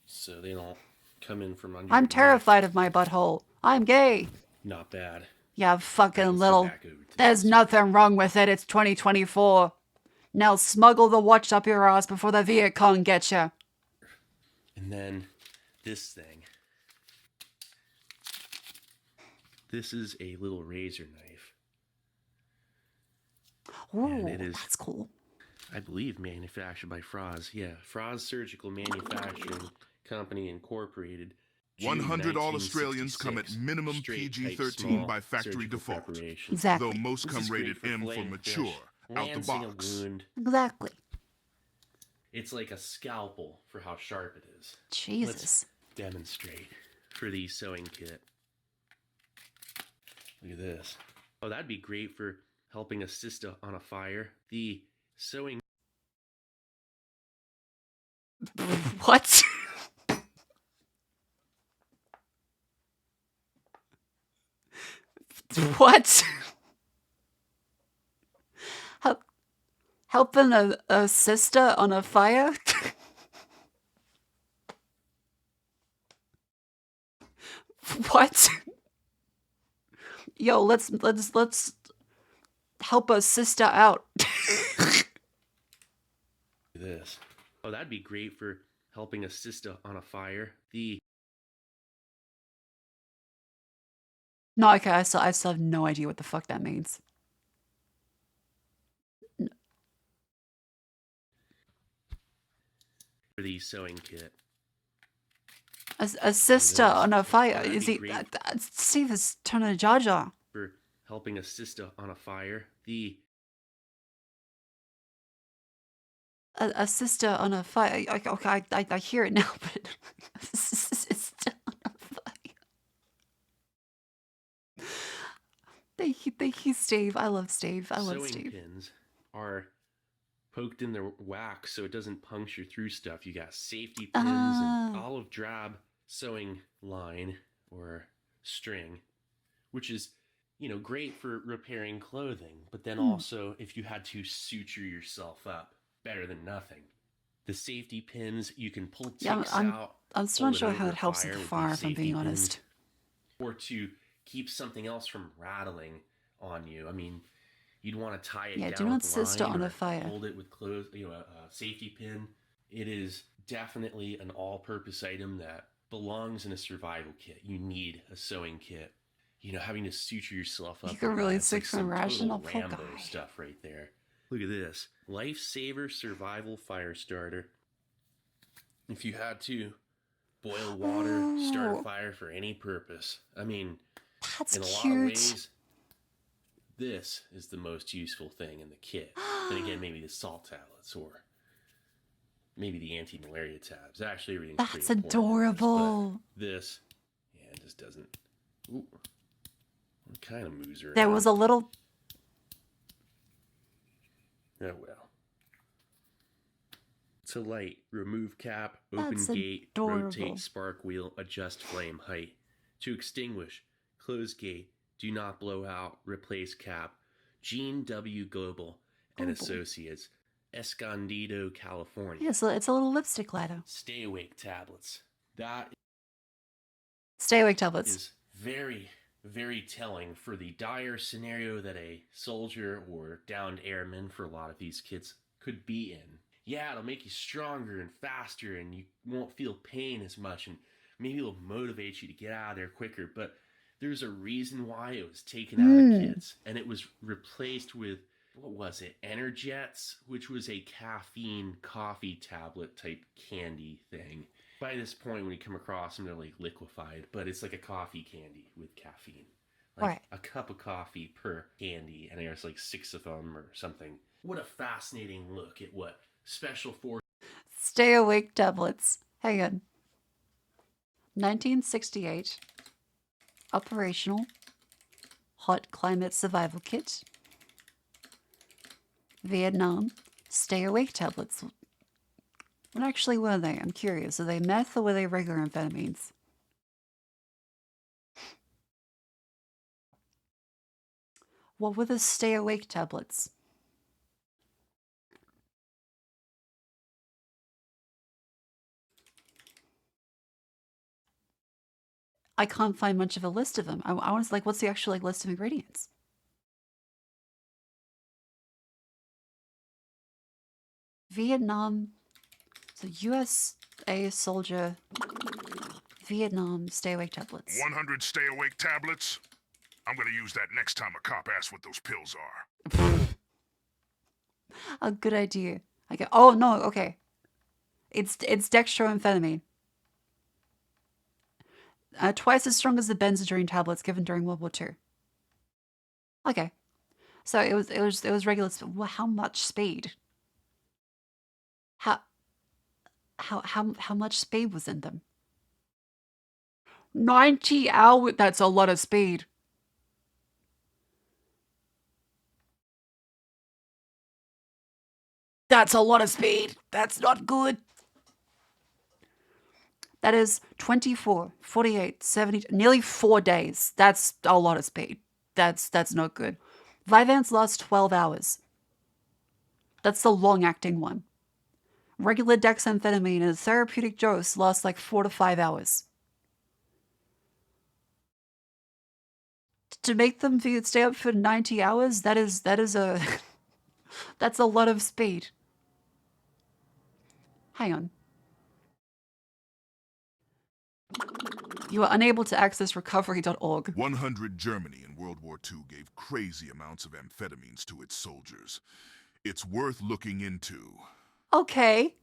so they don't come in from under I'm your neck. terrified of my butthole. I'm gay. Not bad. Yeah, fucking Let's go little. back over to There's this. nothing wrong with it. It's 2024. Now smuggle the watch up your ass before the Viet Cong gets you. And then this thing. This is a little razor knife. Ooh, And it is, that's cool. I believe, manufactured by Froz. Yeah, Froz Surgical Manufacturing Company Incorporated. June 100 all Australians come at 1966. minimum Straight type PG-13 small by factory surgical default. preparation. Exactly. Though most This come is great rated M for filleting mature, fish, out the lancing a box. wound. Exactly. It's like a scalpel for how sharp it is. Jesus. Let's demonstrate for the sewing kit. Look at this. Oh, that'd be great for helping assist on a fire. The sewing What? What? Helping a sister on a fire? What? Yo, let's help a sister out. this. Oh, that'd be great for helping assist on a fire. The No, okay, I still have no idea what the fuck that means. for the sewing kit. A sister on a fire. That'd Is be he? great. Steve is turning Jar Jar. For helping assist on a fire. The A sister on a fire. Okay, I hear it now, but a sister on a fire. Thank you, Steve. I love Steve. I love sewing Steve. pins are poked in the wax so it doesn't puncture through stuff. You got safety pins and Ah. olive drab sewing line or string, which is, great for repairing clothing, but then also if you had to suture yourself up, better than nothing. The safety pins, you can pull ticks Yeah, out. I'm still hold not sure over how a it helps with the with fire, these if I'm safety being pins, honest. or to keep something else from rattling on you. I mean, you'd want to tie it Yeah, down do not with sister line on or a fire. hold it with clothes, a safety pin. It is definitely an all-purpose item that belongs in a survival kit. You need a sewing kit. Having to suture yourself up. You can like really that, it's like sick from some rational total poor Rambo guy. stuff right there. Look at this. Lifesaver Survival Fire Starter. If you had to boil water, start a Oh. fire for any purpose. I mean, That's in a lot cute. of ways, this is the most useful thing in the kit. Then again, maybe the salt tablets or maybe the anti-malaria tabs. Actually, everything's That's pretty important in this, adorable. but this, it just doesn't. Ooh, it kind of moves around. There was a little. Oh well. To light, remove cap, open That's gate, adorable. rotate spark wheel, adjust flame height. To extinguish, close gate, do not blow out, replace cap. Gene W. Global and Global. Associates, Escondido, California. Yeah, so it's a little lipstick ladder. Stay awake tablets. That Stay awake tablets. is very, very telling for the dire scenario that a soldier or downed airman for a lot of these kids could be in. Yeah, it'll make you stronger and faster and you won't feel pain as much and maybe it'll motivate you to get out of there quicker, but there's a reason why it was taken out of kits and it was replaced with, what was it, Energets, which was a caffeine coffee tablet type candy thing. By this point, when you come across them, they're like liquefied, but it's like a coffee candy with caffeine. Like Right. a cup of coffee per candy, and there's like 6 of them or something. What a fascinating look at what Special Forces Stay awake tablets. Hang on. 1968. Operational. Hot climate survival kit. Vietnam. Stay awake tablets. What actually were they? I'm curious. Are they meth or were they regular amphetamines? What were the stay awake tablets? I can't find much of a list of them. I was like, what's the actual like list of ingredients? Vietnam, so USA soldier, Vietnam stay awake tablets. 100 stay awake tablets? I'm gonna use that next time a cop asks what those pills are. A good idea. Okay. Oh no. Okay. It's dextroamphetamine. Twice as strong as the benzodrine tablets given during World War II. Okay. So it was regular. Well, how much speed? How much speed was in them? 90 hours. That's a lot of speed. That's a lot of speed. That's not good. That is 24, 48, 70, nearly 4 days. That's a lot of speed. That's not good. Vyvanse lasts 12 hours. That's the long-acting one. Regular dexamphetamine in a therapeutic dose lasts like 4 to 5 hours. To make them stay up for 90 hours, that is a that's a lot of speed. Hang on. You are unable to access recovery.org. 100 Germany in World War II gave crazy amounts of amphetamines to its soldiers. It's worth looking into. Okay.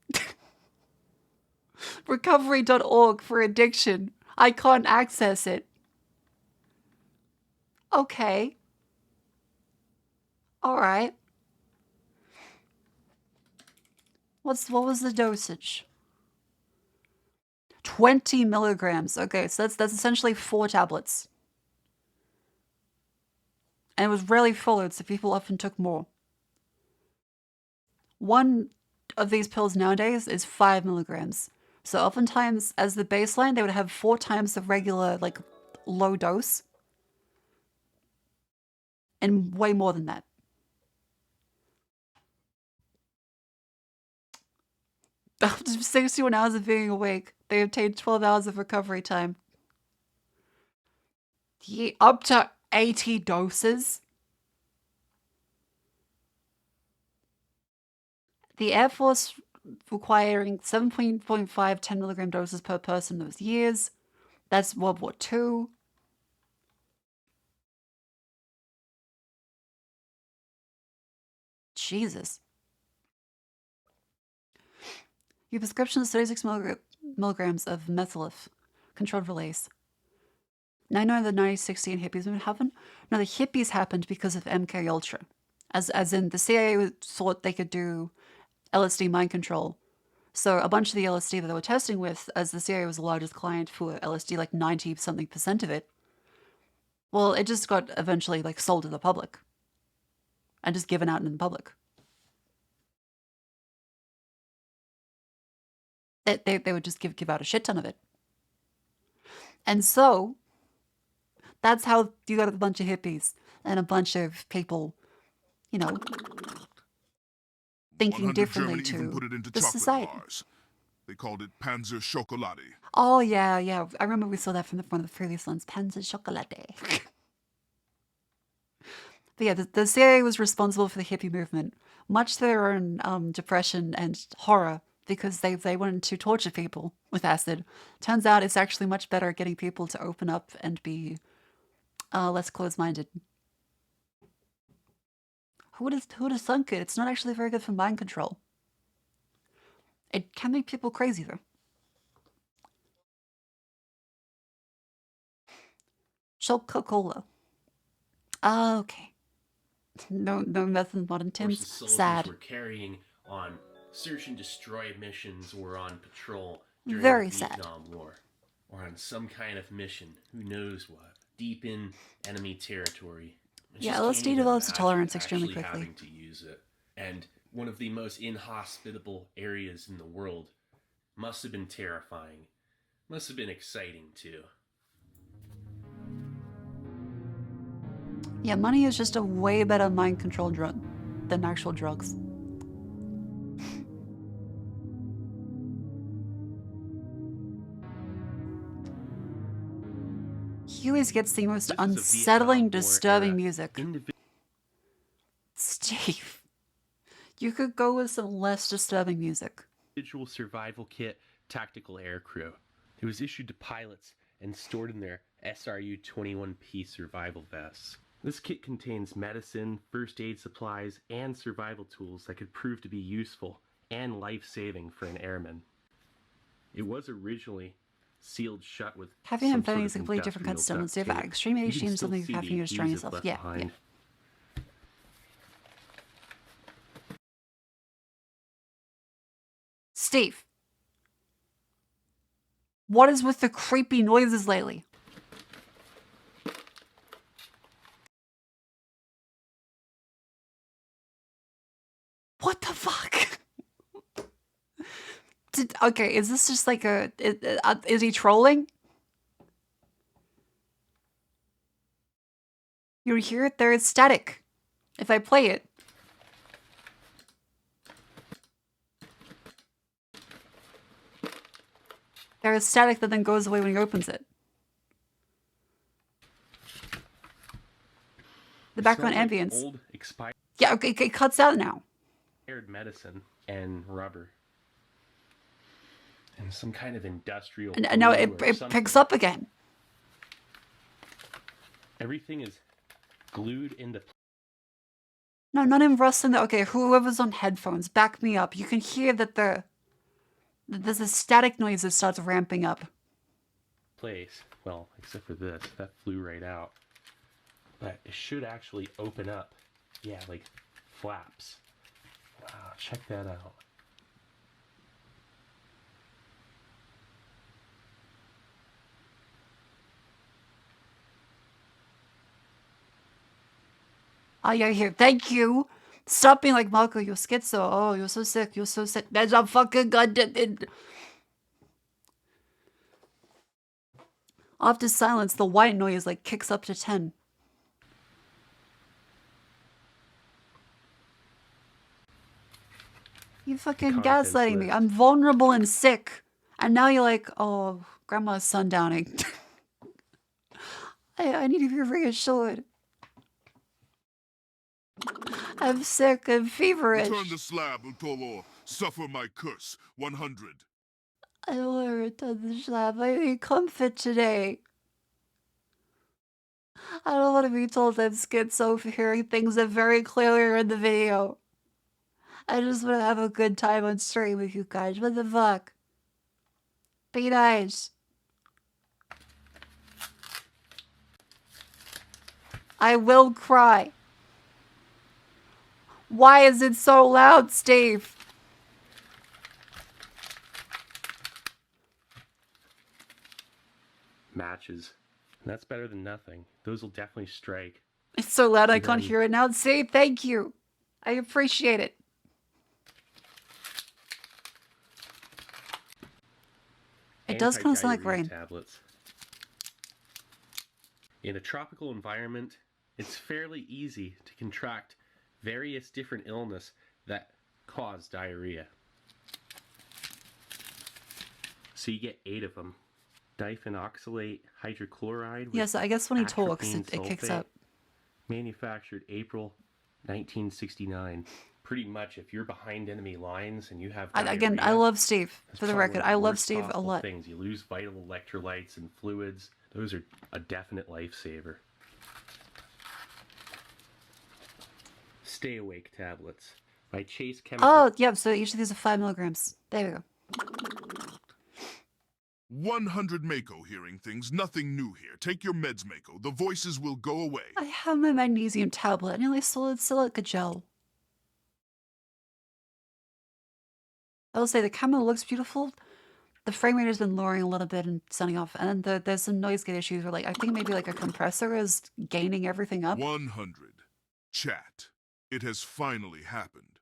Recovery.org for addiction. I can't access it. Okay. All right. What was the dosage? 20 milligrams. Okay, so that's essentially 4 tablets. And it was rarely followed, so people often took more. One of these pills nowadays is 5 milligrams. So oftentimes, as the baseline, they would have 4 times the regular, like, low dose. And way more than that. After 61 hours of being awake, they obtained 12 hours of recovery time. Yeah, up to 80 doses. The Air Force requiring 7.5 10 milligram doses per person those years. That's World War II. Jesus. Your prescription is 36 milligrams of methylph, controlled release. Now I know the 90-60 and hippies movement happened. No, the hippies happened because of MK Ultra. As in the CIA thought they could do LSD mind control. So a bunch of the LSD that they were testing with, as the CIA was the largest client for LSD, like 90-something% of it, well, it just got eventually like sold to the public and just given out in the public. They would just give out a shit ton of it. And so that's how you got a bunch of hippies and a bunch of people, you know, thinking 100 differently Germany even to put it into the chocolate society. bars. They called it Panzer Schokolade. Oh, yeah. I remember we saw that from one of the previous ones, Panzer Chocolate. But yeah, the CIA was responsible for the hippie movement, much to their own depression and horror, because they wanted to torture people with acid. Turns out it's actually much better at getting people to open up and be less closed-minded. Who would have thunk it? It's not actually very good for mind control. It can make people crazy, though. Coca-Cola. Okay. No meth in modern Forces times. soldiers Sad. were carrying on search and destroy missions or on patrol during Very the sad. Vietnam War. Or on some kind of mission, who knows what, deep in enemy territory. I Yeah, just LSD can't even develops a imagine tolerance extremely actually quickly. having to use it. And one of the most inhospitable areas in the world must have been terrifying. Must have been exciting too. Yeah, money is just a way better mind control drug than actual drugs. He always gets the most This is a unsettling, Vietnam War disturbing era music. Steve, you could go with some less disturbing music. Individual survival kit tactical air crew. It was issued to pilots and stored in their SRU 21P survival vests. This kit contains medicine, first aid supplies, and survival tools that could prove to be useful and life-saving for an airman. It was originally sealed shut with Having some amphetamine sort is a of completely different kind of industrial stimulants. duct If tape. extreme You ADHD can and still something see you the have to destroy adhesive yourself. left Yeah, behind. Steve, what is with the creepy noises lately? What the fuck? Okay, is this just like is he trolling? You hear it? There is static. If I play it. There is static that then goes away when he opens it. The background Smells like ambience. old, expired Yeah, okay, it cuts out now. medicine and rubber. And some kind of industrial And now glue or it something. picks up again. Everything is glued into No, not in rustling. Okay, whoever's on headphones, back me up. You can hear that there's a static noise that starts ramping up. place. Well, except for this. That flew right out. But it should actually open up. Yeah, like flaps. Wow, check that out. Oh, yeah, here. Thank you. Stop being like, Marco, you're schizo. Oh, you're so sick. You're so sick. That's a fucking goddamn... After silence, the white noise like kicks up to 10. You fucking Contents gaslighting me. list. I'm vulnerable and sick. And now you're like, oh, grandma's sundowning. I need to be reassured. I'm sick and feverish. Return the slab, Utolo. Suffer my curse. 100. I don't want to return the slab. I need comfort today. I don't want to be told I'm schizo for hearing things that very clearly are in the video. I just want to have a good time on stream with you guys. What the fuck? Be nice. I will cry. Why is it so loud, Steve? Matches. And that's better than nothing. Those will definitely strike. It's so loud I can't Then- hear it now. Say thank you. I appreciate it. It does kind of sound like Anti-diarrhea rain. Tablets. In a tropical environment, it's fairly easy to contract various different illness that cause diarrhea. So you get 8 of them. Diphenoxylate hydrochloride. with Yes, I guess when he talks, atropine it kicks sulfate, up. Manufactured April 1969. Pretty much, if you're behind enemy lines and you have Again, I diarrhea, love Steve. that's For the probably record, one of I the love worst Steve a possible lot. Things. You lose vital electrolytes and fluids. Those are a definite lifesaver. Stay Awake Tablets by Chase Chemical. Oh, yeah, so each of these are 5 milligrams. There we go. 100 Mako hearing things. Nothing new here. Take your meds, Mako. The voices will go away. I have my magnesium tablet and nearly solid silica gel. I will say the camera looks beautiful. The frame rate has been lowering a little bit and sounding off. And then there's some noise gate issues where, like, I think maybe like a compressor is gaining everything up. 100. Chat. It has finally happened.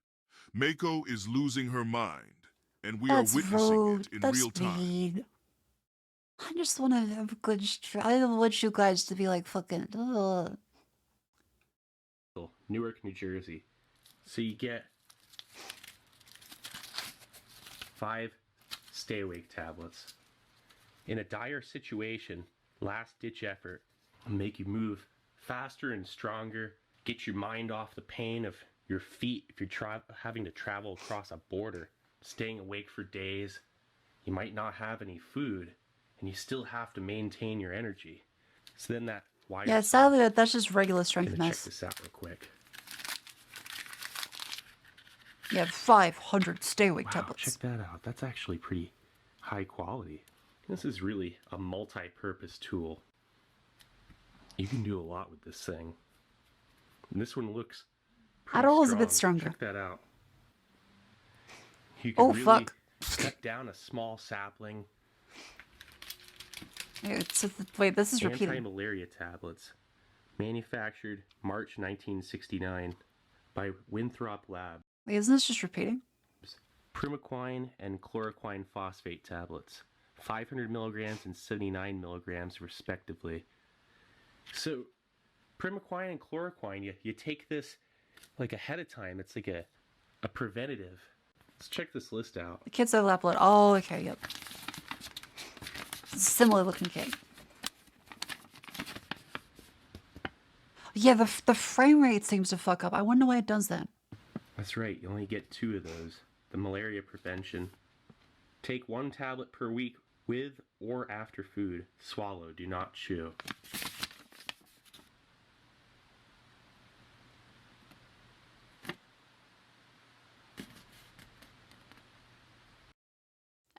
Mako is losing her mind, and we That's are witnessing rude. it in That's real time. mean. I just want to have a good I don't want you guys to be like fucking. Ugh. Newark, New Jersey. So you get 5 Stay Awake tablets. In a dire situation, last-ditch effort, make you move faster and stronger, get your mind off the pain of your feet if you're having to travel across a border, staying awake for days. You might not have any food, and you still have to maintain your energy. So then that wire. Yeah, sadly, that's just regular strength Gonna check mess. this out real quick. Yeah, 500 stay awake Wow, tablets. check that out. That's actually pretty high quality. This is really a multi-purpose tool. You can do a lot with this thing. And this one looks pretty Adderall is a strong. bit stronger. Check that out. You can really fuck. cut down a small sapling. Wait, this is repeating. Anti-malaria tablets. Manufactured March 1969 by Winthrop Lab. Wait, isn't this just repeating? Primaquine and chloroquine phosphate tablets. 500 milligrams and 79 milligrams respectively. So, primaquine and chloroquine, you take this like ahead of time. It's like a preventative. Let's check this list out. The kids overlap blood. Oh, okay, yep. Similar looking kit. Yeah, the frame rate seems to fuck up. I wonder why it does that. That's right, you only get 2 of those. The malaria prevention. Take 1 tablet per week with or after food. Swallow, do not chew.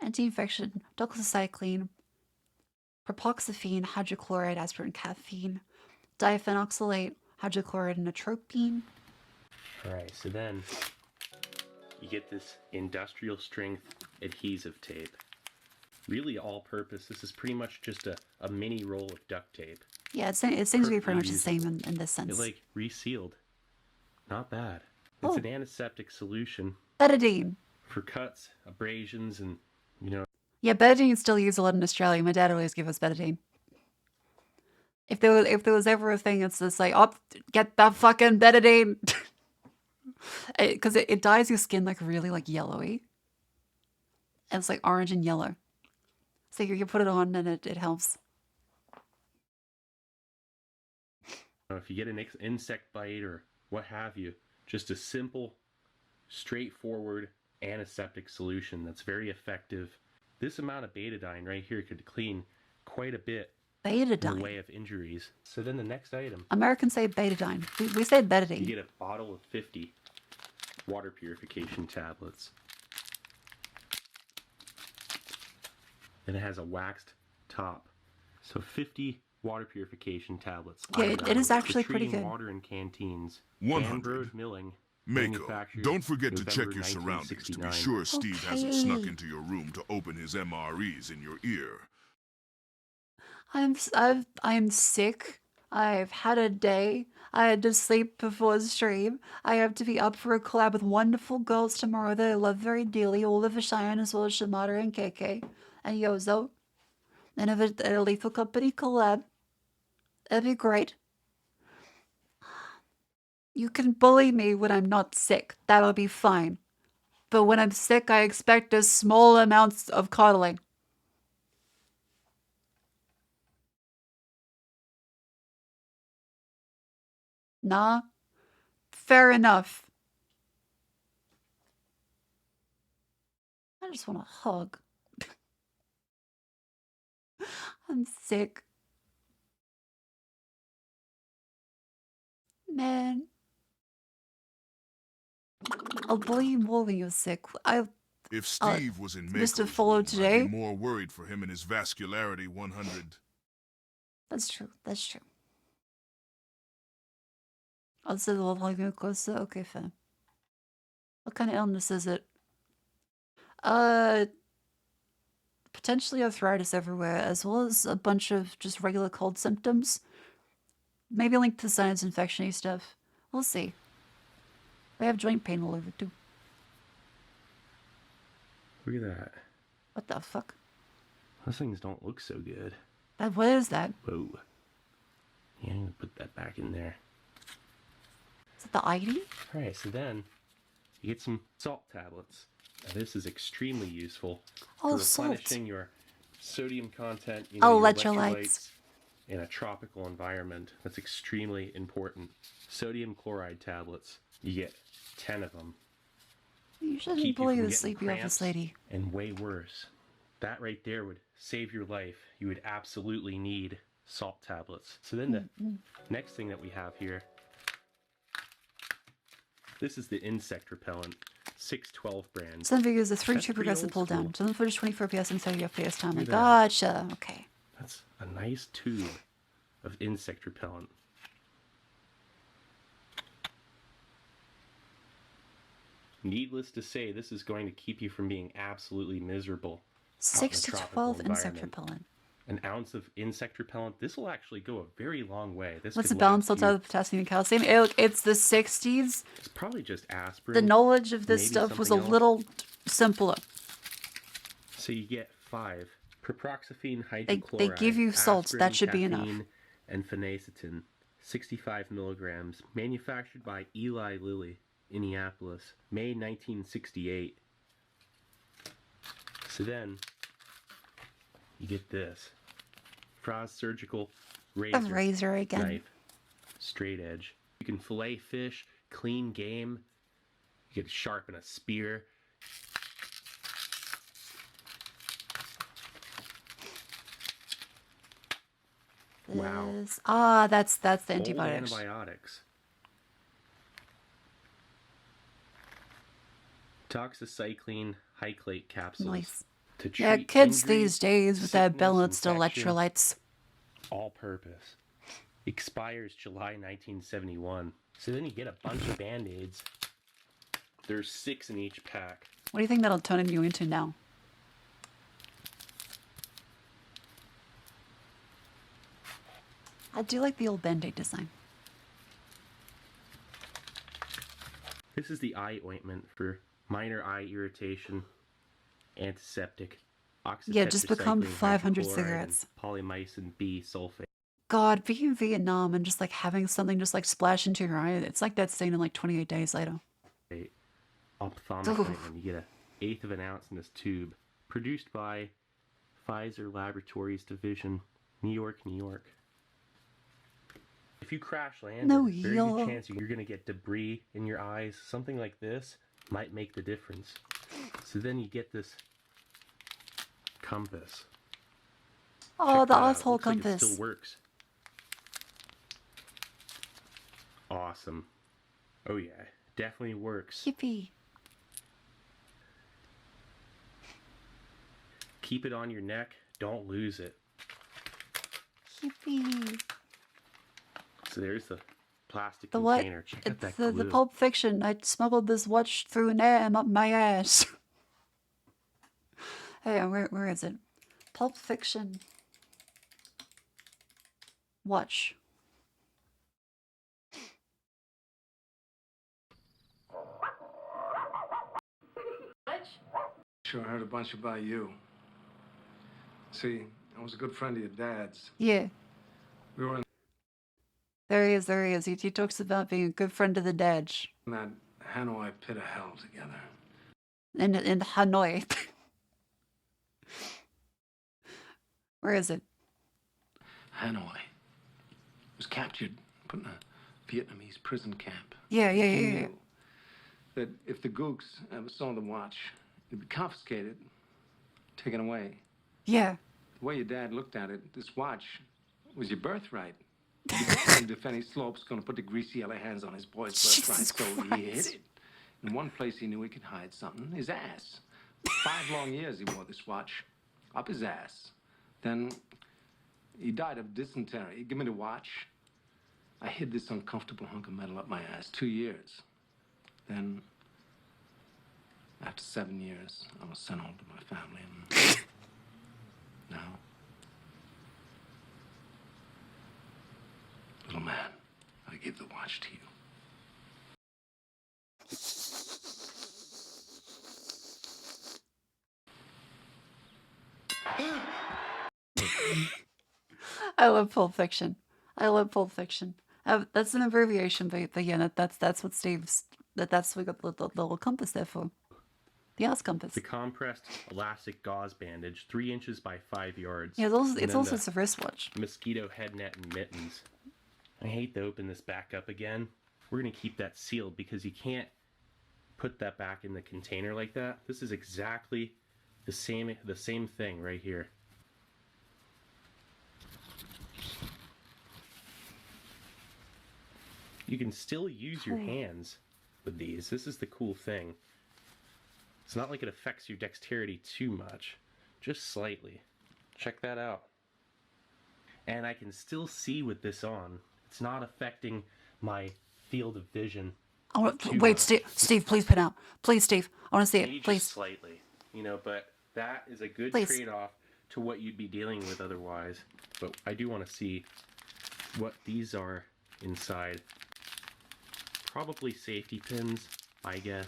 Anti-infection, doxycycline, propoxyphene, hydrochloride, aspirin, caffeine, diphenoxylate, hydrochloride, and atropine. Alright, so then you get this industrial strength adhesive tape. Really all purpose. This is pretty much just a mini roll of duct tape. Yeah, it seems to be pretty much the Perfectly same in this sense. It's like resealed. Not bad. It's an antiseptic solution Betadine. for cuts, abrasions, and Yeah, betadine's still used a lot in Australia. My dad always gave us betadine. If there was ever a thing, it's just like, oh, get that fucking betadine, because it dyes your skin like really like yellowy, and it's like orange and yellow. So you put it on and it helps. if you get an insect bite or what have you, just a simple, straightforward antiseptic solution that's very effective. This amount of betadine right here could clean quite a bit in the Betadine. way of injuries. So then the next item, Americans say betadine. We say you betadine. get a bottle of 50 water purification tablets. And it has a waxed top. So 50 water purification tablets. Yeah, it is For actually pretty treating good. water in canteens. 100. Ambrose Milling. Mako, manufactured don't forget to November check your surroundings to be 1969. sure Steve hasn't snuck Okay. into your room to open his MREs in your ear. I'm sick. I've had a day. I had to sleep before stream. I have to be up for a collab with wonderful girls tomorrow that I love very dearly, all of Vershion as well as Shamada and KK and Yozo. And of a Lethal Company collab. That'd be great. You can bully me when I'm not sick. That'll be fine. But when I'm sick, I expect a small amounts of coddling. Nah. Fair enough. I just want a hug. I'm sick. Man. I'll bully you more when you're sick. If Steve was in Mr. Mako's Follow room, today? I'd be more worried for him and his vascularity 100. That's true. That's true. I'll say the whole thing closer. Okay, fine. What kind of illness is it? Potentially arthritis everywhere, as well as a bunch of just regular cold symptoms. Maybe linked to sinus infection-y stuff. We'll see. I have joint pain all over too. Look at that. What the fuck? Those things don't look so good. What is that? Whoa. Yeah, I'm gonna put that back in there. Is it the ID? Alright, so then you get some salt tablets. Now, this is extremely useful Oh, for salt. replenishing your sodium content, Oh, your electrolytes. in a tropical environment. That's extremely important. Sodium chloride tablets. You get 10 of them. You shouldn't Keep you bully from the getting sleepy office cramps, lady. and way worse. That right there would save your life. You would absolutely need salt tablets. So then the next thing that we have here, this is the insect repellent, 612 brand. Some videos are 32 That's pretty progressive old pull down. school. Some footage 24 FPS and 30 FPS time. Like, that. gotcha. Okay. That's a nice tube of insect repellent. Needless to say, this is going to keep you from being absolutely miserable. 6 to 12 insect repellent. An ounce of insect repellent, this will actually go a very long way. This What's could the balance last out you- of potassium and calcium? Hey, look, it's the 60s. It's probably just aspirin. The knowledge of this maybe stuff was a something else. little simpler. So you get 5. Piproxyphene They hydrochloride. give you salts. aspirin, That should be enough. caffeine, And phenacetin. 65 milligrams. Manufactured by Eli Lilly, Indianapolis. May 1968. So then, you get this. Frost surgical razor. A razor again. Knife. Straight edge. You can fillet fish, clean game. You can sharpen a spear. Wow. This- Ah, that's the Old antibiotics. antibiotics. Doxycycline hyclate capsules. Nice. To treat Yeah, kids injuries, these days with their sickness, balanced infection, electrolytes. all purpose. Expires July 1971. So then you get a bunch of band-aids. There's 6 in each pack. What do you think that'll turn you into now? I do like the old Band-Aid design. This is the eye ointment for minor eye irritation, antiseptic, Yeah, just become oxytetracycline 500 hydrochloride, cigarettes. and polymycin B sulfate. God, being in Vietnam and just like having something just like splash into your eye, it's like that scene in like 28 Days Later. Ophthalmic Oof. ointment. You get 1/8 of an ounce in this tube. Produced by Pfizer Laboratories Division, New York, New York. If you crash land, No, there's a very yo. good chance you're going to get debris in your eyes. Something like this might make the difference. So then you get this compass. Oh, Check the that out. asshole Looks like it compass. still works. Awesome. Oh yeah, definitely works. Yippee. Keep it on your neck. Don't lose it. Yippee. So there's the plastic The what? container. Check out It's that the glue. Pulp Fiction. I smuggled this watch through an am up my ass. Hey, where is it? Pulp Fiction. Watch. Sure heard a bunch about you. See, I was a good friend of your dad's. Yeah. We were in There he is, there he is. He talks about being a good friend of the dead. that Hanoi pit of hell together. In Hanoi. Where is it? Hanoi was captured, put in a Vietnamese prison camp. Yeah. He knew that if the gooks ever saw the watch, it'd be confiscated, taken away. Yeah. The way your dad looked at it, this watch was your birthright. He wasn't if any slope's gonna put the greasy yellow hands on his boy's birthright, Jesus so he hid Christ. it. In one place he knew he could hide something, his ass. 5 long years he wore this watch, up his ass. Then he died of dysentery. Give me the watch. I hid this uncomfortable hunk of metal up my ass 2 years. Then, after 7 years, I was sent home to my family, and now, little man, I give the watch to you. I love Pulp Fiction. I love Pulp Fiction. That's an abbreviation, but yeah, that's what Steve's. That's what we got the little compass there for. The ass compass. The compressed elastic gauze bandage, 3 inches by 5 yards. Yeah, it's And also then it's a wristwatch. the mosquito head net and mittens. I hate to open this back up again. We're gonna keep that sealed because you can't put that back in the container like that. This is exactly the same thing right here. You can still use your hands with these. This is the cool thing. It's not like it affects your dexterity too much, just slightly. Check that out. And I can still see with this on. It's not affecting my field of vision. Wait, Steve, please put out. Please, Steve, I want to see Maybe it. Please. just slightly, you know, but that is a good Please. trade-off to what you'd be dealing with otherwise. But I do want to see what these are inside. Probably safety pins, I guess.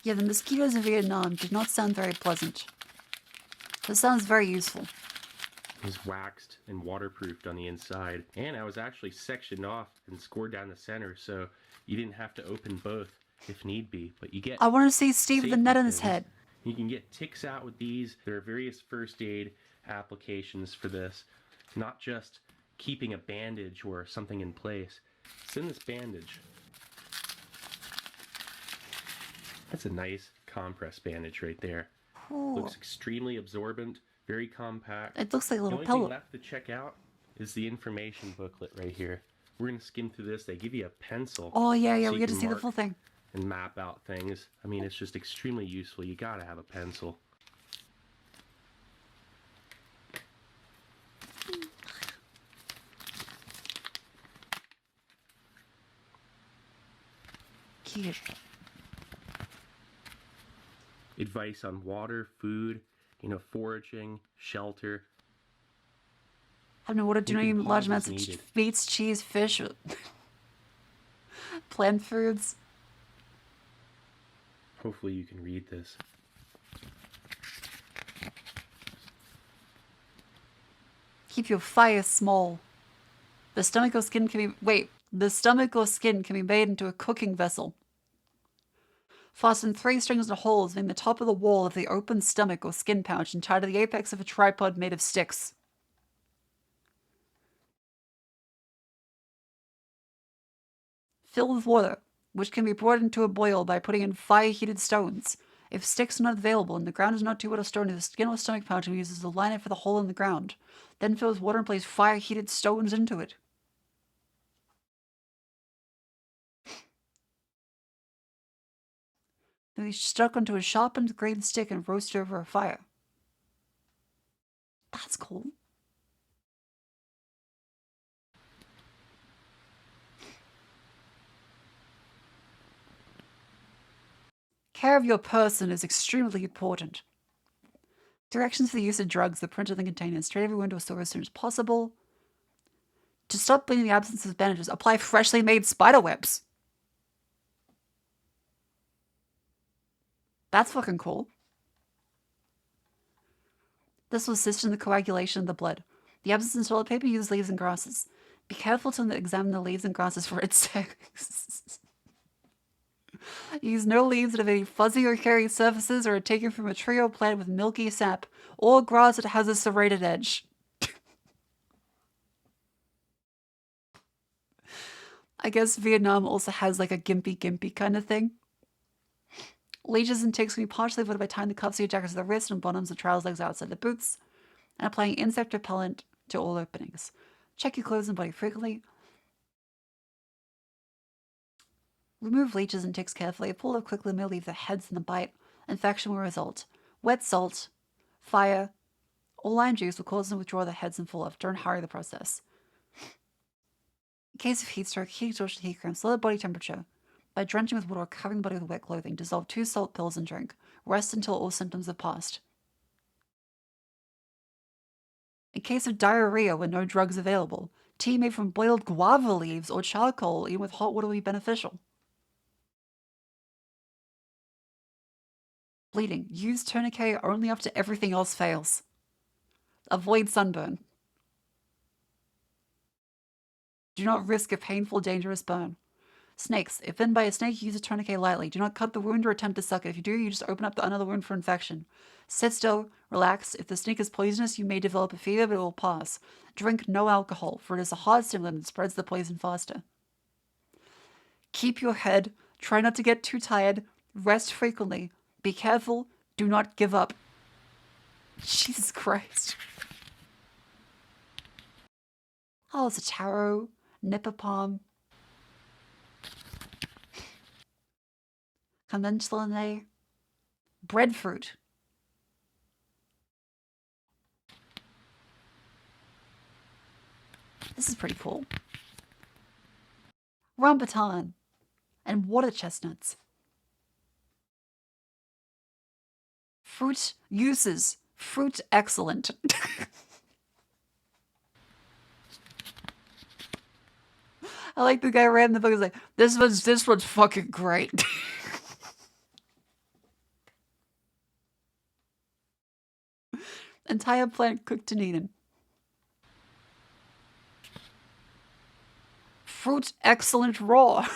Yeah, the mosquitoes in Vietnam did not sound very pleasant. This sounds very useful. It's waxed and waterproofed on the inside. And I was actually sectioned off and scored down the center, so you didn't have to open both if need be. But you get I want to see Steve with the safety net on his pins. head. You can get ticks out with these. There are various first aid applications for this. Not just keeping a bandage or something in place. It's in this bandage. That's a nice compress bandage right there. Ooh. Looks extremely absorbent, very compact. It looks like a The little only pillow. thing left to check out is the information booklet right here. We're gonna skim through this. They give you a pencil. Oh, yeah, so we you get to can see the mark full thing. and map out things. I mean, it's just extremely useful. You gotta have a pencil. Cute. Advice on water, food, foraging, shelter. Having water, do not Taking eat large pauses amounts of needed. meats, cheese, fish, plant foods. Hopefully you can read this. Keep your fire small. The stomach or skin can be made into a cooking vessel. Fasten 3 strings and holes in the top of the wall of the open stomach or skin pouch and tie to the apex of a tripod made of sticks. Fill with water, which can be brought into a boil by putting in fire-heated stones. If sticks are not available and the ground is not too wet or stony, the skin or stomach pouch can be used as a liner for the hole in the ground. Then fill with water and place fire-heated stones into it. Then be stuck onto a sharpened green stick and roasted over a fire. That's cool. Care of your person is extremely important. Directions for the use of drugs are printed in the containers. Straight everyone to a store as soon as possible. To stop bleeding in the absence of bandages, apply freshly made spider webs. That's fucking cool. This will assist in the coagulation of the blood. The absence of toilet paper, use leaves and grasses. Be careful to examine the leaves and grasses for insects. Use no leaves that have any fuzzy or hairy surfaces or are taken from a tree or plant with milky sap, or grass that has a serrated edge. I guess Vietnam also has like a gimpy kind of thing. Leeches and ticks can be partially avoided by tying the cuffs of your jackets to the wrist and bottoms of trousers legs outside the boots, and applying insect repellent to all openings. Check your clothes and body frequently. Remove leeches and ticks carefully. Pull them quickly and may leave their heads in the bite. Infection will result. Wet salt, fire, or lime juice will cause them to withdraw their heads and fall off. Don't hurry the process. In case of heat stroke, heat exhaustion, heat cramps, lower body temperature. By drenching with water or covering the body with wet clothing, dissolve 2 salt pills and drink. Rest until all symptoms have passed. In case of diarrhea when no drugs available, tea made from boiled guava leaves or charcoal eaten with hot water will be beneficial. Bleeding. Use tourniquet only after everything else fails. Avoid sunburn. Do not risk a painful, dangerous burn. Snakes. If bitten by a snake, use a tourniquet lightly. Do not cut the wound or attempt to suck it. If you do, you just open up another wound for infection. Sit still, relax. If the snake is poisonous, you may develop a fever, but it will pass. Drink no alcohol, for it is a hard stimulant that spreads the poison faster. Keep your head. Try not to get too tired. Rest frequently. Be careful. Do not give up. Jesus Christ. Oh, it's a taro, nipper palm, conventionally, breadfruit. This is pretty cool. Rambutan and water chestnuts. Fruit uses. Fruit excellent. I like the guy reading the book is like, this one's fucking great. Entire plant cooked and eaten. Fruit excellent raw.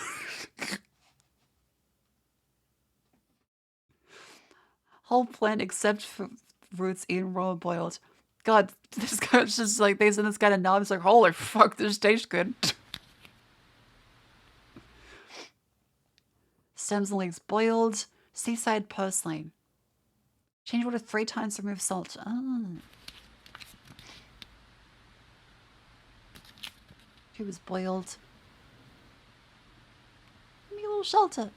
Whole plant except for roots eaten raw or boiled. God, this guy's just like, they send this guy to knob. It's like, holy fuck, this tastes good. Stems and leaves boiled. Seaside purslane. Change water 3 times to remove salt. Oh. She was boiled. Give me a little shelter.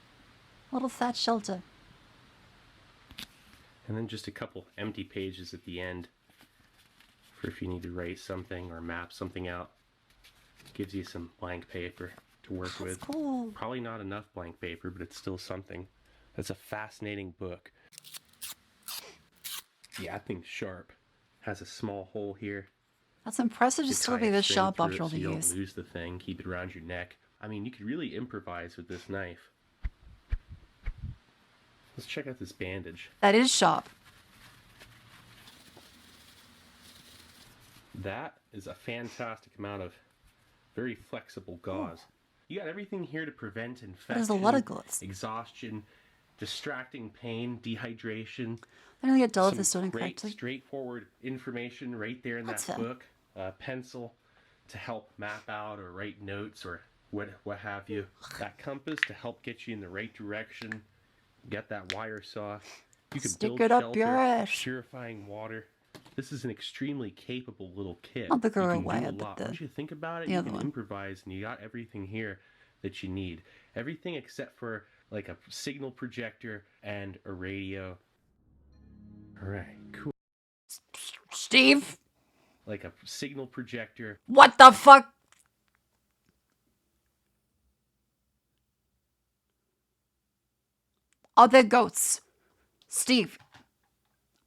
A little thatch shelter. And then just a couple empty pages at the end for if you need to write something or map something out. Gives you some blank paper to work That's with. cool. Probably not enough blank paper, but it's still something. That's a fascinating book. Yeah, that thing's sharp. Has a small hole here. That's impressive to You still tie be a this string sharp through after it all so the you years. don't lose the thing. Keep it around your neck. I mean, you could really improvise with this knife. Let's check out this bandage. That is sharp. That is a fantastic amount of very flexible gauze. You got everything here to prevent infection, There's a lot of gauze. exhaustion, distracting pain, dehydration. I don't get dull if Some this doing great, correctly. straightforward information right there in That's that fair. book. A pencil to help map out or write notes or what have you. That compass to help get you in the right direction. Get that wire saw. You can Stick build it up shelter, your ass. purifying water. This is an extremely capable little kit. Not the You girl can do wire, a but lot. the- Once you think about it, the you other can one. improvise, and you got everything here that you need. Everything except for like a signal projector and a radio. All right, cool. Steve? Like a signal projector. What the fuck? Are there ghosts? Steve.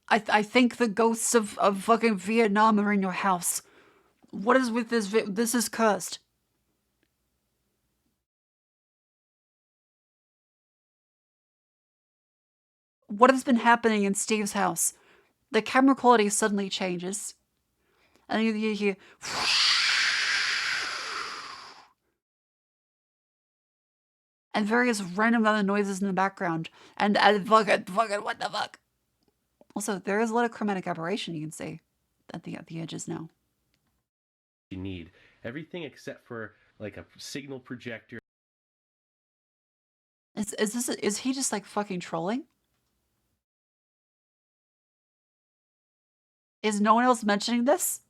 I think the ghosts of fucking Vietnam are in your house. What is with this? This is cursed. What has been happening in Steve's house? The camera quality suddenly changes. And you hear... and various random other noises in the background. And fucking, what the fuck? Also, there is a lot of chromatic aberration you can see at the edges now. You need everything except for like a signal projector. Is he just like fucking trolling? Is no one else mentioning this?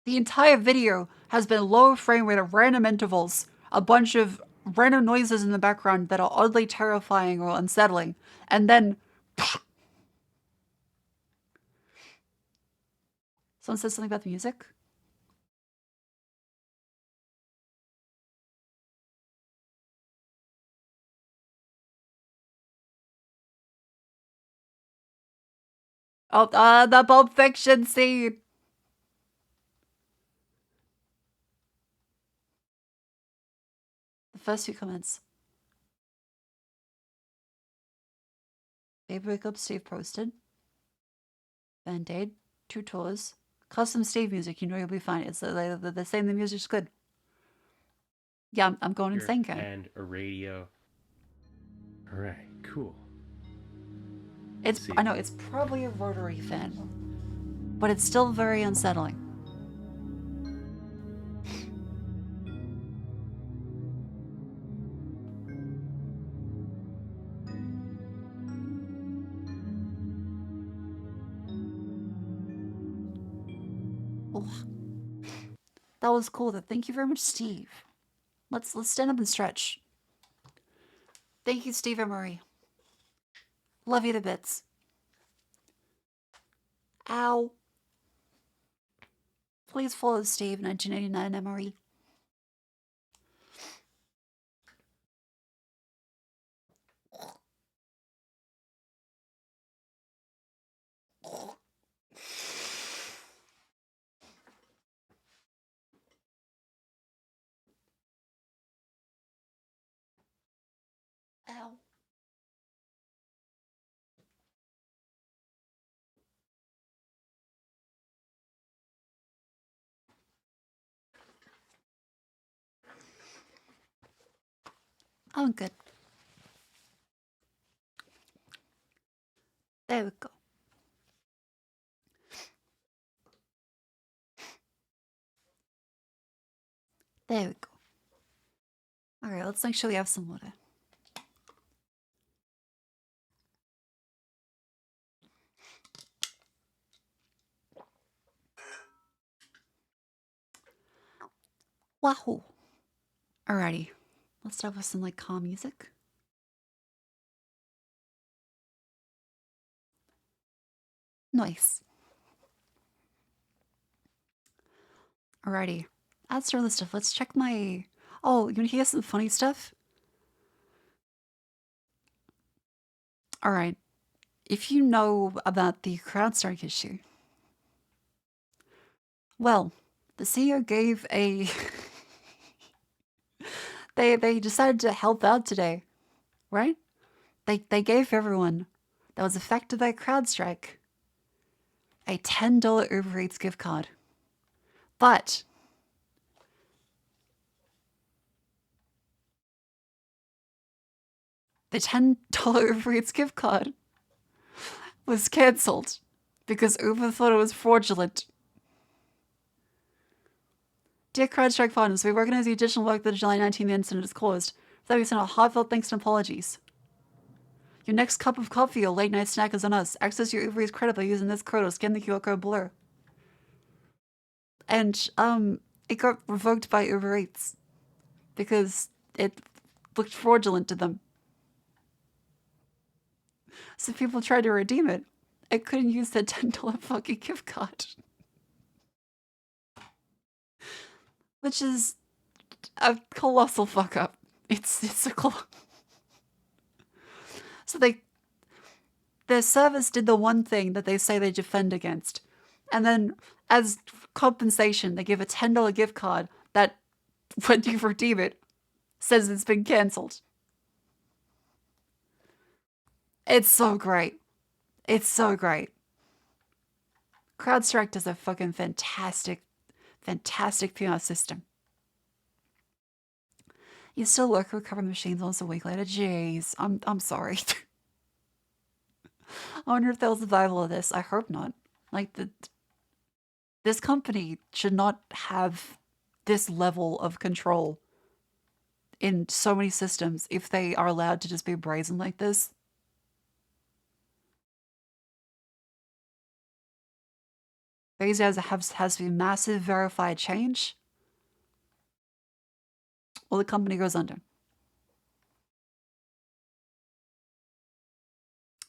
The entire video has been low frame rate at random intervals, a bunch of random noises in the background that are oddly terrifying or unsettling, and then someone says something about the music. Oh, the Pulp Fiction scene. The first few comments. Baby Wake Up Steve posted. Band-Aid. Tutors. Custom Steve music, you know you'll be fine. It's they're saying the music's good. Yeah, I'm going insane, guy. And a radio. All right, cool. I know it's probably a rotary fan, but it's still very unsettling. Oh, that was cool. Thank you very much, Steve. Let's stand up and stretch. Thank you, Steve Emery. Love you to bits. Ow. Please follow Steve 1989 Emery. Ow. I'm good. There we go. There we go. Alright, let's make sure we have some water. Wahoo! Alrighty. Let's start with some like calm music. Nice. Alrighty. That's all the stuff. Let's check my... Oh, you wanna hear some funny stuff? Alright. If you know about the CrowdStrike issue... Well, the CEO gave a... they decided to help out today, right? They gave everyone that was affected by CrowdStrike a $10 Uber Eats gift card. But the $10 Uber Eats gift card was cancelled because Uber thought it was fraudulent. Dear CrowdStrike partners, we recognize the additional work that the July 19th incident has caused. For that we send our heartfelt thanks and apologies. Your next cup of coffee or late night snack is on us. Access your Uber Eats credit by using this code or scan the QR code below. And it got revoked by Uber Eats because it looked fraudulent to them. So people tried to redeem it. I couldn't use the $10 fucking gift card. Which is a colossal fuck up. It's a So their service did the one thing that they say they defend against. And then as compensation, they give a $10 gift card that, when you redeem it, says it's been cancelled. It's so great. It's so great. CrowdStrike does a fucking fantastic PR system. You still work with recovery machines almost a week later. Jeez, I'm sorry. I wonder if they'll survival of this. I hope not. Like this company should not have this level of control in so many systems if they are allowed to just be brazen like this. These guys has to be massive verified change, or the company goes under.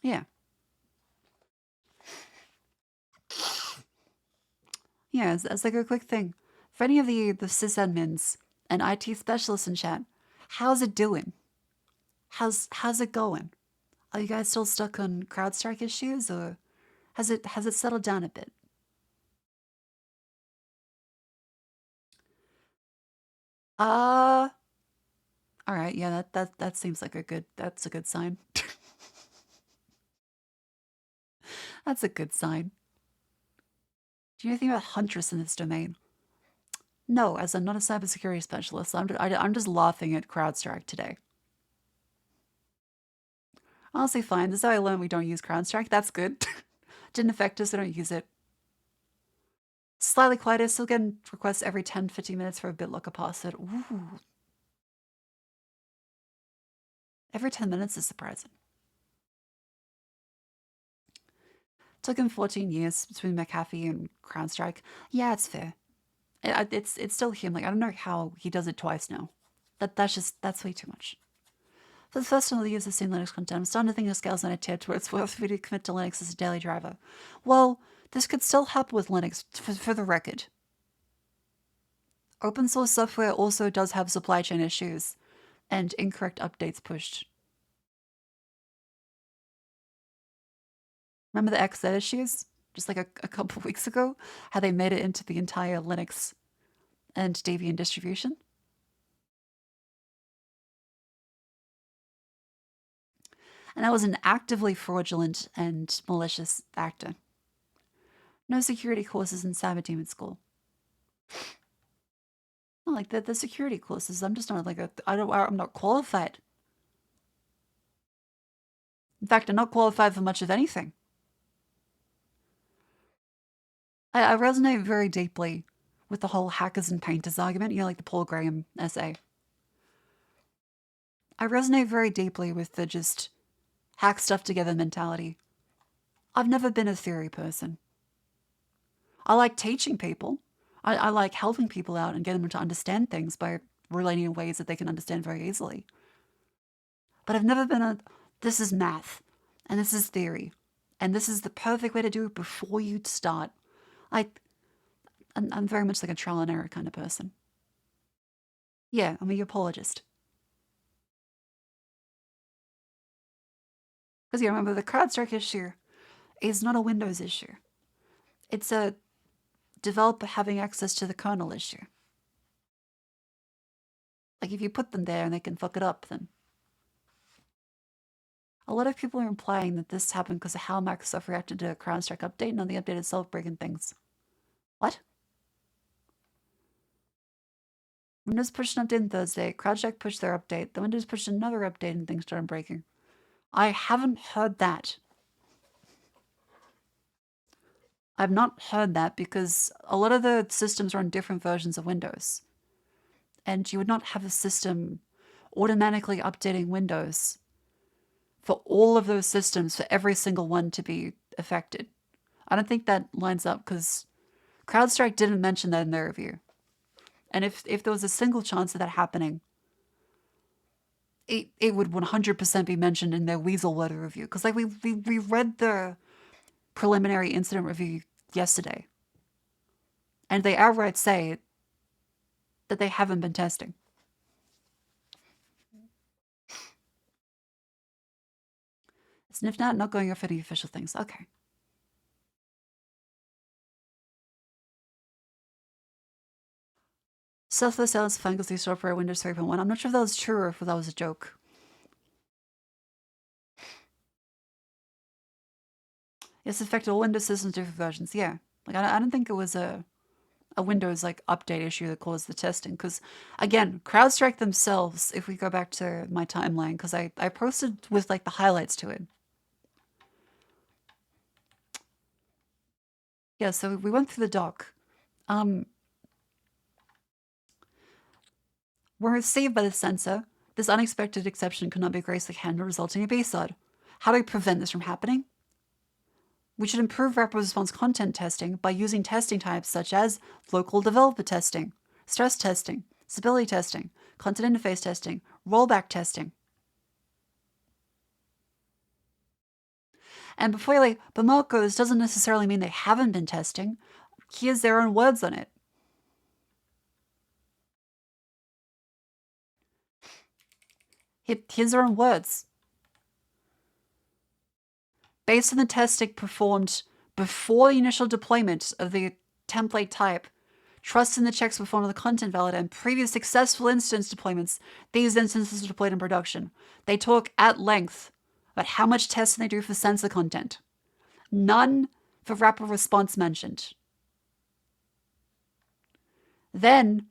Yeah. Yeah, as like a quick thing. For any of the sysadmins and IT specialists in chat, how's it doing? How's it going? Are you guys still stuck on CrowdStrike issues, or has it settled down a bit? All right, yeah, that seems like that's a good sign. That's a good sign. Do you know anything about Huntress in this domain? No, as I'm not a cybersecurity specialist, I'm just laughing at CrowdStrike today. Honestly, fine. This is how I learned we don't use CrowdStrike. That's good. Didn't affect us. I don't use it. Slightly quieter. Still getting requests every 10-15 minutes for a BitLocker password. Ooh. Every 10 minutes is surprising. Took him 14 years between McAfee and CrowdStrike. Yeah, it's fair. It's still him. Like, I don't know how he does it twice now. That's way too much. For the first time of the use of seen Linux content, I'm starting to think of scales on a tier to where it's worth for me to commit to Linux as a daily driver. Well, this could still happen with Linux, for the record. Open source software also does have supply chain issues and incorrect updates pushed. Remember the XZ issues? Just like a couple of weeks ago? How they made it into the entire Linux and Debian distribution? And that was an actively fraudulent and malicious actor. No security courses in Cyber Demon School. Not like the security courses. I'm just not like I'm not qualified. In fact, I'm not qualified for much of anything. I resonate very deeply with the whole hackers and painters argument, you know, like the Paul Graham essay. I resonate very deeply with the just hack stuff together mentality. I've never been a theory person. I like teaching people. I like helping people out and getting them to understand things by relating in ways that they can understand very easily. But I've never been this is math, and this is theory, and this is the perfect way to do it before you start. I'm very much like a trial and error kind of person. Yeah, I'm a apologist. Because you remember, the CrowdStrike issue is not a Windows issue. It's a developer having access to the kernel issue. Like, if you put them there and they can fuck it up, then... A lot of people are implying that this happened because of how Microsoft reacted to a CrowdStrike update, and on the update itself breaking things. What? Windows pushed an update on Thursday, CrowdStrike pushed their update, then Windows pushed another update and things started breaking. I haven't heard that. I've not heard that because a lot of the systems run different versions of Windows. And you would not have a system automatically updating Windows for all of those systems, for every single one to be affected. I don't think that lines up because CrowdStrike didn't mention that in their review. And if there was a single chance of that happening, it would 100% be mentioned in their Weasel Letter review. Because like we read the preliminary incident review yesterday. And they outright say that they haven't been testing. Sniff not going off any official things. Okay. Selfless Silence Fungus software Windows 3.1. I'm not sure if that was true or if that was a joke. Yes, affected all Windows systems, different versions. Yeah. Like, I don't think it was a Windows, like, update issue that caused the testing. Because, again, CrowdStrike themselves, if we go back to my timeline, because I posted with, like, the highlights to it. Yeah, so we went through the doc. When received by the sensor, this unexpected exception could not be gracefully handled, resulting in a B-sod. How do we prevent this from happening? We should improve rapid response content testing by using testing types such as local developer testing, stress testing, stability testing, content interface testing, rollback testing. And before you're like, but Marco, this doesn't necessarily mean they haven't been testing. Here's their own words on it. Here's their own words. Based on the testing performed before the initial deployment of the template type, trust in the checks performed on the content validator, and previous successful instance deployments, these instances are deployed in production. They talk at length about how much testing they do for sensor content. None for rapid response mentioned. Then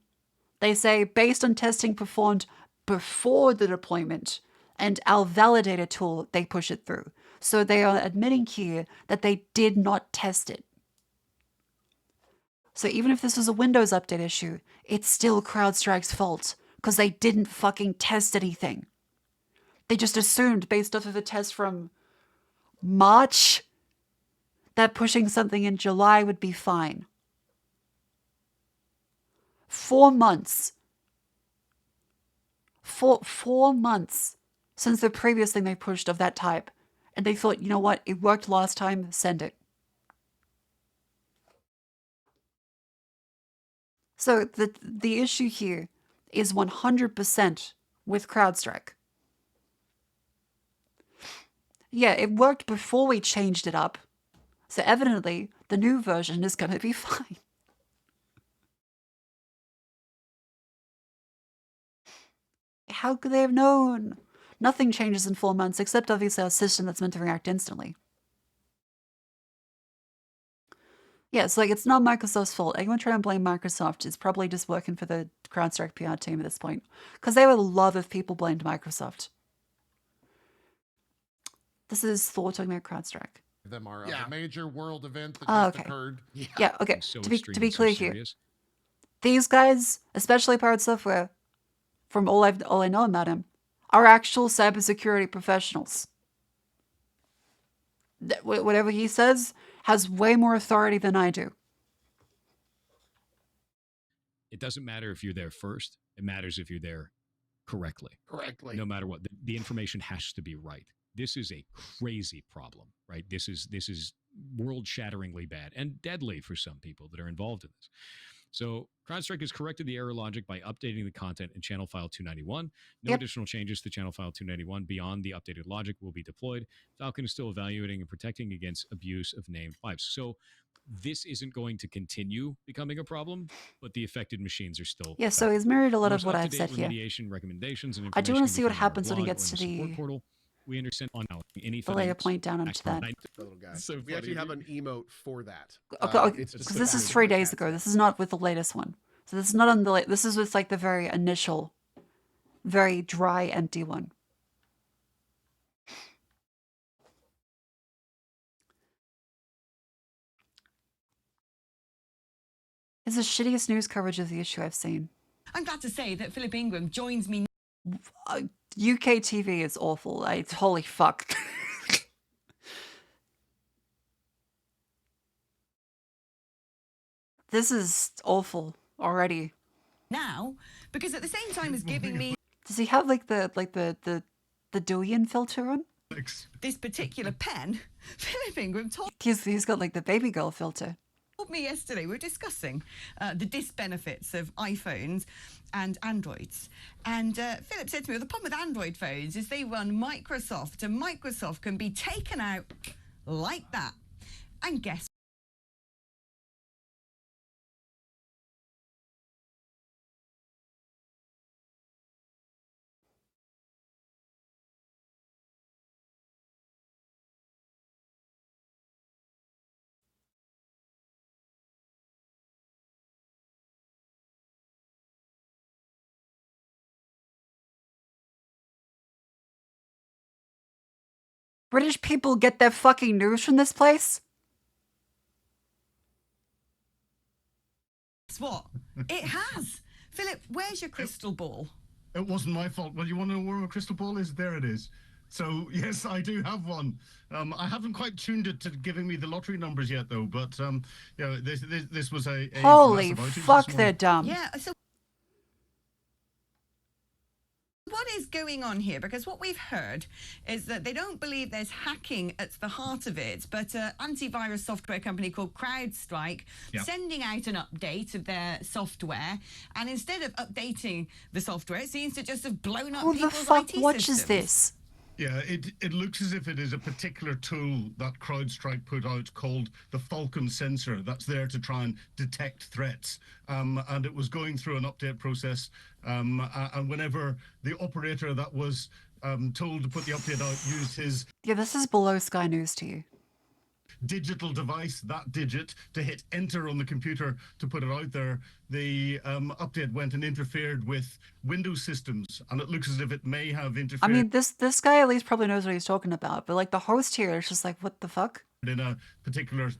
they say, based on testing performed before the deployment and our validator tool, they push it through. So they are admitting here that they did not test it. So even if this was a Windows update issue, it's still CrowdStrike's fault because they didn't fucking test anything. They just assumed, based off of the test from March, that pushing something in July would be fine. 4 months. 4 months since the previous thing they pushed of that type. And they thought, you know what, it worked last time, send it. So the issue here is 100% with CrowdStrike. Yeah, it worked before we changed it up. So evidently, the new version is going to be fine. How could they have known? Nothing changes in 4 months, except obviously our system that's meant to react instantly. Yeah, it's like, it's not Microsoft's fault. Anyone trying to blame Microsoft is probably just working for the CrowdStrike PR team at this point. Because they would love if people blamed Microsoft. This is Thor talking about CrowdStrike. Them are a major world event that just occurred. Yeah, okay. To be clear here, these guys, especially Pirate Software, from all I know about him, are actual cybersecurity professionals. Whatever he says has way more authority than I do. It doesn't matter if you're there first. It matters if you're there correctly. Correctly. No matter what, the information has to be right. This is a crazy problem, right? This is world-shatteringly bad and deadly for some people that are involved in this. So CrowdStrike has corrected the error logic by updating the content in channel file 291. No additional changes to channel file 291 beyond the updated logic will be deployed. Falcon is still evaluating and protecting against abuse of named pipes. So this isn't going to continue becoming a problem, but the affected machines are still Yeah, so he's mirrored a lot of what I've up-to-date said here. remediation recommendations and I do want to information see what can be found on our happens when he blog gets or to in support the portal. We understand on any later point down onto that. Little guy. So we actually have an emote for that. Okay, It's because this is 3 days ago. This is not with the latest one. So this is not on the this is with like the very initial, very dry, empty one. It's the shittiest news coverage of the issue I've seen. I'm glad to say that Philip Ingram joins me. UK TV is awful. Holy fuck. This is awful already. Now, because at the same time as giving me Does he have like the Deweyan filter on? this particular pen, Philip Ingram told He's got like the baby girl filter. me yesterday, we were discussing the disbenefits of iPhones and Androids. And Philip said to me, well, the problem with Android phones is they run Microsoft, and Microsoft can be taken out like that. And guess British people get their fucking news from this place? what? It has. Philip, where's your crystal ball? It wasn't my fault. Well, you want to know where a crystal ball is? There it is. So, yes, I do have one. I haven't quite tuned it to giving me the lottery numbers yet, though. But, yeah, this was a Holy massive outage fuck, this they're morning. dumb. Yeah, so what is going on here? Because what we've heard is that they don't believe there's hacking at the heart of it, but an antivirus software company called CrowdStrike sending out an update of their software, and instead of updating the software, it seems to just have blown up Who the people's fuck IT watches systems. this? Yeah, it looks as if it is a particular tool that CrowdStrike put out called the Falcon sensor that's there to try and detect threats. And it was going through an update process. And whenever the operator that was told to put the update out used his... Yeah, this is below Sky News to you. digital device, that digit, to hit enter on the computer to put it out there, the update went and interfered with Windows systems, and it looks as if it may have interfered. I mean, this guy at least probably knows what he's talking about, but like the host here is just like, what the fuck? In a particular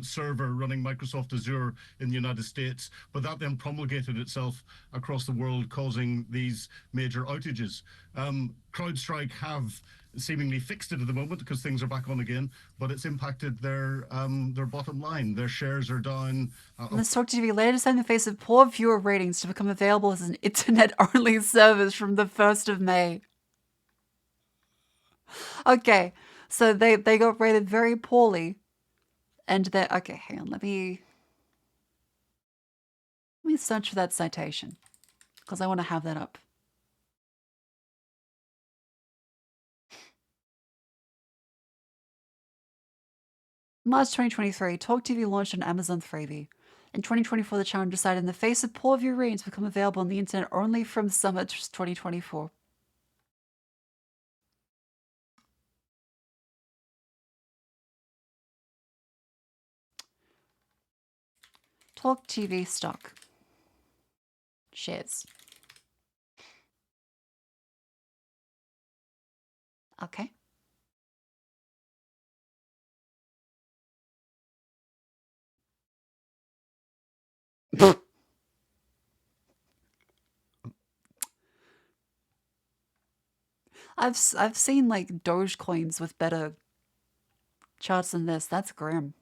server running Microsoft Azure in the United States, but that then promulgated itself across the world, causing these major outages. CrowdStrike have seemingly fixed it at the moment because things are back on again, but it's impacted their bottom line. Their shares are down. Let's Talk TV later decided in the face of poor viewer ratings to become available as an internet-only service from the 1st of May. Okay, so they got rated very poorly, and they're okay. Hang on, let me search for that citation because I want to have that up. March 2023, Talk TV launched on Amazon Freevee. In 2024, the channel decided in the face of poor view ratings to become available on the internet only from summer 2024. Talk TV stock. Shares. Okay. I've seen like Doge coins with better charts than this. That's grim.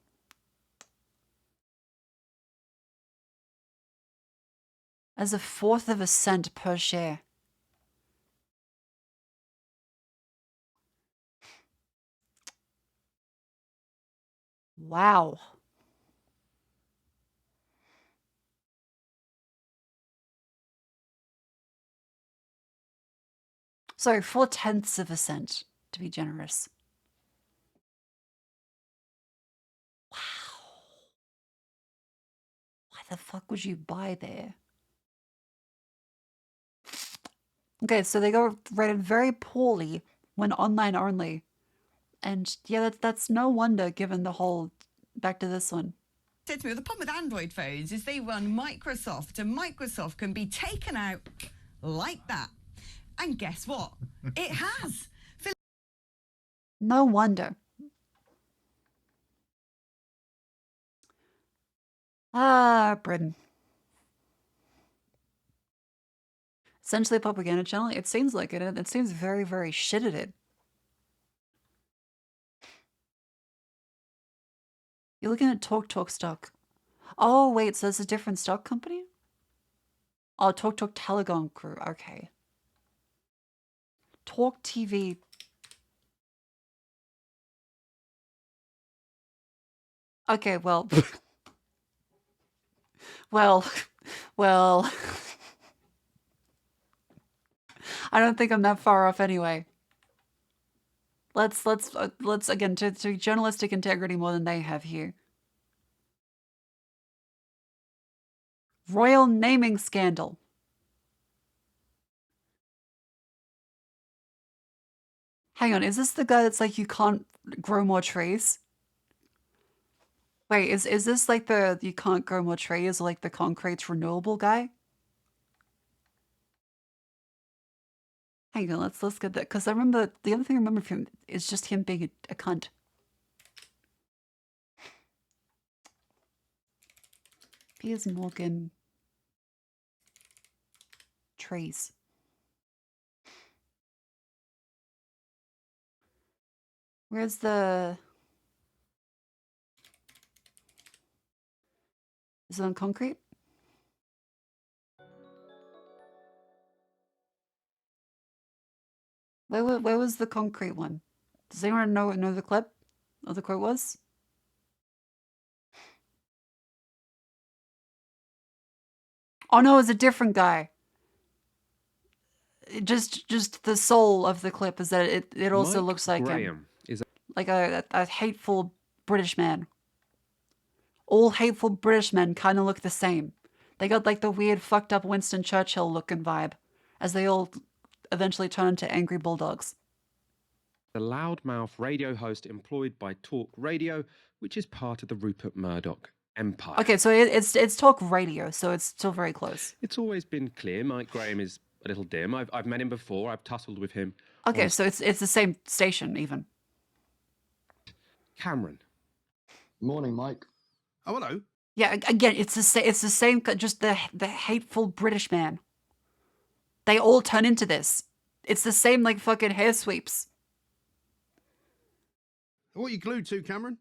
As a 1/4 of a cent per share. Wow. Sorry, 4/10 of a cent, to be generous. Wow. Why the fuck would you buy there? Okay, so they got rated very poorly when online only. And yeah, that's no wonder given the whole, back to this one. Said to me, the problem with Android phones is they run Microsoft, and Microsoft can be taken out like that. And guess what? It has. No wonder. Ah, Britain. Essentially a propaganda channel? It seems like it. It seems very, very shit at it. You're looking at Talk stock. Oh, wait, so it's a different stock company? Oh, Talk Telegon Crew. Okay. Talk TV. Okay, well. well. I don't think I'm that far off anyway. Let's again, to journalistic integrity more than they have here. Royal naming scandal. Hang on, is this the guy that's like, you can't grow more trees? Wait, is this like the you can't grow more trees, or like the concrete's renewable guy? Hang on, let's get that, because I remember, the other thing I remember from him is just him being a cunt. Piers Morgan. Trees. Where's the... Is it on concrete? Where was the concrete one? Does anyone know the clip? Or the quote was? Oh no, it's a different guy. Just the soul of the clip is that it also Mike looks like Graham is like a hateful British man. All hateful British men kind of look the same. They got like the weird fucked up Winston Churchill looking vibe, as they all eventually turn into angry bulldogs. The loudmouth radio host employed by Talk Radio, which is part of the Rupert Murdoch empire. Okay, so it's talk radio, so it's still very close. It's always been clear Mike Graham is a little dim. I've met him before. I've tussled with him. Okay, so it's the same station even. Cameron. Morning, Mike. Oh, hello. Yeah, again, it's the same, just the hateful British man. They all turn into this. It's the same like fucking hair sweeps. What are you glued to, Cameron?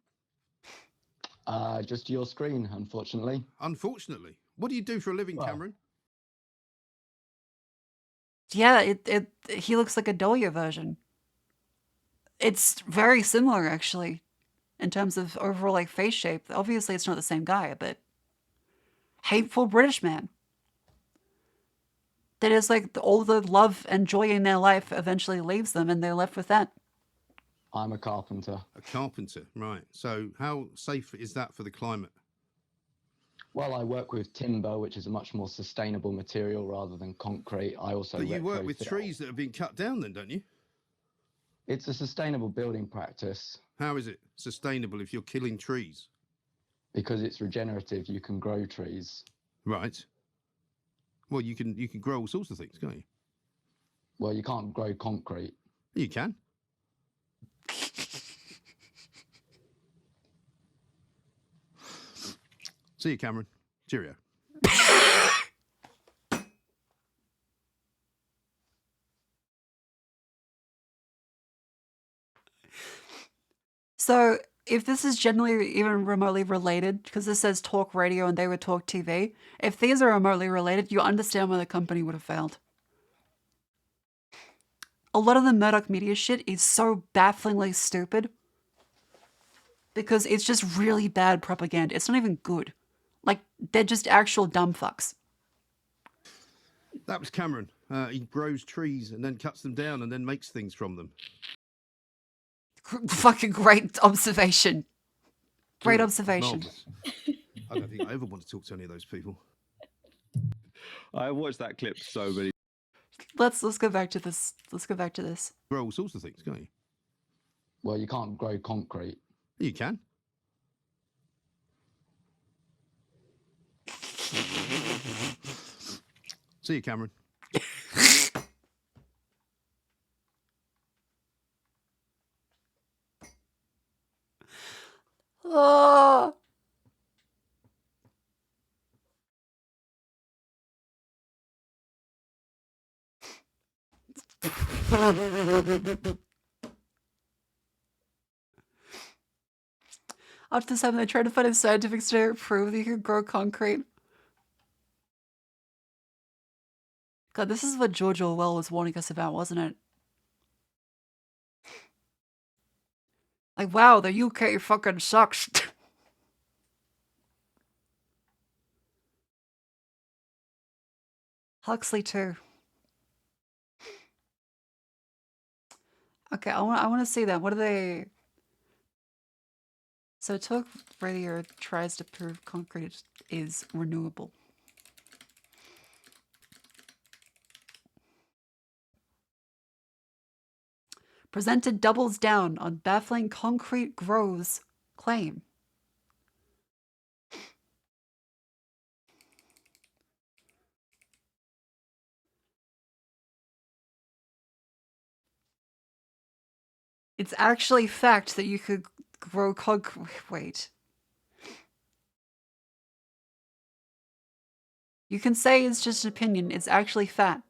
Just your screen, unfortunately. Unfortunately. What do you do for a living, Cameron? Yeah, he looks like a Dahlia version. It's very similar, actually, in terms of overall like face shape. Obviously, it's not the same guy, but hateful British man. That is like all the love and joy in their life eventually leaves them, and they're left with that. I'm a carpenter. A carpenter, right. So how safe is that for the climate? Well, I work with timber, which is a much more sustainable material rather than concrete. I also But you work with retrofit- trees that have been cut down then, don't you? It's a sustainable building practice. How is it sustainable if you're killing trees? Because it's regenerative, you can grow trees. Right. Well, you can grow all sorts of things, can't you? Well, you can't grow concrete. You can. See you, Cameron. Cheerio. So, if this is generally even remotely related, because this says talk radio and they would talk TV, if these are remotely related, you understand why the company would have failed. A lot of the Murdoch media shit is so bafflingly stupid because it's just really bad propaganda. It's not even good. Like, they're just actual dumb fucks. That was Cameron. He grows trees and then cuts them down and then makes things from them. Fucking great observation. Great Good. observation. Marvellous. I don't think I ever want to talk to any of those people. I watched that clip so many. Let's go back to this. Let's go back to this. Grow all sorts of things, can't you? Well, you can't grow concrete. You can. See you, Cameron. Oh. After this happened, they tried to find a scientific study to prove that you could grow concrete. God, this is what George Orwell was warning us about, wasn't it? Like, wow, the UK fucking sucks. Huxley too. Okay, I want to see that. What are they? So Talk Radio tries to prove concrete is renewable. Presented doubles down on baffling concrete grows claim. It's actually fact that you could grow concrete. Wait. You can say it's just an opinion. It's actually fact.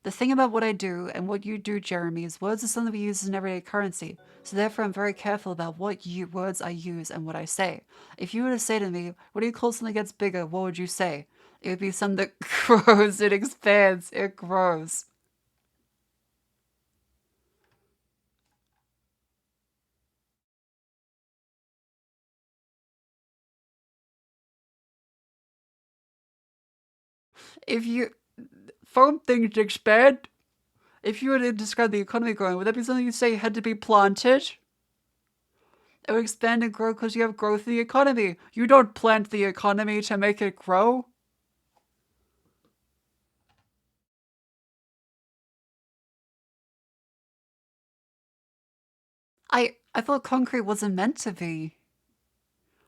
The thing about what I do and what you do, Jeremy, is words are something we use as an everyday currency. So therefore, I'm very careful about what words I use and what I say. If you were to say to me, what do you call something that gets bigger? What would you say? It would be something that grows, it expands, it grows. If you foam things expand, if you were to describe the economy growing, would that be something you say had to be planted? It would expand and grow because you have growth in the economy. You don't plant the economy to make it grow. I thought concrete wasn't meant to be.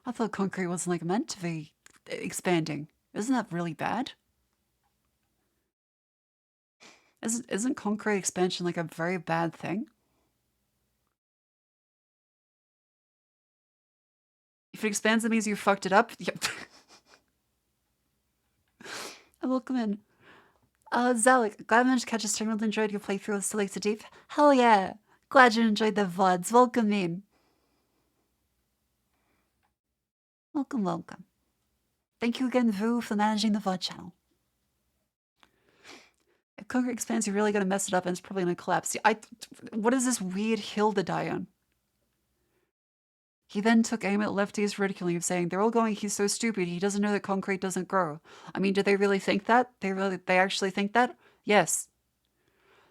I thought concrete wasn't like meant to be expanding. Isn't that really bad? Isn't concrete expansion like a very bad thing? If it expands, it means you fucked it up. Yep. Welcome in. Zalik, glad I managed to catch a stream and enjoyed your playthrough of Select Deep. Hell yeah. Glad you enjoyed the VODs. Welcome in. Welcome, welcome. Thank you again, Vu, for managing the VOD channel. If concrete expands, you're really gonna mess it up and it's probably gonna collapse. What is this weird hill to die on? He then took aim at lefties, ridiculing him, saying, "They're all going, he's so stupid, he doesn't know that concrete doesn't grow." I mean, do they really think that? They actually think that? Yes.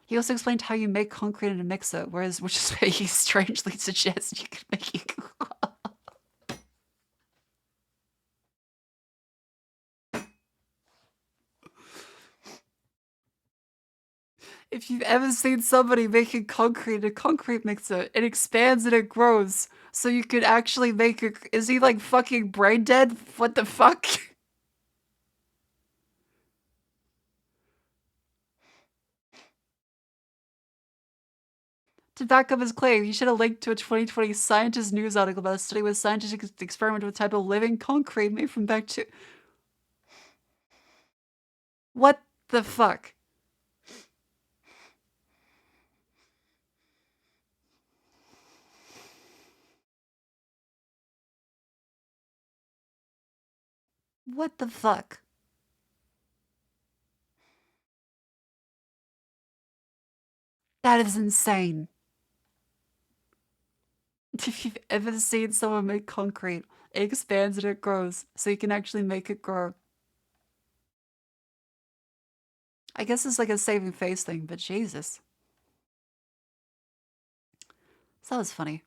He also explained how you make concrete in a mixer, which is where he strangely suggests you can make it. If you've ever seen somebody making concrete in a concrete mixer, it expands and it grows. So you could actually make it. Is he like fucking brain dead? What the fuck? To back up his claim, he should have linked to a 2020 Scientist news article about a study where scientists experimented with a type of living concrete made from bacteria. What the fuck? What the fuck? That is insane. If you've ever seen someone make concrete, it expands and it grows, so you can actually make it grow. I guess it's like a saving face thing, but Jesus. So that was funny.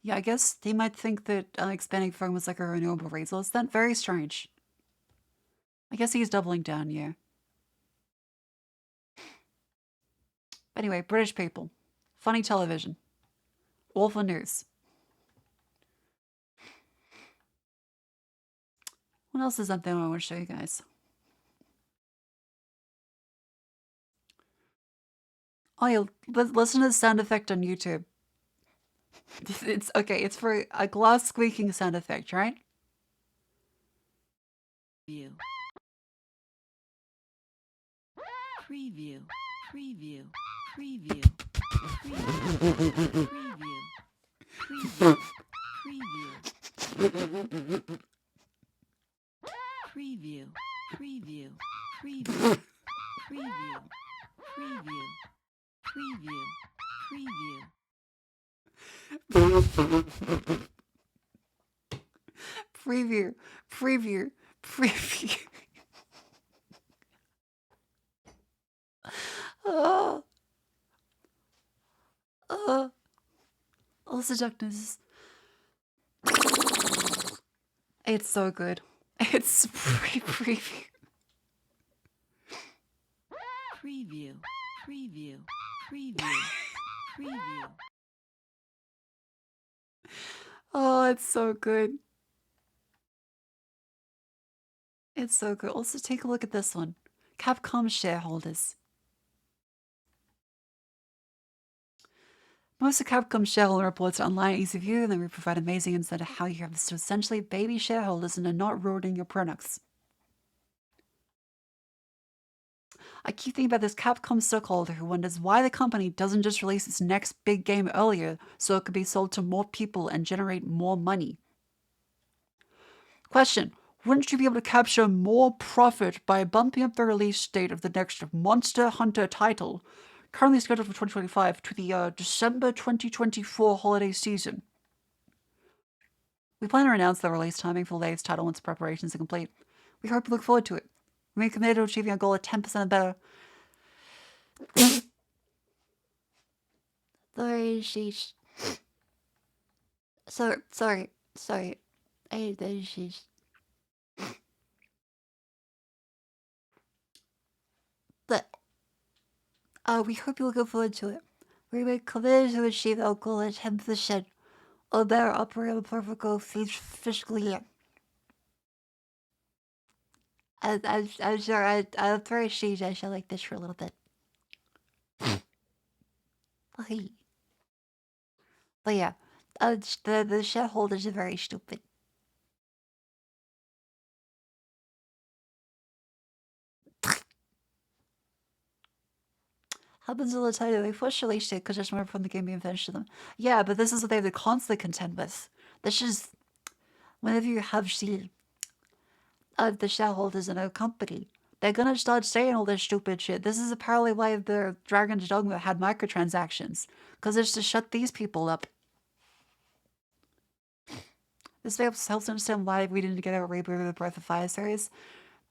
Yeah, I guess they might think that expanding foam was like a renewable resource. That's very strange. I guess he's doubling down, yeah. Anyway, British people. Funny television. Awful news. What else is up there I want to show you guys? Oh yeah, listen to the sound effect on YouTube. It's okay, it's for a glass squeaking sound effect, right? Preview. Preview. Preview. Preview. Preview. Preview. Preview. Preview. Preview. Preview. Preview. Preview. Preview. Preview. Preview. Preview. Preview. All seductiveness. It's so good. It's preview. Preview. Preview. Preview. Preview. Oh, it's so good. It's so good. Also, take a look at this one. Capcom shareholders. Most of Capcom's shareholder reports are online, easy to view, and they provide amazing insight into how you have essentially baby shareholders and are not ruining your products. I keep thinking about this Capcom stockholder who wonders why the company doesn't just release its next big game earlier so it could be sold to more people and generate more money. Question: wouldn't you be able to capture more profit by bumping up the release date of the next Monster Hunter title, currently scheduled for 2025, to the December 2024 holiday season? We plan to announce the release timing for the latest title once preparations are complete. We hope you look forward to it. We remain committed to achieving our goal of 10% better. Sorry, sheesh. Sorry. I sheesh. We hope you'll look forward to it. We make committed to achieve our goal at 10% or better operating profit growth each fiscal year. I'm sure I'm very ashamed I shall like this for a little bit. But yeah, the shareholders are very stupid. Happens all the time. They push release date because there's more from the game being finished to them. Yeah, but this is what they have to constantly contend with. This is whenever you have the shareholders in a company, they're gonna start saying all this stupid shit. This is apparently why the Dragon's Dogma had microtransactions, because it's to shut these people up. This helps understand why we didn't get a reboot of the Breath of Fire series.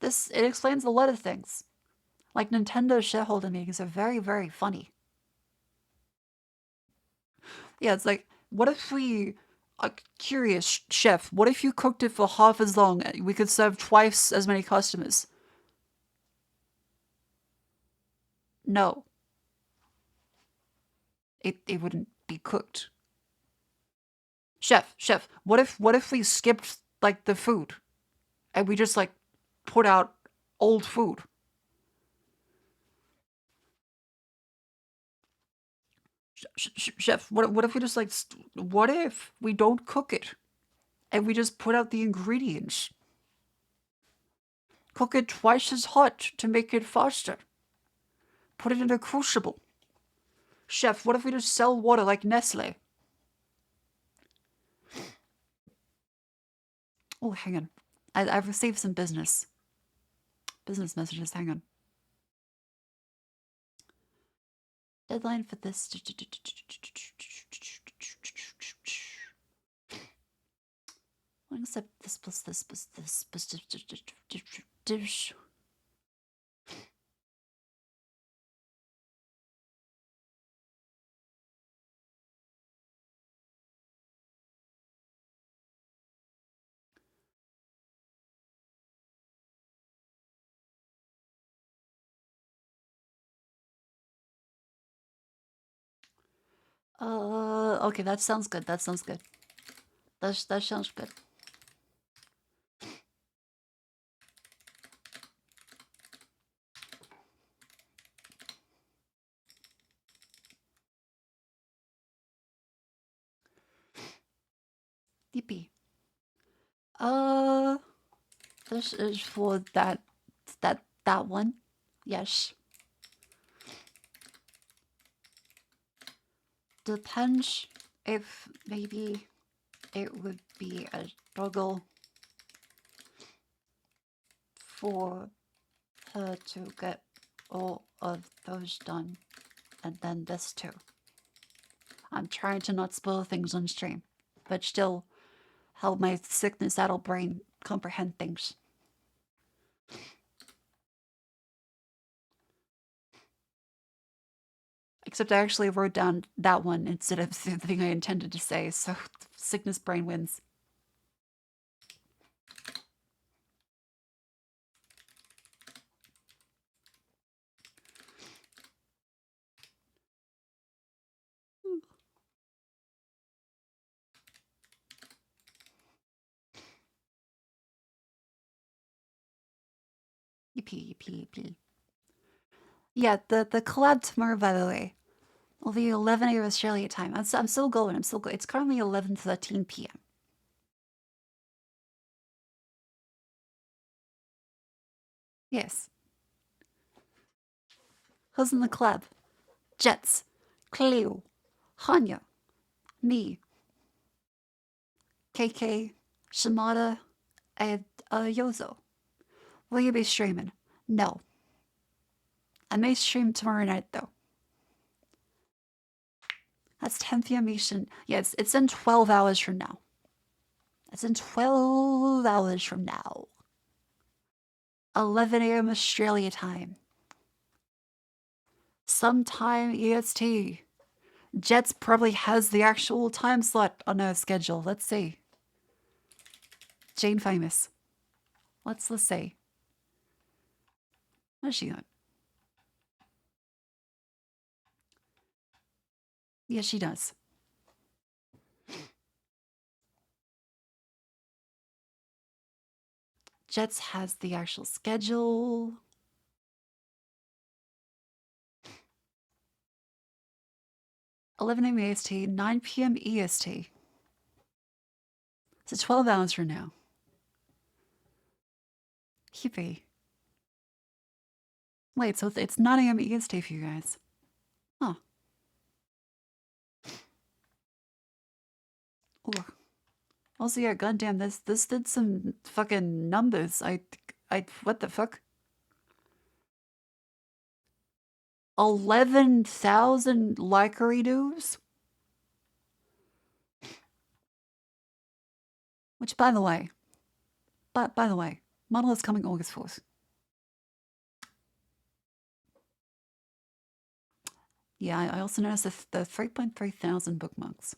It explains a lot of things. Like Nintendo's shareholder meetings are very, very funny. Yeah, it's like, what if we... curious, chef, what if you cooked it for half as long? We could serve twice as many customers. No. It wouldn't be cooked. Chef, what if we skipped, like, the food? And we just, like, put out old food? Chef, what if we just, like, what if we don't cook it? And we just put out the ingredients? Cook it twice as hot to make it faster. Put it in a crucible. Chef, what if we just sell water like Nestle? Oh, hang on. I've received some business messages. Hang on. Deadline for this. Except this plus this plus this plus dish. Okay, that sounds good. That sounds good. That sounds good. Yippee. This is for that one. Yes. Depends if maybe it would be a struggle for her to get all of those done, and then this too. I'm trying to not spoil things on stream, but still help my sickness-addled brain comprehend things. Except I actually wrote down that one instead of the thing I intended to say, so sickness brain wins. Yippee. Yeah, the collab tomorrow, by the way, will be 11 a.m. Australia time. I'm still going. It's currently 11:13 p.m. Yes. Who's in the collab? Jets, Cleo, Hanya, me, KK, Shimada, and Yozo. Will you be streaming? No. I may stream tomorrow night, though. That's 10 p.m. Eastern. Yeah, it's in 12 hours from now. It's in 12 hours from now. 11 a.m. Australia time. Sometime EST. Jets probably has the actual time slot on her schedule. Let's see. Jane Famous. Let's see. What's she on? Yes, she does. Jets has the actual schedule. "11 a.m. EST, 9 p.m. EST. So 12 hours from now. Hippie. Wait, so it's 9 a.m. EST for you guys. Huh. Ooh. Also, yeah, goddamn, this did some fucking numbers. What the fuck? 11,000 likeridos? Which, by the way, model is coming August 4th. Yeah, I also noticed the 3.3 thousand bookmarks.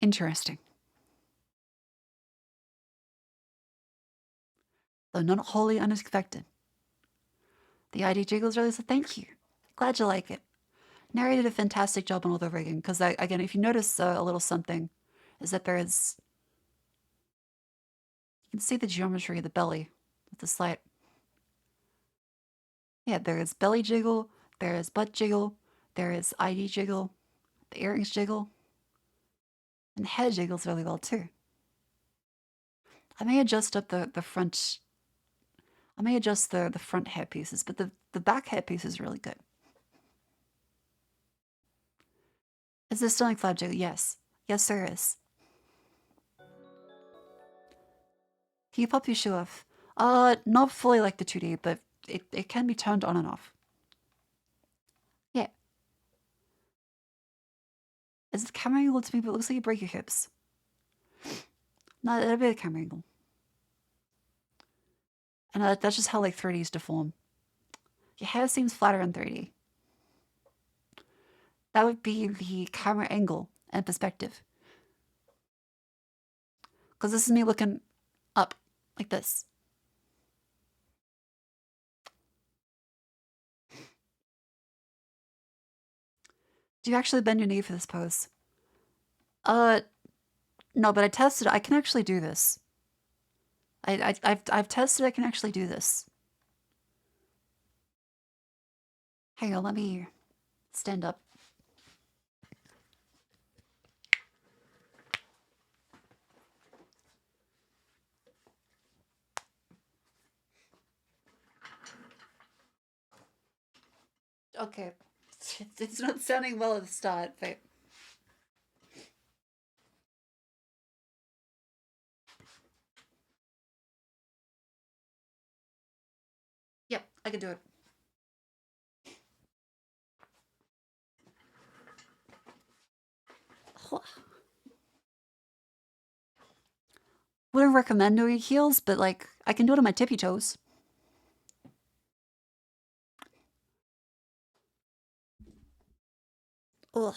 Interesting. Though not wholly unexpected. The ID jiggles really said thank you. Glad you like it. Nary did a fantastic job on all the rigging, because again, if you notice a little something, is that there is... You can see the geometry of the belly with the slight... Yeah, there is belly jiggle, there is butt jiggle, there is ID jiggle, the earrings jiggle, and the head jiggles really well too. I may adjust up the front... I may adjust the front hair pieces, but the back hair piece is really good. Is this still like flap jiggle? Yes. Yes, there is. Can you pop your shoe off? Not fully like the 2D, but it can be turned on and off. Yeah. Is the camera angle to me, but it looks like you break your hips. No, that'll be the camera angle. And that's just how like 3Ds deform. Your hair seems flatter in 3D. That would be the camera angle and perspective. Because this is me looking up, like this. Do you actually bend your knee for this pose? No, but I tested it. I can actually do this. I've tested I can actually do this. Hang on, let me stand up. Okay. It's not sounding well at the start, but... Yep, I can do it. Wouldn't recommend doing heels, but like, I can do it on my tippy toes. Ugh.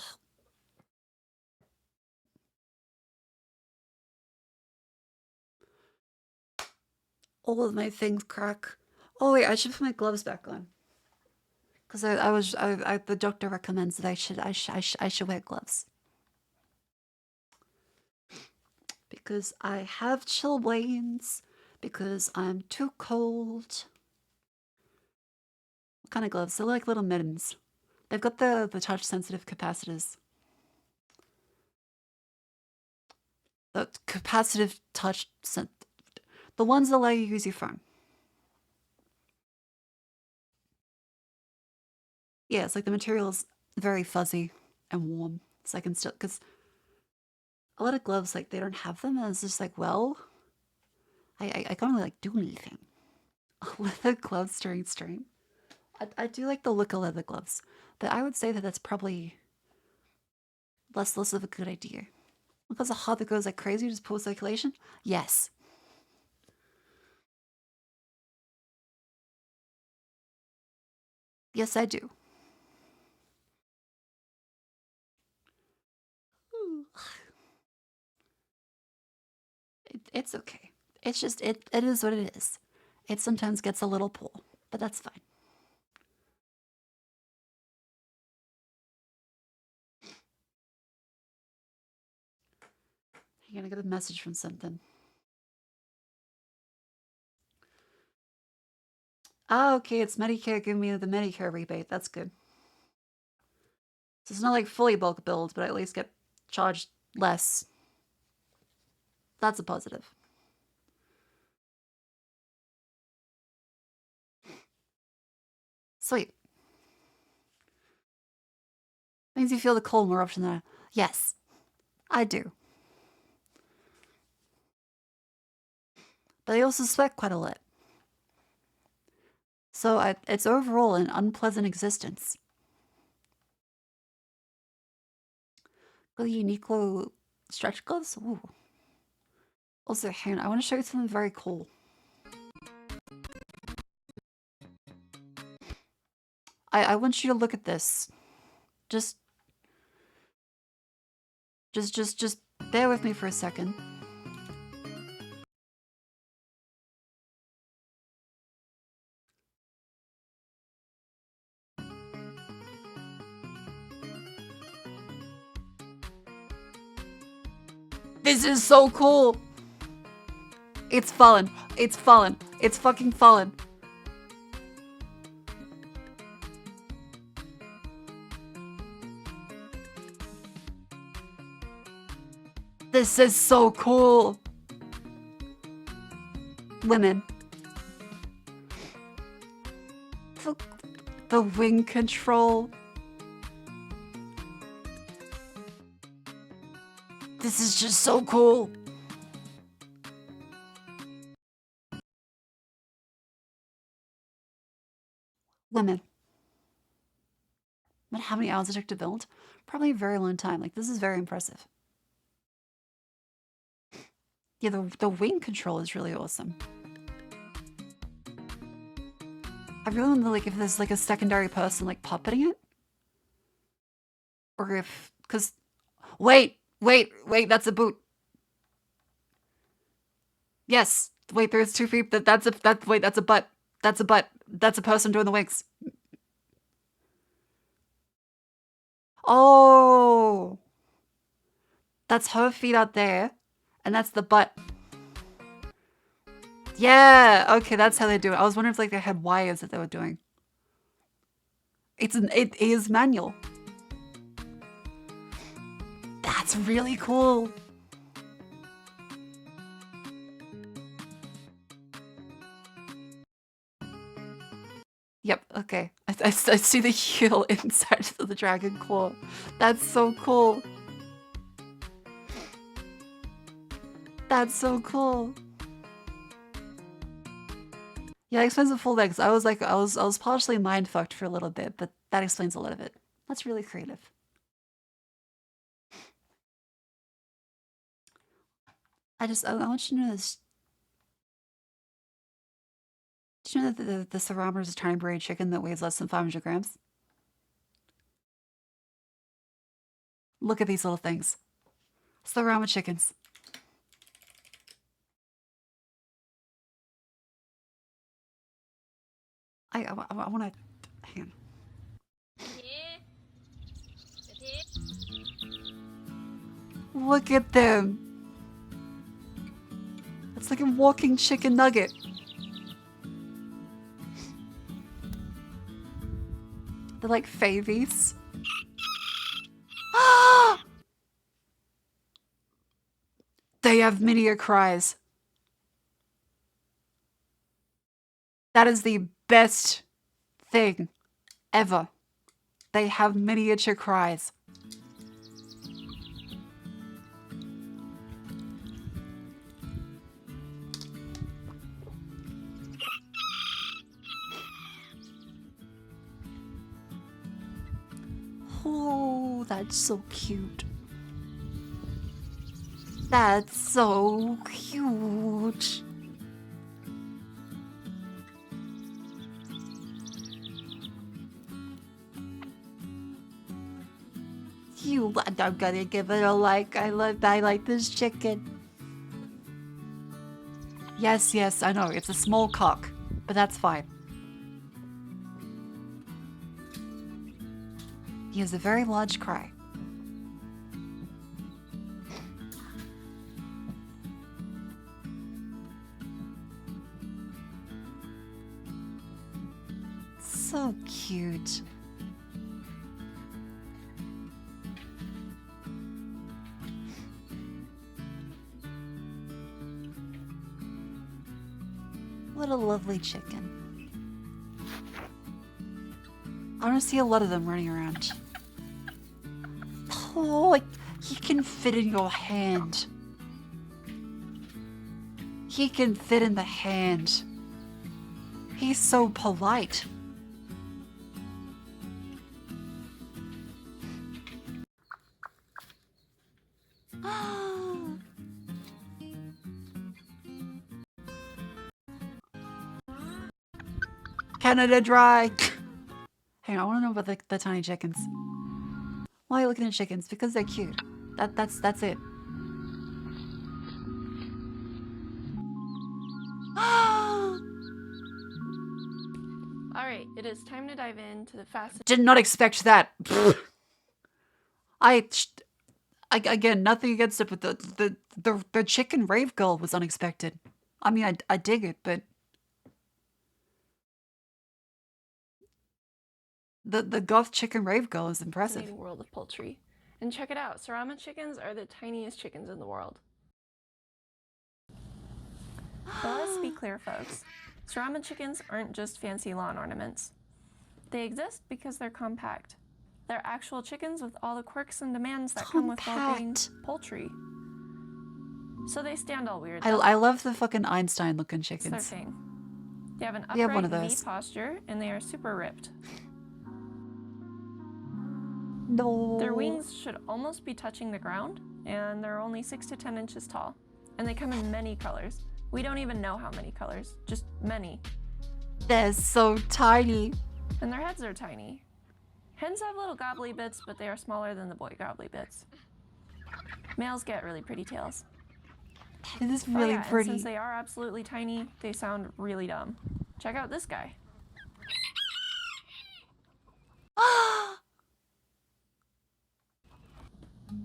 All of my things crack. Oh wait, I should put my gloves back on. Because the doctor recommends that I should wear gloves. Because I have chilblains. Because I'm too cold. What kind of gloves? They're like little mittens. They've got the touch sensitive capacitors. The capacitive touch the ones that allow you to use your phone. Yeah, it's like the material is very fuzzy and warm. So I can still, because a lot of gloves, like, they don't have them. And it's just like, well, I can't really, like, do anything. Leather gloves during stream. I do like the look of leather gloves. But I would say that that's probably less of a good idea. Because a heart that goes like crazy, just poor circulation? Yes. Yes, I do. It's okay. It's just, it is what it is. It sometimes gets a little pull, but that's fine. You're gonna get a message from something. Ah, okay, it's Medicare giving me the Medicare rebate. That's good. So it's not like fully bulk billed, but I at least get charged less. That's a positive. Sweet. Means you feel the cold more often than I... Yes, I do. But I also sweat quite a lot. So it's overall an unpleasant existence. Got the Uniqlo stretch gloves? Ooh. Also, hang on, I want to show you something very cool. I want you to look at this. Just bear with me for a second. This is so cool. It's fallen. It's fallen. It's fucking fallen. This is so cool. Women. The wing control. This is just so cool. Women. But how many hours it took to build? Probably a very long time. Like, this is very impressive. Yeah, the wing control is really awesome. I really wonder, like, if there's, like, a secondary person, like, puppeting it? Or if... Because... Wait, that's a boot. Yes. Wait, there's 2 feet. Wait, that's a butt. That's a butt. That's a person doing the wings. Oh. That's her feet out there. And that's the butt. Yeah. Okay, that's how they do it. I was wondering if like they had wires that they were doing. It is manual. That's really cool. Yep, okay. I see the heel inside of the dragon claw. That's so cool. That's so cool. Yeah, that explains the full legs. I was partially mind fucked for a little bit, but that explains a lot of it. That's really creative. I want you to know this. Did you know that the Sarama is a tiny braided chicken that weighs less than 500 grams? Look at these little things. Sarama chickens. I want to... Hang on. Look at them. It's like a walking chicken nugget. They're like favies. They have miniature cries. That is the best thing ever. They have miniature cries. Oh, that's so cute. That's so cute. I'm gonna give it a like. I like this chicken. Yes, I know. It's a small cock, but that's fine. He has a very large cry. cute. What a lovely chicken. I want to see a lot of them running around. Oh, like, he can fit in your hand. He can fit in the hand. He's so polite. Canada Dry. Hang on, I want to know about the tiny chickens. Why are you looking at chickens? Because they're cute. That's it. Alright, it is time to dive into the fastest. Did not expect that. Again, nothing against it, but the chicken rave girl was unexpected. I mean, I dig it, but the goth chicken rave girl is impressive. Fascinating world of poultry. And check it out, Sarama chickens are the tiniest chickens in the world. But let's be clear, folks. Sarama chickens aren't just fancy lawn ornaments. They exist because they're compact. They're actual chickens with all the quirks and demands that come with well-being poultry. So they stand all weird. I love the fucking Einstein looking It's chickens. their thing. They have an We have one upright of V those. posture and they are super ripped. No. Their wings should almost be touching the ground, and they're only 6 to 10 inches tall. And they come in many colors. We don't even know how many colors, just many. They're so tiny. And their heads are tiny. Hens have little gobbly bits, but they are smaller than the boy gobbly bits. Males get really pretty tails. It is Oh, really yeah, and pretty. since they are absolutely tiny, they sound really dumb. Check out this guy.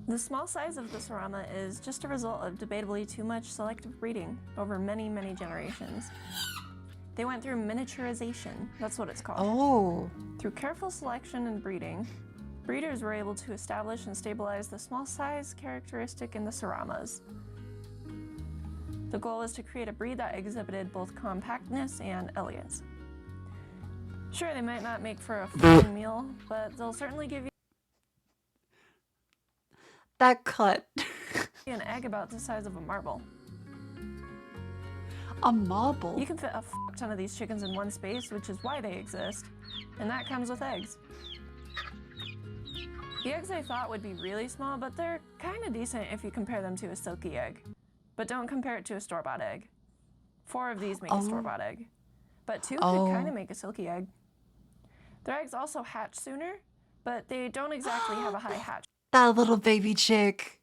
The small size of the Sarama is just a result of debatably too much selective breeding over many, many generations. They went through miniaturization, that's what it's called. Oh. Through careful selection and breeding, breeders were able to establish and stabilize the small size characteristic in the Saramas. The goal was to create a breed that exhibited both compactness and elegance. Sure, they might not make for a full meal, but they'll certainly give you That cut. an egg about the size of a marble. A marble? You can fit a ton of these chickens in one space, which is why they exist, and that comes with eggs. The eggs I thought would be really small, but they're kind of decent if you compare them to a silky egg. But don't compare it to a store-bought egg. 4 of these make a store-bought egg, but 2 could kind of make a silky egg. Their eggs also hatch sooner, but they don't exactly have a high hatch That little baby chick.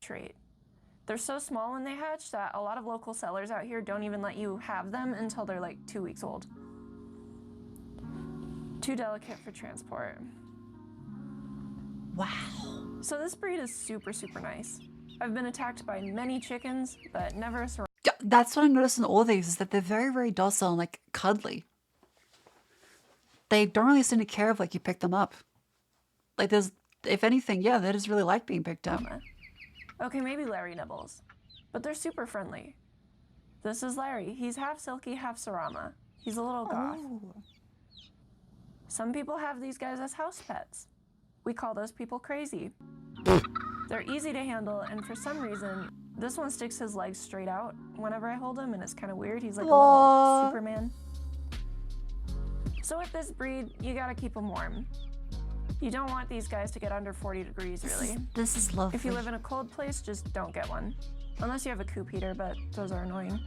rate. They're so small when they hatch that a lot of local sellers out here don't even let you have them until they're like 2 weeks old. Too delicate for transport. Wow. So this breed is super, super nice. I've been attacked by many chickens, but never a Sarama. Yeah, that's what I noticed in all these, is that they're very, very docile and like cuddly. They don't really seem to care if like you pick them up. Like there's, if anything, yeah, they just really like being picked up. Okay, maybe Larry nibbles, but they're super friendly. This is Larry. He's half silky, half Sarama. He's a little goth. Some people have these guys as house pets. We call those people crazy. They're easy to handle, and for some reason, this one sticks his legs straight out whenever I hold him, and it's kind of weird. He's like a little Superman. So with this breed, you gotta keep them warm. You don't want these guys to get under 40 degrees, really. This is lovely. If you live in a cold place, just don't get one. Unless you have a coop heater, but those are annoying.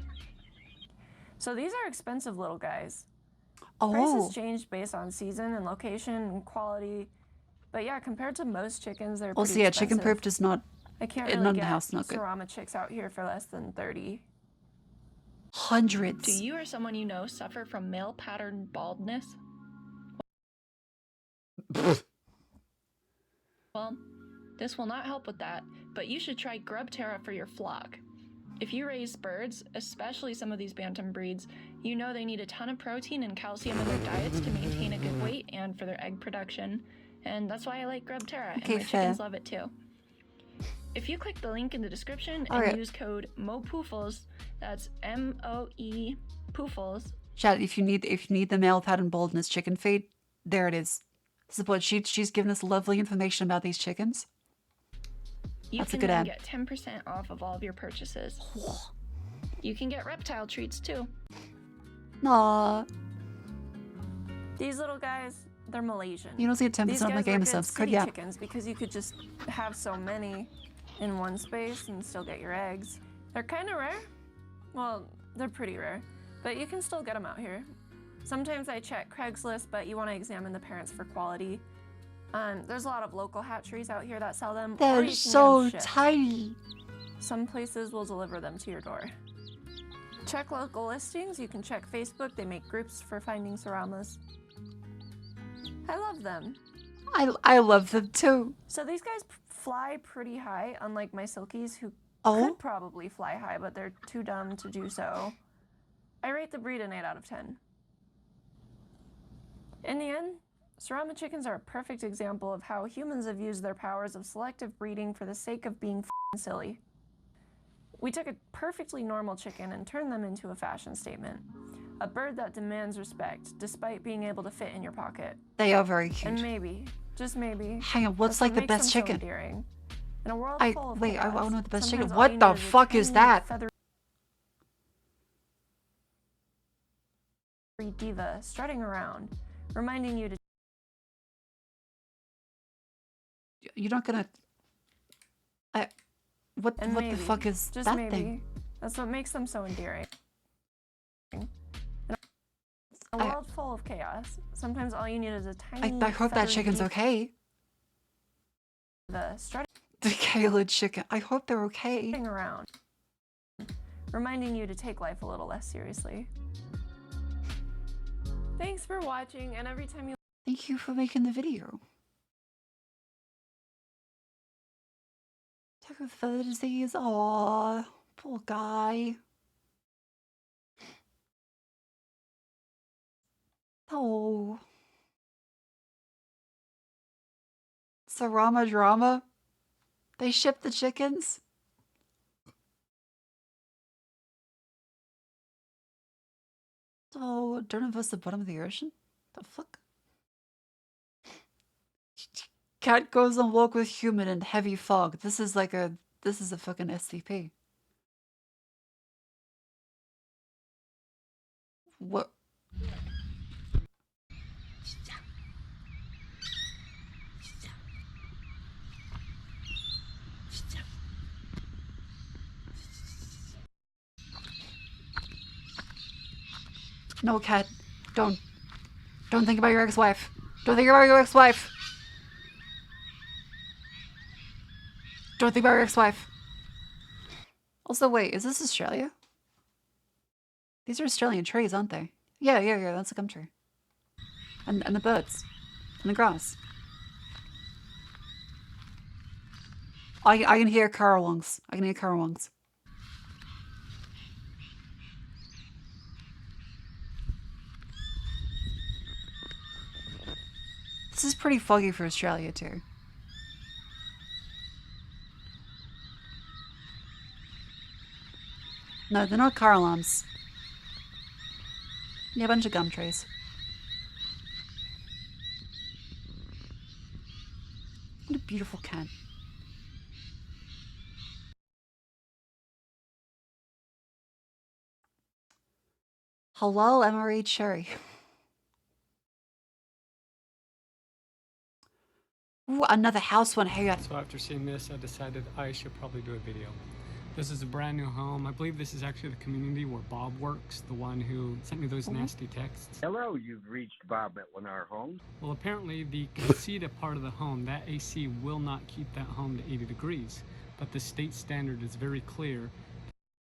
So these are expensive little guys. Prices change based on season and location and quality. But yeah, compared to most chickens, they're pretty Also, yeah, chicken expensive. poop does not. I can't in really the get house, not good. Sarama chicks out here for less than 30. Hundreds. Do you or someone you know suffer from male pattern baldness? Well, this will not help with that, but you should try Grub Terra for your flock. If you raise birds, especially some of these bantam breeds, You know they need a ton of protein and calcium in their diets to maintain a good weight and for their egg production. And that's why I like Grubterra, Okay, and my fair. chickens love it too. If you click the link in the description and Alright. use code MOPOOFLES, that's M-O-E Poofles. Chat, if you need the male pattern baldness chicken feed, there it is. This is what she's given us lovely information about these chickens. You That's a can good then ad. get 10% off of all of your purchases. You can get reptile treats too. Aww. These little guys, they're Malaysian. You don't see a 10% These on my guys are good gamersupps. Could city ya? chickens because you could just have so many in one space and still get your eggs. They're kind of rare. Well, they're pretty rare, but you can still get them out here. Sometimes I check Craigslist, but you want to examine the parents for quality. There's a lot of local hatcheries out here that sell them. or They're you can so get them shipped. tiny. Some places will deliver them to your door. Check local listings. You can check Facebook. They make groups for finding Saramas. I love them. I love them too. So these guys fly pretty high, unlike my silkies who Oh? could probably fly high, but they're too dumb to do so. I rate the breed an 8 out of 10. In the end, Sarama chickens are a perfect example of how humans have used their powers of selective breeding for the sake of being f***ing silly. We took a perfectly normal chicken and turned them into a fashion statement. A bird that demands respect, despite being able to fit in your pocket. They are very cute. And maybe, just maybe, Hang on, what's that's what like the makes best them so chicken? endearing. In a world I full of wait, I chaos, want to know the best chicken. sometimes all What you the need is a fuck is tiny, that? feathery diva strutting around, reminding you to You're not gonna. What and what maybe, the fuck is just that maybe, thing? that's what makes them so endearing. In a world full of chaos, sometimes all you need is a tiny. I hope that feathery chicken's diva okay. strutting The Kayla chicken. I hope they're okay. around, reminding you to take life a little less seriously. Thanks for watching, and every time you Thank you for making the video. Attack with feather disease. Aww, poor guy. Oh. Sarama drama. They ship the chickens. Oh, don't invest the bottom of the ocean? The fuck? Cat goes on walk with human in heavy fog. This is a fucking SCP. What? No, cat. Don't think about your ex-wife. Don't think about your ex-wife. Don't think about your ex-wife. Also, wait, is this Australia? These are Australian trees, aren't they? Yeah, that's a gum tree. And the birds. And the grass. I can hear currawongs. I can hear currawongs. This is pretty foggy for Australia, too. No, they're not car alarms. Yeah, a bunch of gum trees. What a beautiful cat. Hello, Emery Cherry. Ooh, another house one. Hey, So after seeing this, I decided I should probably do a video. This is a brand new home. I believe this is actually the community where Bob works, the one who sent me those nasty texts. Hello, you've reached Bob at Lennar Homes. Well, apparently the casita part of the home, that AC will not keep that home to 80 degrees. But the state standard is very clear.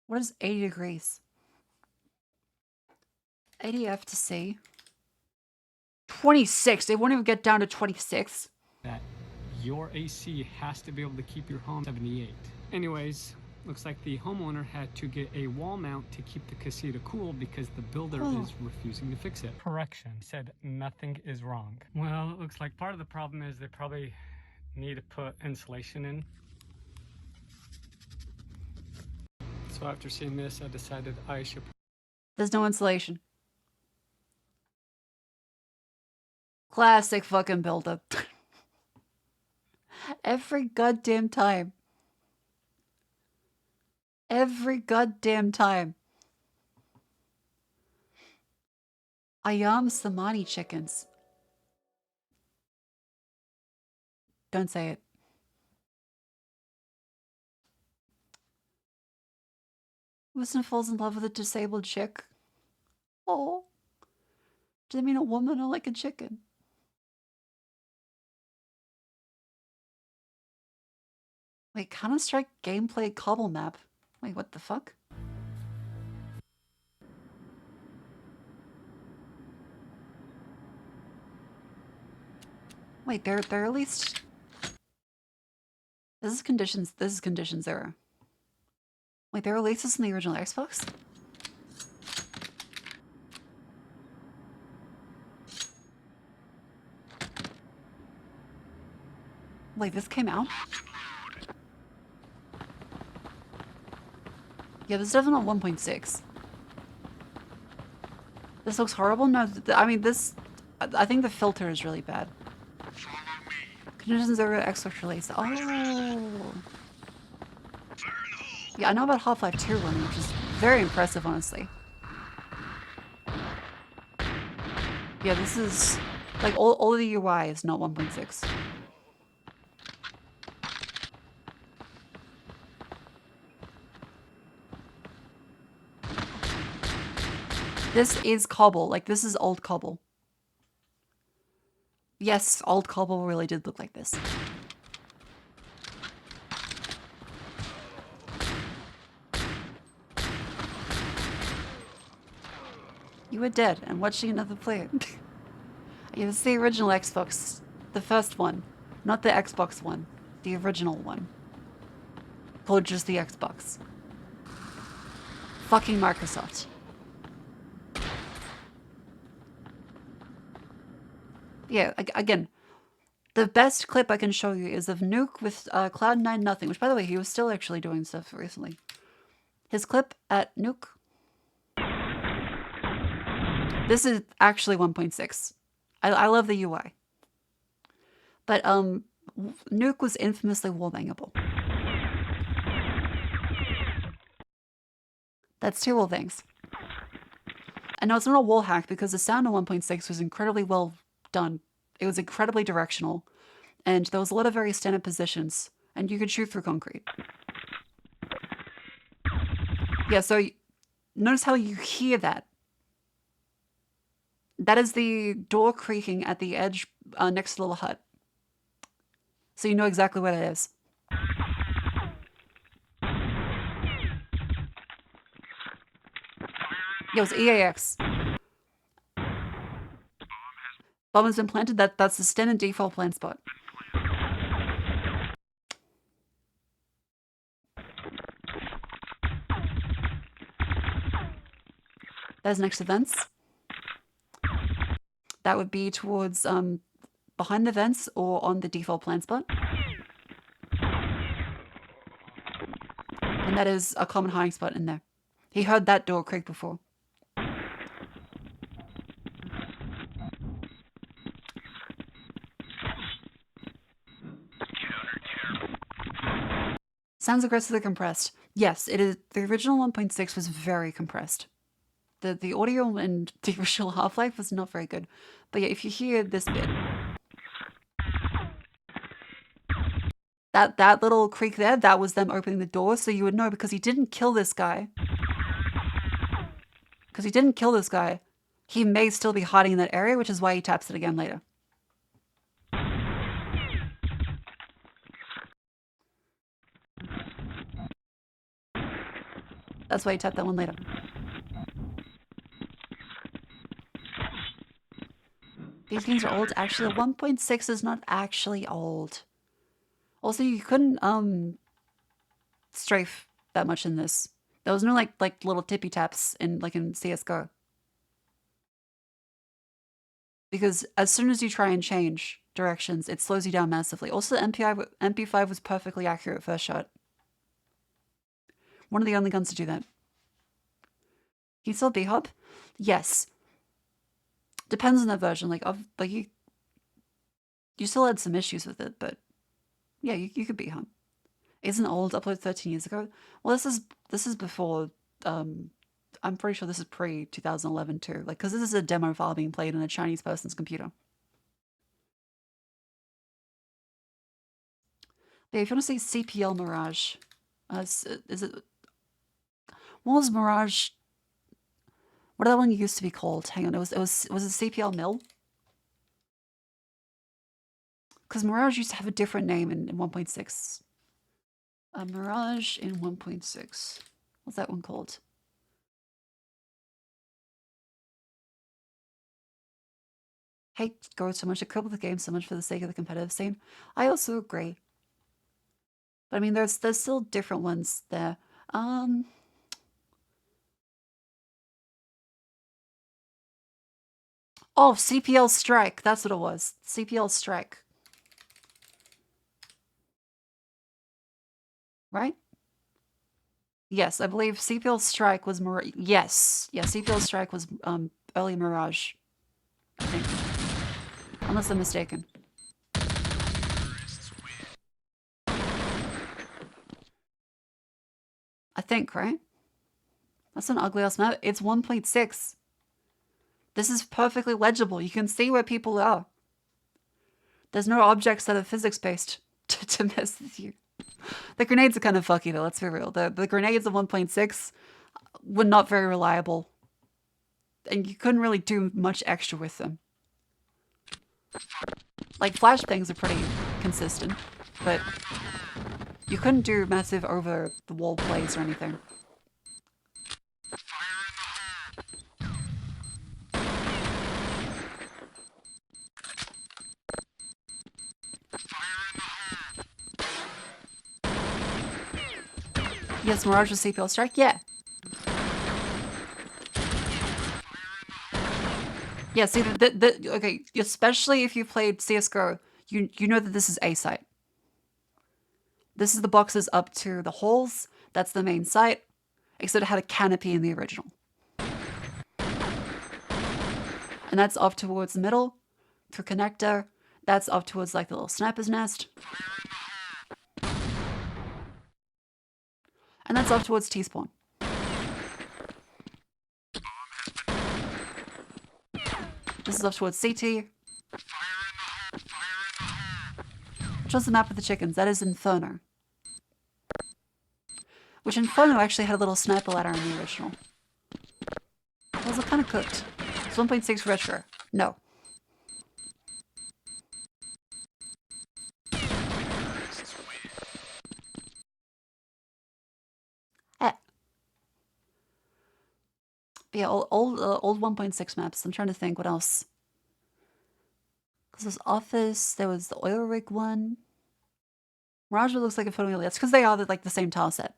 What is 80 degrees? 80 F to C. 26. They won't even get down to 26. That your AC has to be able to keep your home 78. Anyways, Looks like the homeowner had to get a wall mount to keep the casita cool because the builder is refusing to fix it. Correction. Said nothing is wrong. Well, it looks like part of the problem is they probably need to put insulation in. So after seeing this, I decided I should... There's no insulation. Classic fucking buildup. Every goddamn time. Every goddamn time. Ayam Samani chickens. Don't say it. Wisdom falls in love with a disabled chick. Oh. Does that mean a woman or like a chicken? Wait, Counter-Strike gameplay cobble map. Wait, what the fuck? Wait, they're released. This is condition 0. Wait, they released this in the original Xbox? Wait, this came out? Yeah, this is definitely not 1.6. This looks horrible? No, I mean, I think the filter is really bad. Conditions are Xbox release. Oh. Yeah, I know about Half-Life 2 running, which is very impressive, honestly. Yeah, this is... Like, all of the UI is not 1.6. This is cobble. Like, this is old cobble. Yes, old cobble really did look like this. You were dead and watching another player. Yeah, this is the original Xbox. The first one. Not the Xbox one. The original one. Called just the Xbox. Fucking Microsoft. Yeah, again, the best clip I can show you is of Nuke with Cloud9 Nothing, which, by the way, he was still actually doing stuff recently. His clip at Nuke. This is actually 1.6. I love the UI. But Nuke was infamously wallbangable. That's two wall things. And no, it's not a wall hack because the sound on 1.6 was incredibly well done. It was incredibly directional. And there was a lot of very standard positions. And you could shoot through concrete. Yeah, so notice how you hear that. That is the door creaking at the edge next to the little hut. So you know exactly what it is. Yo, it's EAX. Bomb has been planted. That's the standard default plant spot. That's next to vents. That would be towards behind the vents or on the default plant spot. And that is a common hiding spot in there. He heard that door creak before. Sounds aggressively compressed. Yes, it is. The original 1.6 was very compressed. The audio in the original Half-Life was not very good. But yeah, if you hear this bit, that little creak there, that was them opening the door, so you would know because he didn't kill this guy. Because he didn't kill this guy, he may still be hiding in that area, which is why he taps it again later. That's why he tapped that one later. These games are old. Actually, the 1.6 is not actually old. Also, you couldn't strafe that much in this. There was no like little tippy taps in CS:GO. Because as soon as you try and change directions, it slows you down massively. Also, MP5 was perfectly accurate first shot. One of the only guns to do that. Can you still B-hop? Yes. Depends on the version. You still had some issues with it, but yeah, you could B-hop. Isn't old, uploaded 13 years ago? Well, this is before, I'm pretty sure this is pre-2011 too. Like, because this is a demo file being played on a Chinese person's computer. Yeah, if you want to see CPL Mirage, is it... What was Mirage? What that one used to be called? Hang on, was it CPL Mill? Because Mirage used to have a different name in 1.6. Mirage in 1.6. What's that one called? Hate go so much. I cope with the game so much for the sake of the competitive scene. I also agree. But I mean, there's still different ones there. Oh, CPL Strike. That's what it was. CPL Strike. Right? Yes, I believe CPL Strike was yes. Yeah, CPL Strike was early Mirage. I think. Unless I'm mistaken. I think, right? That's an ugly ass map. It's 1.6. This is perfectly legible. You can see where people are. There's no objects that are physics-based to mess with you. The grenades are kind of fucky though, let's be real. The grenades of 1.6 were not very reliable. And you couldn't really do much extra with them. Like, flashbangs are pretty consistent, but you couldn't do massive over-the-wall plays or anything. Yes, Mirage with CPL Strike? Yeah. Yeah, see, okay, especially if you played CSGO, you know that this is A site. This is the boxes up to the holes. That's the main site, except it had a canopy in the original. And that's off towards the middle, through connector. That's off towards like the little sniper's nest. And that's off towards T-spawn. This is off towards CT. Which one's the map with the chickens? That is Inferno. Which Inferno actually had a little sniper ladder in the original. It was kind of cooked. It's 1.6 retro. No. But yeah, old 1.6 maps. I'm trying to think what else. Because there's Office, there was the oil rig one. Mirage looks like a photo. That's because they are like the same tile set.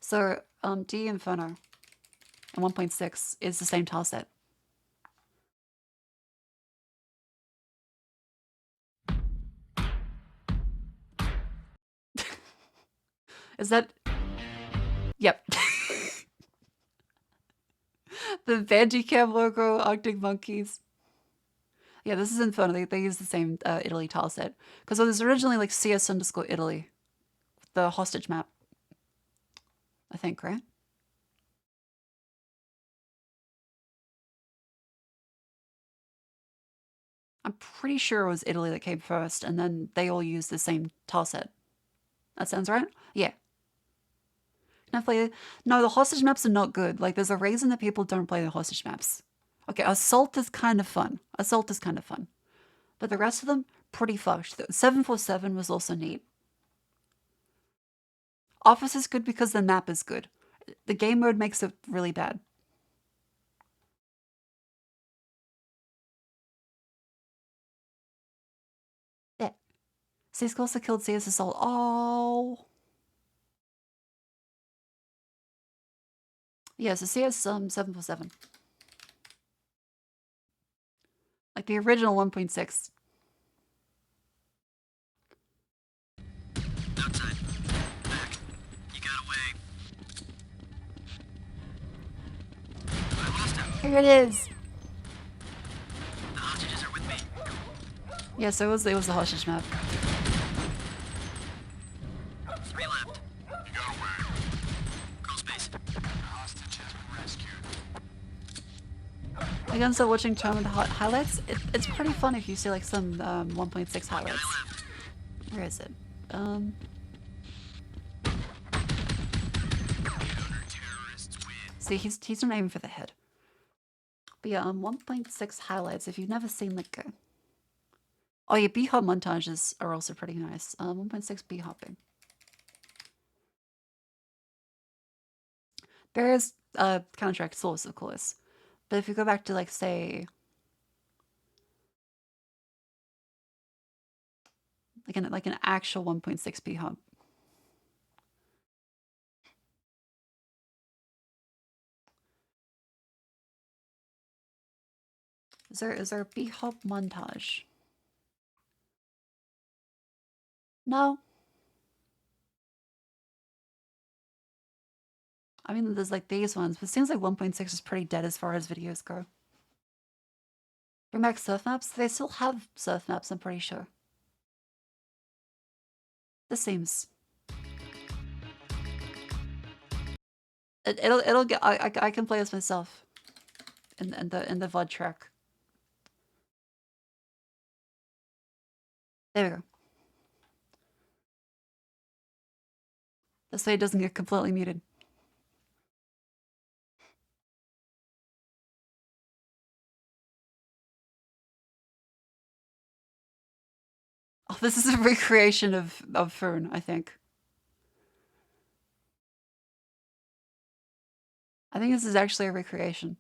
So D Inferno and 1.6 is the same tile set. Is that? Yep. The Bandicam logo, Arctic Monkeys. Yeah, this is Inferno. They use the same Italy tile set. Because it was originally like CS_Italy. The hostage map. I think, right? I'm pretty sure it was Italy that came first, and then they all used the same tile set. That sounds right? Yeah. Definitely. No, the hostage maps are not good. Like, there's a reason that people don't play the hostage maps. Okay, Assault is kind of fun. Assault is kind of fun. But the rest of them, pretty fucked. 747 was also neat. Office is good because the map is good. The game mode makes it really bad. Yeah. Cisco also killed CS Assault. Oh. Yeah, so CS 747. Like the original 1.6. Outside. Back. You got away. I lost him. Here it is. The hostages are with me. Yeah, so it was the hostage map. 3 left. You got away. Crawl space. Hostage has been rescued. Again, so watching tournament highlights, it's pretty fun if you see like some 1.6 highlights. Where is it? See, he's not aiming for the head. But yeah, 1.6 highlights. If you've never seen like, oh yeah, b-hop montages are also pretty nice. 1.6 b-hopping. There is Counter-Strike Source, of course. But if you go back to like say like an actual 1.6 b-hop. Is there a b-hop montage? No. I mean, there's like these ones, but it seems like 1.6 is pretty dead as far as videos go. Bring back surf maps? They still have surf maps, I'm pretty sure. This seems... It'll get... I can play this myself. In the VOD track. There we go. This way it doesn't get completely muted. Oh, this is a recreation of Fern, I think. I think this is actually a recreation.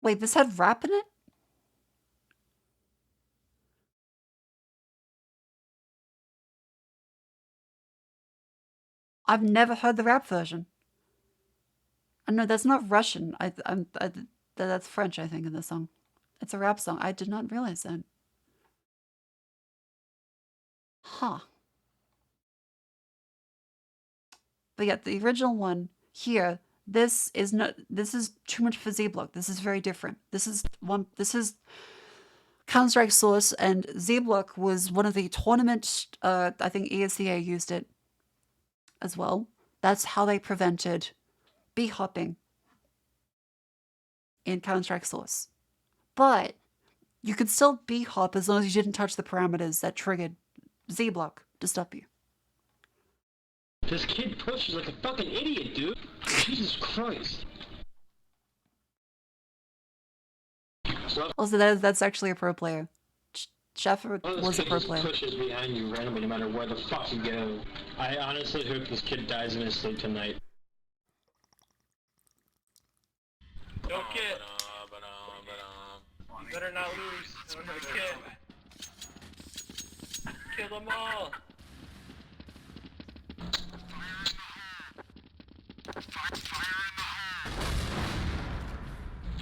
Wait, this had rap in it? I've never heard the rap version. No, that's not Russian. That's French, I think, in the song. It's a rap song. I did not realize that. Huh. But yeah, the original one here, this is too much for Z-Block. This is very different. This is Counter-Strike Source, and Z-Block was one of the tournament, I think ESCA used it as well. That's how they prevented b-hopping in Counter-Strike Source. But you could still b-hop as long as you didn't touch the parameters that triggered Z-Block to stop you. This kid pushes like a fucking idiot, dude. Jesus Christ. Also, that's actually a pro player. Sheffer was a pro player. Pushes behind you randomly no matter where the fuck you go. I honestly hope this kid dies in his sleep tonight. Don't get. You better not lose. Don't get. Kill them all.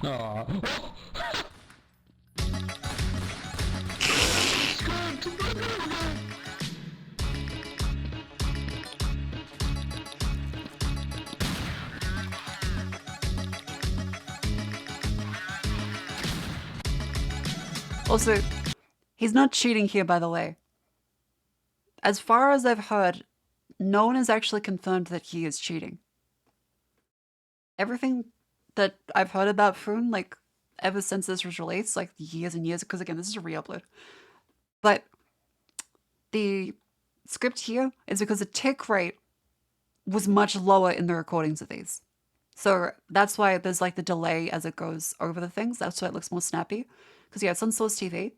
Aww. Also, he's not cheating here, by the way. As far as I've heard, no one has actually confirmed that he is cheating. Everything that I've heard about Foon, like, ever since this was released, like, years and years, because again, this is a re-upload. But the script here is because the tick rate was much lower in the recordings of these. So that's why there's, like, the delay as it goes over the things. That's why it looks more snappy. Because, yeah, it's on Source TV.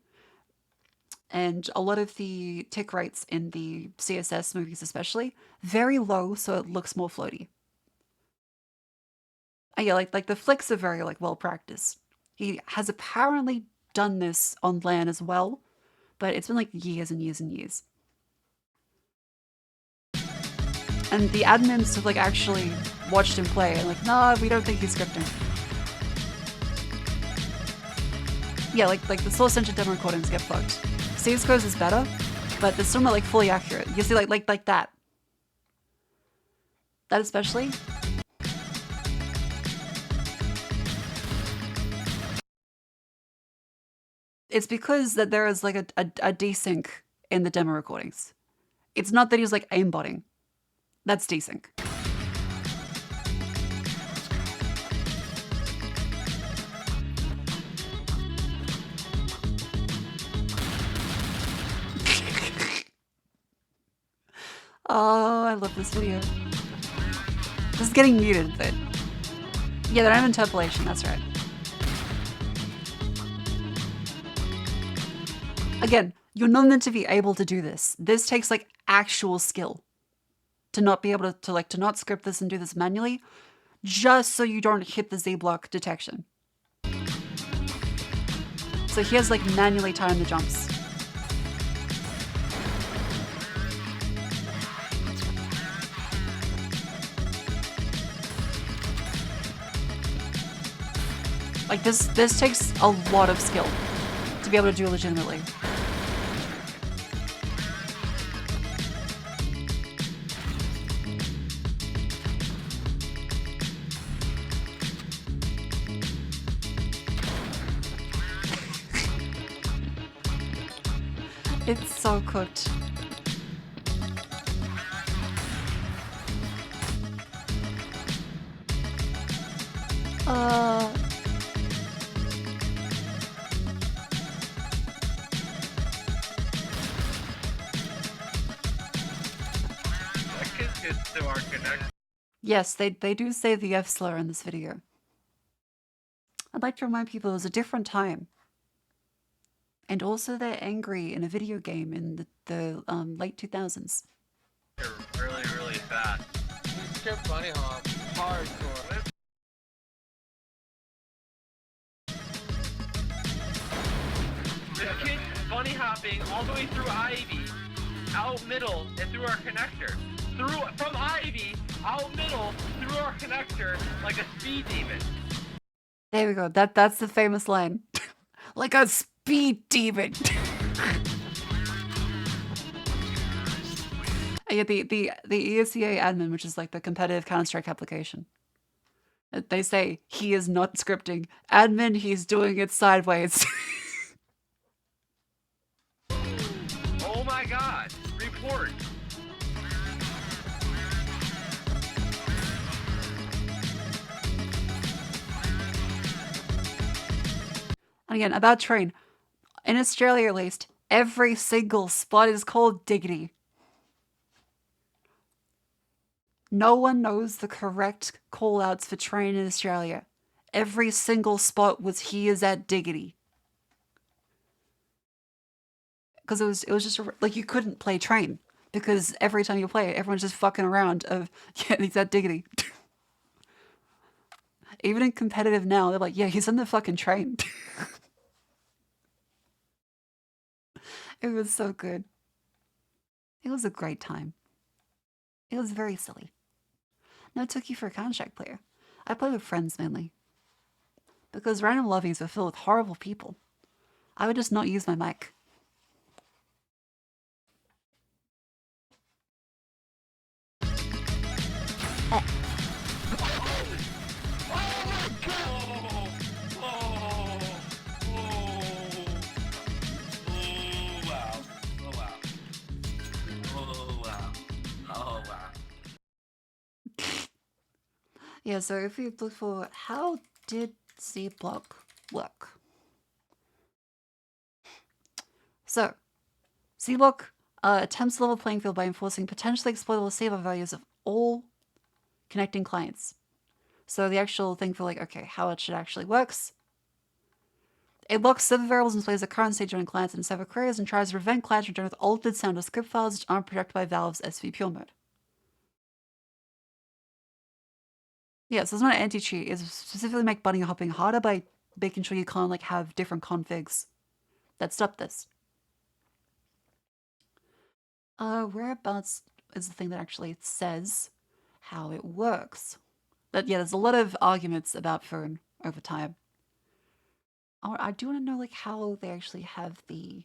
And a lot of the tick rates in the CSS movies especially, very low, so it looks more floaty. Yeah, like the flicks are very like well practiced. He has apparently done this on LAN as well, but it's been like years and years and years. And the admins have like actually watched him play and like, nah, we don't think he's scripting. Yeah, like the source center demo recordings get fucked. CSGO's is better, but they're still not like fully accurate. You see, like that. That especially. It's because that there is like a desync in the demo recordings. It's not that he's like aimbotting. That's desync. Oh, I love this video. This is getting muted, but yeah, they don't have interpolation, that's right. Again, you're not meant to be able to do this. This takes like actual skill to not be able to not script this and do this manually, just so you don't hit the Z block detection. So he has like manually time the jumps. Like this takes a lot of skill to be able to do legitimately. It's so cooked. Yes, they do say the F slur in this video. I'd like to remind people it was a different time. And also they're angry in a video game in the late 2000s. They're really, really fast. He's skipped bunny hop. Hardcore. This kid bunny hopping all the way through Ivy, out middle, and through our connector. From Ivy, out middle, through our connector, like a speed demon. There we go. That's the famous line. Like a speed demon. Yeah, the ESCA admin, which is like the competitive Counter-Strike application. They say he is not scripting. Admin, he's doing it sideways. Oh my god, report. And again, about train. In Australia, at least, every single spot is called diggity. No one knows the correct call-outs for train in Australia. Every single spot was he is at diggity. Because it was just like you couldn't play train because every time you play it, everyone's just fucking around of yeah, he's at diggity. Even in competitive now, they're like, yeah, he's in the fucking train. It was so good. It was a great time. It was very silly. No, it took you for a Counter-Strike player. I play with friends mainly. Because random lobbies were filled with horrible people. I would just not use my mic. Yeah, so if you look for how did C block work? So, C block attempts to level playing field by enforcing potentially exploitable saver values of all connecting clients. So the actual thing for like, okay, how it should actually works. It locks server variables and displays the current state joining clients and server queries and tries to prevent clients from returning with altered sound or script files which aren't protected by Valve's SV Pure mode. Yeah, so it's not an anti-cheat. It's specifically make bunny hopping harder by making sure you can't like have different configs that stop this. Whereabouts is the thing that actually says how it works. But yeah, there's a lot of arguments about phone over time. I do want to know like how they actually have the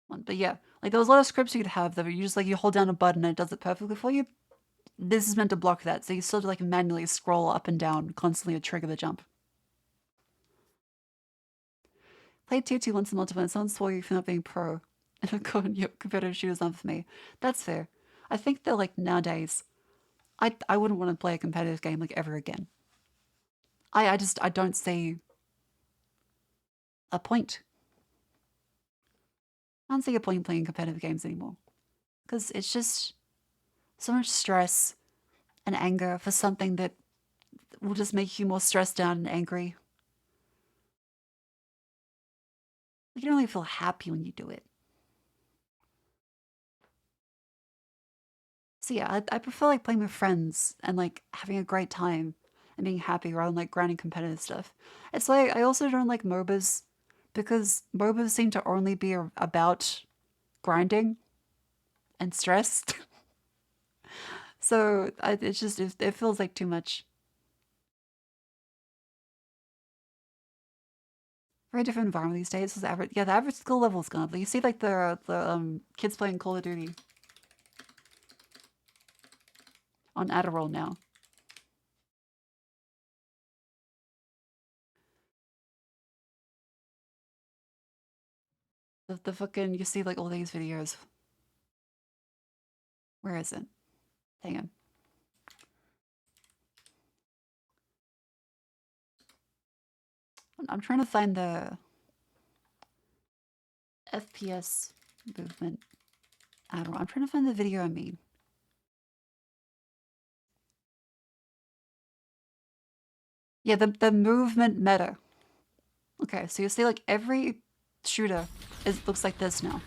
one. But yeah, like there was a lot of scripts you could have that were you just like you hold down a button and it does it perfectly for you. This is meant to block that, so you still have to like manually scroll up and down constantly to trigger the jump. Played TO2 once in multiplayer and someone swore you for not being pro. And I'm going, your competitive shooters aren't for me. That's fair. I think that like nowadays, I wouldn't want to play a competitive game like ever again. I don't see a point. I don't see a point in playing competitive games anymore. Because it's just so much stress and anger for something that will just make you more stressed out and angry. You don't really feel happy when you do it. So yeah, I prefer like playing with friends and like having a great time and being happy rather than like grinding competitive stuff. It's like I also don't like MOBAs because MOBAs seem to only be about grinding and stress. So it's just it feels like too much. Very different environment these days. The average skill level's gone up. But you see like the kids playing Call of Duty on Adderall now. The fucking you see like all these videos. Where is it? Hang on. I'm trying to find the FPS movement. I don't know. I'm trying to find the video I mean. Yeah, the movement meta. Okay, so you see like every shooter looks like this now.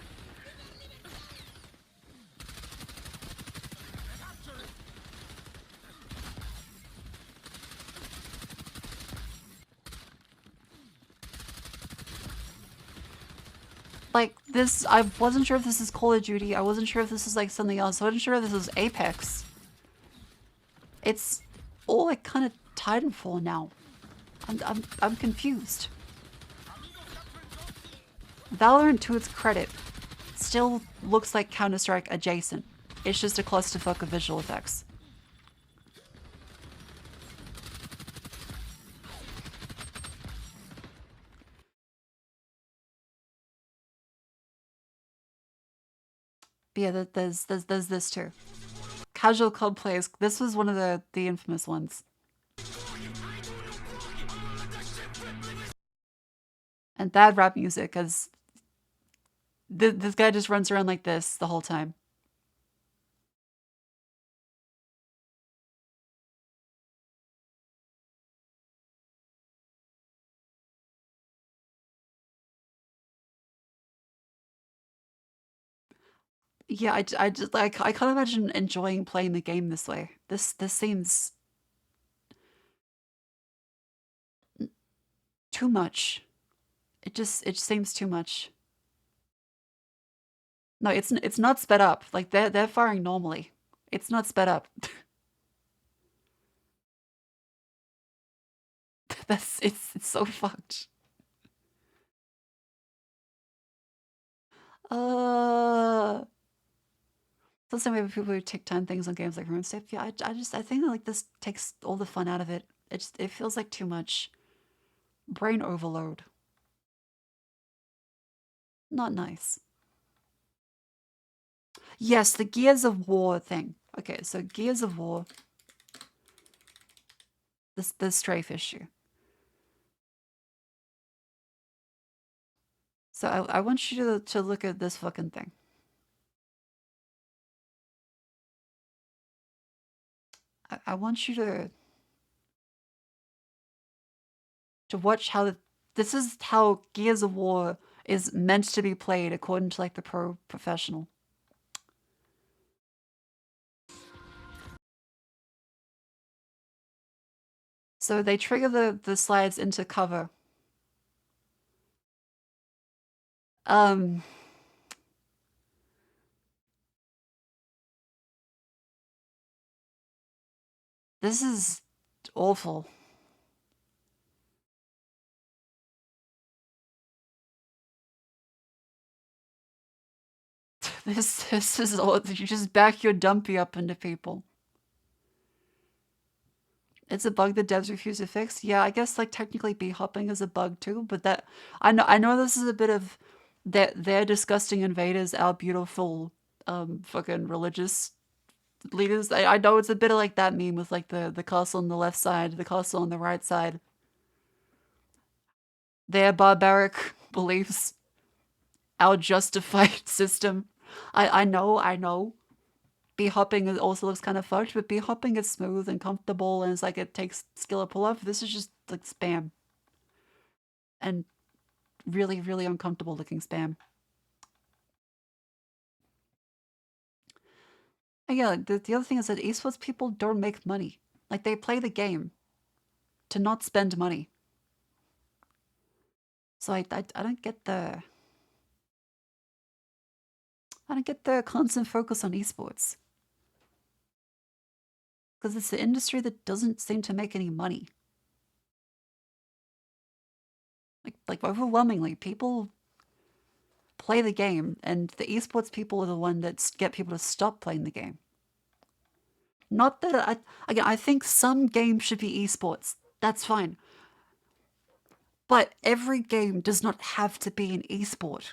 Like this, I wasn't sure if this is Call of Duty. I wasn't sure if this is like something else. I wasn't sure if this is Apex. It's all like kind of Titanfall now. I'm confused. Valorant, to its credit, still looks like Counter-Strike adjacent. It's just a clusterfuck of visual effects. But yeah, there's this too. Casual club plays. This was one of the infamous ones. And bad rap music, as this guy just runs around like this the whole time. Yeah, I just like I can't imagine enjoying playing the game this way. This seems too much. It seems too much. No, it's not sped up. Like they're firing normally. It's not sped up. It's so fucked. So same way with people who take time things on games like RuneScape. Yeah, I think that like this takes all the fun out of it. It feels like too much brain overload. Not nice. Yes, the Gears of War thing. Okay, so Gears of War. This strafe issue. So I want you to look at this fucking thing. I want you to watch how this is how Gears of War is meant to be played according to like the professional. So they trigger the slides into cover. Um, this is awful. This is all. You just back your dumpy up into people. It's a bug that devs refuse to fix. Yeah, I guess like technically bee hopping is a bug too, but that I know this is a bit of that they're disgusting invaders, our beautiful fucking religious leaders. I know it's a bit of like that meme with like the castle on the left side, the castle on the right side. Their barbaric beliefs, our justified system. I know. Bee hopping also looks kind of fucked, but bee hopping is smooth and comfortable, and it's like it takes skill to pull off. This is just like spam. And really, really uncomfortable looking spam. And yeah, the other thing is that esports people don't make money. Like they play the game to not spend money. So I don't get the constant focus on esports. Because it's the industry that doesn't seem to make any money. Like overwhelmingly, people play the game, and the esports people are the one that get people to stop playing the game. Not that I think some games should be esports. That's fine. But every game does not have to be an esport.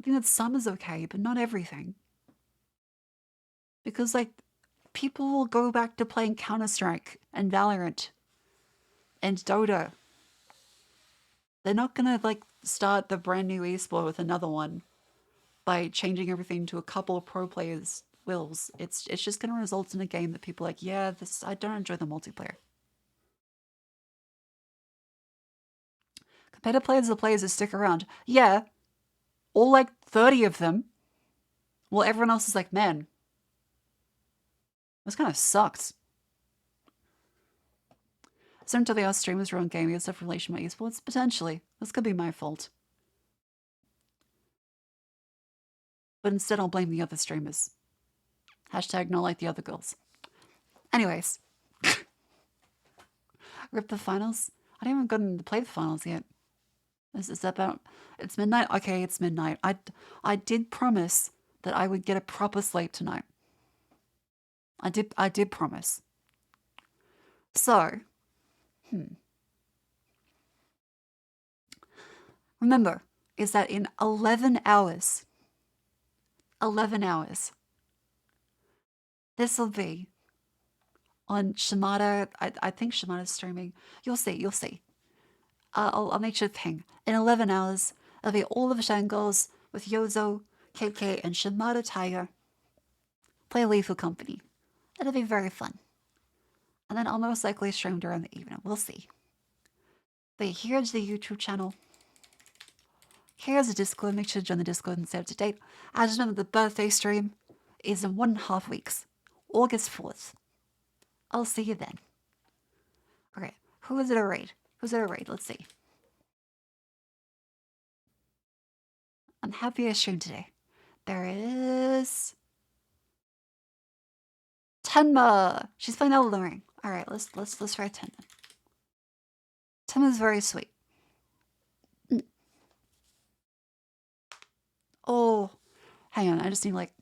I think that some is okay, but not everything. Because like people will go back to playing Counter-Strike and Valorant and Dota. They're not gonna like start the brand new esport with another one by changing everything to a couple of pro players' wills. It's just gonna result in a game that people are like, yeah, I don't enjoy the multiplayer. Competitive players are the players that stick around. Yeah. All like 30 of them. Well, everyone else is like, man, this kind of sucks. Some to the us streamers ruin gaming and stuff in relation to my esports? Potentially. This could be my fault. But instead I'll blame the other streamers. Hashtag not like the other girls. Anyways. Rip the finals? I haven't even gotten to play the finals yet. Is that about... It's midnight? Okay, it's midnight. I did promise that I would get a proper sleep tonight. I did promise. So, remember, is that in 11 hours, this will be on Shimada. I think Shimada's streaming. You'll see. I'll make sure the thing. In 11 hours, it'll be all of the Shangos with Yozo, KK, and Shimada Tiger. Play Lethal Company. It'll be very fun. And then I'll most likely stream during the evening. We'll see. But here's the YouTube channel. Here's the Discord. Make sure to join the Discord and stay up to date. I just remember the birthday stream is in 1.5 weeks. August 4th. I'll see you then. Okay, who is it a raid? Let's see. I'm happy I streamed today. There is... Tenma! She's playing Elden Ring. Alright, let's try Tenma. Tenma's very sweet. Oh, hang on, I just need like...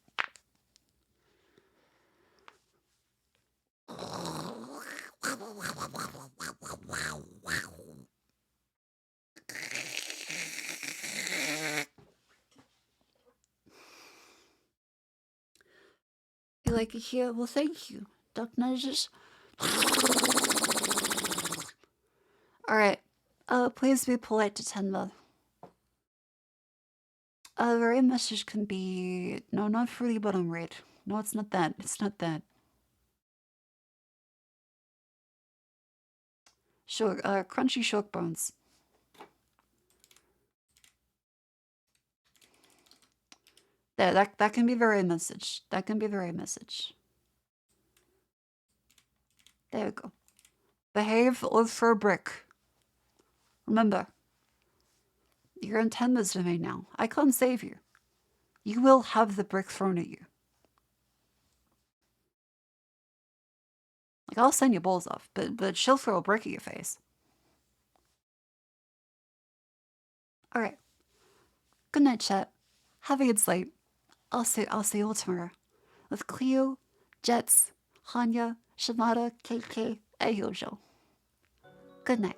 You like it here? Well, thank you, Duck Nudges. Alright, please be polite to Tenma. The raid message can be... No, not Fruity Bottom raid. No, it's not that. It's not that. Sure, Crunchy Shock Bones. There, that can be the raid message. That can be the raid message. There we go. Behave or throw brick. Remember, you're in Tenma's domain now. I can't save you. You will have the brick thrown at you. Like, I'll send your balls off, but she'll throw a brick at your face. Alright. Good night, chat. Have a good sleep. I'll see you all tomorrow. With Cleo, Jets, Hanya, Shimada, KK, and Yojo. Good night.